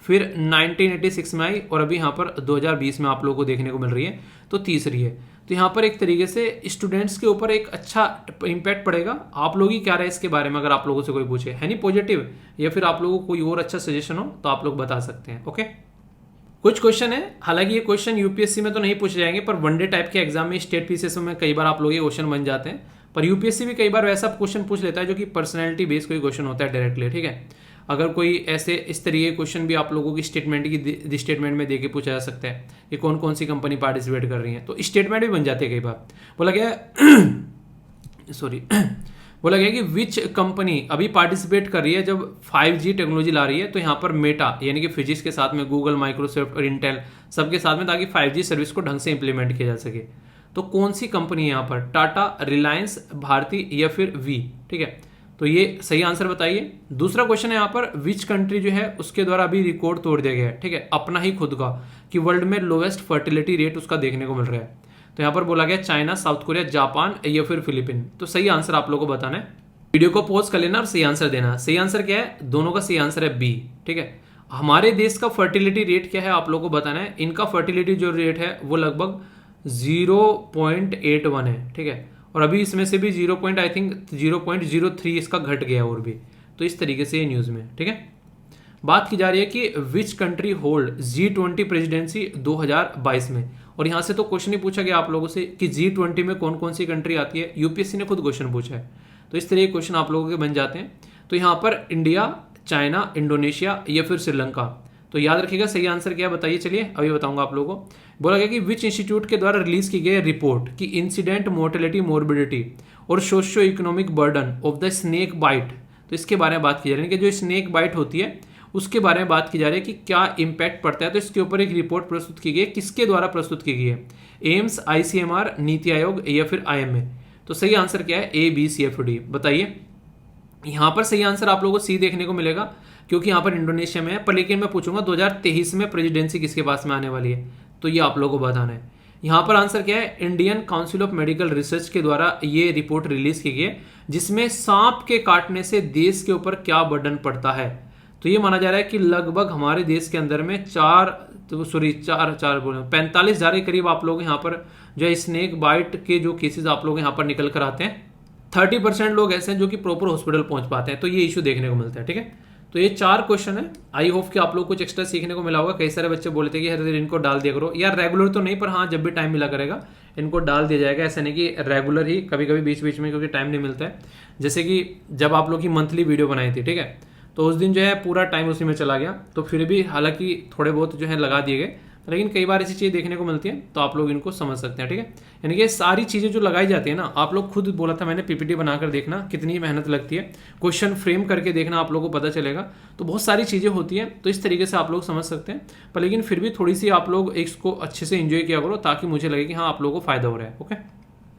फिर 1986 में आई और अभी यहाँ पर 2020 में आप लोगों को देखने को मिल रही है, तो तीसरी है। तो यहाँ पर एक तरीके से स्टूडेंट्स के ऊपर एक अच्छा इम्पैक्ट पड़ेगा। आप लोग ही क्या रहे इसके बारे में, अगर आप लोगों से कोई पूछे है नहीं पॉजिटिव, या फिर आप लोगों को कोई और अच्छा सजेशन हो तो आप लोग बता सकते हैं। ओके, कुछ क्वेश्चन है, हालांकि ये क्वेश्चन यूपीएससी में तो नहीं पूछे जाएंगे, पर वनडे टाइप के एग्जाम में स्टेट पीसीएस में कई बार आप लोग ये क्वेश्चन बन जाते हैं। पर यूपीएससी भी कई बार वैसा क्वेश्चन पूछ लेता है जो कि पर्सनैलिटी बेस्ड कोई क्वेश्चन होता है डायरेक्टली, ठीक है। अगर कोई ऐसे इस तरीके क्वेश्चन भी आप लोगों की स्टेटमेंट में देके पूछा जा सकता है कि कौन कौन सी कंपनी पार्टिसिपेट कर रही है, तो स्टेटमेंट भी बन जाते हैं कई बार। बोला गया सॉरी बोला गया कि विच कंपनी अभी पार्टिसिपेट कर रही है जब 5G टेक्नोलॉजी ला रही है, तो यहाँ पर मेटा यानी कि फिजिक्स के साथ में गूगल, माइक्रोसॉफ्ट और इंटेल सबके साथ में, ताकि 5G सर्विस को ढंग से इंप्लीमेंट किया जा सके। तो कौन सी कंपनी है यहाँ पर, टाटा, रिलायंस, भारती या फिर वी, ठीक है। तो ये सही आंसर बताइए। दूसरा क्वेश्चन है यहाँ पर, विच कंट्री जो है उसके द्वारा अभी रिकॉर्ड तोड़ दिया गया है, ठीक है, अपना ही खुद का, कि वर्ल्ड में लोवेस्ट फर्टिलिटी रेट उसका देखने को मिल रहा है। तो यहाँ पर बोला गया चाइना, साउथ कोरिया, जापान या फिर फिलीपीन। तो सही आंसर आप लोगों को बताना है। वीडियो को पॉज कर लेना और सही आंसर देना। सही आंसर क्या है, दोनों का सही आंसर है बी, ठीक है। हमारे देश का फर्टिलिटी रेट क्या है आप लोगों को बताना है। इनका फर्टिलिटी जो रेट है वो लगभग 0.81 है, ठीक है। और अभी इसमें से भी 0.03 इसका घट गया और भी। तो इस तरीके से ये न्यूज़ में, ठीक है। बात की जा रही है कि which country hold G20 presidency 2022 में। और यहाँ से तो क्वेश्चन ही पूछा गया आप लोगों से कि G20 में कौन कौन सी कंट्री आती है, यूपीएससी ने खुद क्वेश्चन पूछा है। तो इस तरह के क्वेश्चन आप लोगों के बन जाते हैं। तो यहाँ पर इंडिया, चाइना, इंडोनेशिया या फिर श्रीलंका। तो याद रखिएगा सही आंसर क्या बताइए, चलिए अभी बताऊंगा आप लोगों को। बोला गया कि विच इंस्टीट्यूट के द्वारा रिलीज की गई रिपोर्ट कि इंसिडेंट मोर्टेलिटी, मोर्बिडिटी और socio economic burden of the snake bite. तो इसके बारे में बात की जा रही है कि जो स्नेक बाइट होती है उसके बारे में बात की जा रही है कि क्या इम्पैक्ट पड़ता है। तो इसके ऊपर एक रिपोर्ट प्रस्तुत की गई है, किसके द्वारा प्रस्तुत की गई है, एम्स, आईसीएमआर, नीति आयोग या फिर आईएमए। तो सही आंसर क्या है, ABCFD बताइए। यहाँ पर सही आंसर आप लोगों को सी देखने को मिलेगा, क्योंकि यहाँ पर इंडोनेशिया में है। पर लेकिन मैं पूछूंगा 2023 में प्रेसिडेंसी किसके पास में आने वाली है, तो ये आप लोगों को बताना है। यहाँ पर आंसर क्या है, Indian council of medical research के द्वारा ये रिपोर्ट रिलीज की गई है, जिसमें सांप के काटने से देश के ऊपर क्या बर्डन पड़ता है। तो ये माना जा रहा है कि लगभग हमारे देश के अंदर में 45,000 के करीब आप लोग यहाँ पर जो है स्नेक बाइट के जो केसेस आप लोग यहाँ पर निकल कर आते हैं। 30% लोग ऐसे हैं जो कि प्रॉपर हॉस्पिटल पहुंच पाते हैं। तो ये इशू देखने को मिलता है, ठीक है। तो ये 4 क्वेश्चन है। आई होप कि आप लोग कुछ एक्स्ट्रा सीखने को मिला होगा। कई सारे बच्चे बोले थे कि हर दिन इनको डाल दिया करो, यार रेगुलर तो नहीं, पर हाँ जब भी टाइम मिला करेगा इनको डाल दिया जाएगा। ऐसा नहीं कि रेगुलर ही, कभी कभी बीच बीच में, क्योंकि टाइम नहीं मिलता है। जैसे कि जब आप लोग की मंथली वीडियो बनाई थी, ठीक है, तो उस दिन जो है पूरा टाइम उसी में चला गया। तो फिर भी हालांकि थोड़े बहुत जो है लगा दिए गए, लेकिन कई बार ऐसी चीज़ देखने को मिलती है, तो आप लोग इनको समझ सकते हैं, ठीक है। यानी कि सारी चीज़ें जो लगाई जाती है ना, आप लोग खुद बोला था मैंने, पीपीटी बनाकर देखना कितनी मेहनत लगती है, क्वेश्चन फ्रेम करके देखना, आप लोगों को पता चलेगा। तो बहुत सारी चीज़ें होती हैं, तो इस तरीके से आप लोग समझ सकते हैं। पर लेकिन फिर भी थोड़ी सी आप लोग इसको अच्छे से एंजॉय किया करो, ताकि मुझे लगे कि हाँ आप लोगों को फायदा हो रहा है। ओके,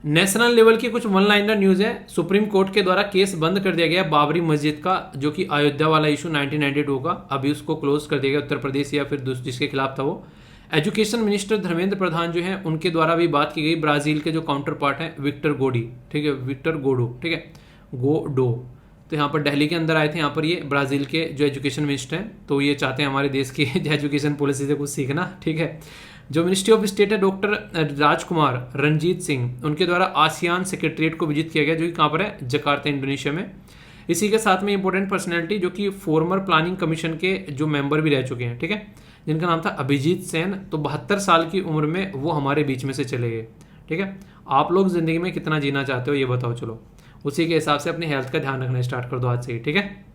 नेशनल लेवल की कुछ वन लाइनर न्यूज़ है। सुप्रीम कोर्ट के द्वारा केस बंद कर दिया गया बाबरी मस्जिद का, जो कि अयोध्या वाला इशू 1992 का, अभी उसको क्लोज कर दिया गया, उत्तर प्रदेश या फिर जिसके खिलाफ था वो। एजुकेशन मिनिस्टर धर्मेंद्र प्रधान जो हैं उनके द्वारा भी बात की गई, ब्राजील के जो काउंटर पार्ट हैं विक्टर गोडी, ठीक है, विक्टर गोडो, ठीक है, गोडो। तो यहाँ पर दिल्ली के अंदर आए थे यहाँ पर ये ब्राज़ील के जो एजुकेशन मिनिस्टर हैं, तो ये चाहते हैं हमारे देश की एजुकेशन पॉलिसी से कुछ सीखना, ठीक है। जो मिनिस्ट्री ऑफ स्टेट है डॉक्टर राजकुमार रणजीत सिंह, उनके द्वारा आसियान सेक्रेटरीट को विजिट किया गया, जो कि कहाँ पर है, जकार्ता, इंडोनेशिया में। इसी के साथ में इंपॉर्टेंट पर्सनैलिटी जो कि फॉर्मर प्लानिंग कमीशन के जो मेंबर भी रह चुके हैं, ठीक है, जिनका नाम था अभिजीत सेन। तो 72 साल की उम्र में वो हमारे बीच में से चले गए, ठीक है। आप लोग जिंदगी में कितना जीना चाहते हो ये बताओ, चलो। उसी के हिसाब से अपनी हेल्थ का ध्यान रखना स्टार्ट कर दो आज से ही, ठीक है।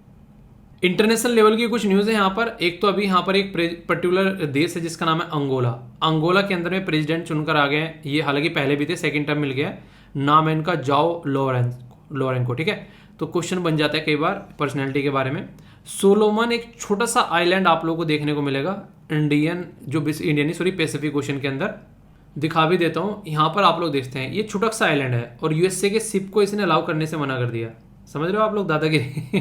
इंटरनेशनल लेवल की कुछ न्यूज़ है यहाँ पर। एक तो अभी यहाँ पर एक पर्टिकुलर देश है जिसका नाम है अंगोला। अंगोला के अंदर में प्रेसिडेंट चुनकर आ गए हैं, ये हालांकि पहले भी थे, सेकंड टर्म मिल गया है, नाम है इनका जाओ लोरेंको, ठीक है। तो क्वेश्चन बन जाता है कई बार पर्सनैलिटी के बारे में। सोलोमन एक छोटा सा आइलैंड आप लोगों को देखने को मिलेगा पैसिफिक ओशन के अंदर। दिखा भी देता हूँ, यहाँ पर आप लोग देखते हैं ये छोटा सा आइलैंड है और यूएसए के शिप को इसने अलाउ करने से मना कर दिया। समझ रहे हो आप लोग दादागिरी।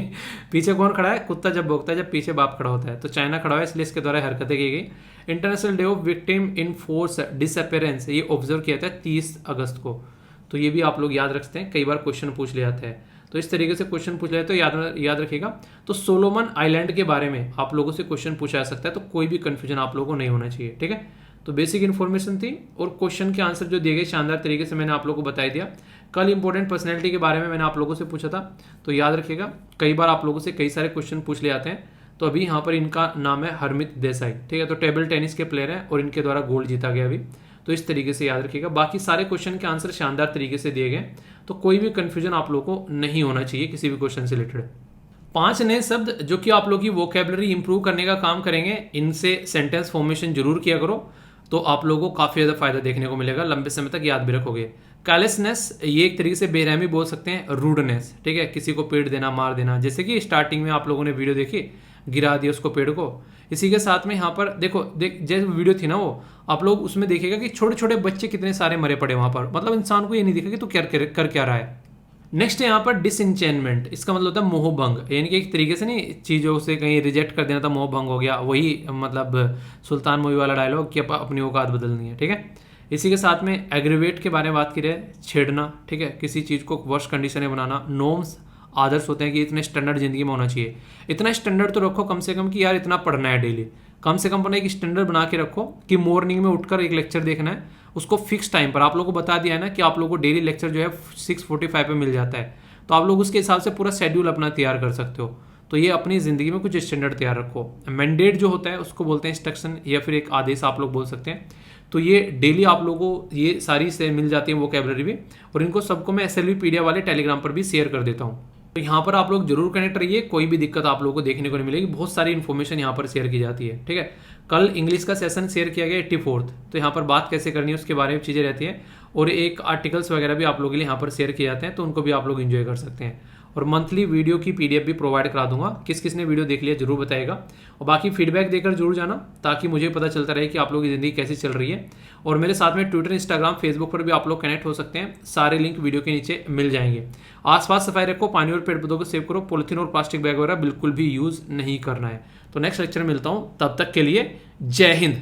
पीछे कौन खड़ा है? कुत्ता जब भौंकता है, जब पीछे बाप खड़ा होता है। तो चाइना खड़ा है, इसलिए इसके द्वारा हरकतें की गई। International day of victim in force disappearance ये ऑब्जर्व किया था 30 अगस्त को। तो ये भी आप लोग याद रखते हैं, कई बार क्वेश्चन पूछ ले जाते हैं, तो इस तरीके से क्वेश्चन पूछ ले तो याद रखिएगा। तो सोलोमन आइलैंड के बारे में आप लोगों से क्वेश्चन पूछा जा सकता है, तो कोई भी कंफ्यूजन आप लोगों को नहीं होना चाहिए, ठीक है। तो बेसिक इन्फॉर्मेशन थी और क्वेश्चन के आंसर जो दिए गए शानदार तरीके से मैंने आप लोगों को बता दिया। कल इंपॉर्टेंट पर्सनैलिटी के बारे में मैंने आप लोगों से पूछा था, तो याद रखिएगा, कई बार आप लोगों से कई सारे क्वेश्चन पूछ ले जाते हैं। तो अभी यहाँ पर इनका नाम है हरमित देसाई, ठीक है। तो टेबल टेनिस के प्लेयर हैं और इनके द्वारा गोल्ड जीता गया अभी। तो इस तरीके से याद रखिएगा, बाकी सारे क्वेश्चन के आंसर शानदार तरीके से दिए गए, तो कोई भी कंफ्यूजन आप लोगों को नहीं होना चाहिए किसी भी क्वेश्चन से रिलेटेड। 5 नए शब्द जो कि आप लोग की वोकेबलरी इंप्रूव करने का काम करेंगे, इनसे सेंटेंस फॉर्मेशन जरूर किया करो, तो आप लोगों को काफ़ी ज़्यादा फायदा देखने को मिलेगा, लंबे समय तक याद भी रखोगे। कैलेसनेस ये एक तरीके से बेरहमी बोल सकते हैं, रूडनेस, ठीक है, किसी को पेड़ देना, मार देना, जैसे कि स्टार्टिंग में आप लोगों ने वीडियो देखी, गिरा दिया उसको पेड़ को। इसी के साथ में यहाँ पर देखो जैसे वीडियो थी ना वो, आप लोग उसमें देखिएगा कि छोटे छोटे बच्चे कितने सारे मरे पड़े वहाँ पर, मतलब इंसान को ये नहीं दिखा कि तू कर क्या रहा है। नेक्स्ट है यहाँ पर डिसइंचेनमेंट, इसका मतलब होता है मोहभंग, यानी कि एक तरीके से नहीं चीज़ों से कहीं रिजेक्ट कर देना था, मोहभंग हो गया, वही मतलब सुल्तान मूवी वाला डायलॉग कि अपनी औकात बदलनी है, ठीक है। इसी के साथ में एग्रीवेट के बारे में बात की रहे, छेड़ना, ठीक है, किसी चीज़ को वर्स्ट कंडीशन में बनाना। नॉर्म्स आदर्श होते हैं कि इतने स्टैंडर्ड जिंदगी में होना चाहिए, इतना स्टैंडर्ड तो रखो कम से कम कि यार इतना पढ़ना है डेली, कम से कम अपना एक स्टैंडर्ड बना के रखो कि मॉर्निंग में उठकर एक लेक्चर देखना है, उसको फिक्स टाइम पर। आप लोगों को बता दिया है ना कि आप लोगों को डेली लेक्चर जो है 6:45 पे मिल जाता है, तो आप लोग उसके हिसाब से पूरा शेड्यूल अपना तैयार कर सकते हो। तो ये अपनी ज़िंदगी में कुछ स्टैंडर्ड तैयार रखो। मैंडेट जो होता है उसको बोलते हैं इंस्ट्रक्शन या फिर एक आदेश आप लोग बोल सकते हैं। तो ये डेली आप लोगों को ये सारी से मिल जाती है वोकैबुलरी भी, और इनको सबको मैं SLV पीडिया वाले टेलीग्राम पर भी शेयर कर देता हूँ। तो यहाँ पर आप लोग जरूर कनेक्ट रहिए, कोई भी दिक्कत आप लोगों को देखने को नहीं मिलेगी, बहुत सारी इन्फॉर्मेशन यहाँ पर शेयर की जाती है, ठीक है। कल इंग्लिश का सेशन शेयर किया गया 84th, तो यहाँ पर बात कैसे करनी है उसके बारे में चीज़ें रहती हैं, और एक आर्टिकल्स वगैरह भी आप लोगों के लिए यहाँ पर शेयर किए जाते हैं, तो उनको भी आप लोग एंजॉय कर सकते हैं। और मंथली वीडियो की PDF भी प्रोवाइड करा दूंगा, किस किस ने वीडियो देख लिया जरूर बताएगा, और बाकी फीडबैक देकर जरूर जाना, ताकि मुझे पता चलता रहे कि आप लोगों की ज़िंदगी कैसी चल रही है। और मेरे साथ में ट्विटर, इंस्टाग्राम, फेसबुक पर भी आप लोग कनेक्ट हो सकते हैं, सारे लिंक वीडियो के नीचे मिल जाएंगे। आसपास सफाई रखो, पानी और पेड़ पौधों को सेव करो, पॉलिथीन और प्लास्टिक बैग वगैरह बिल्कुल भी यूज़ नहीं करना है। तो नेक्स्ट लेक्चर में मिलता हूँ, तब तक के लिए जय हिंद।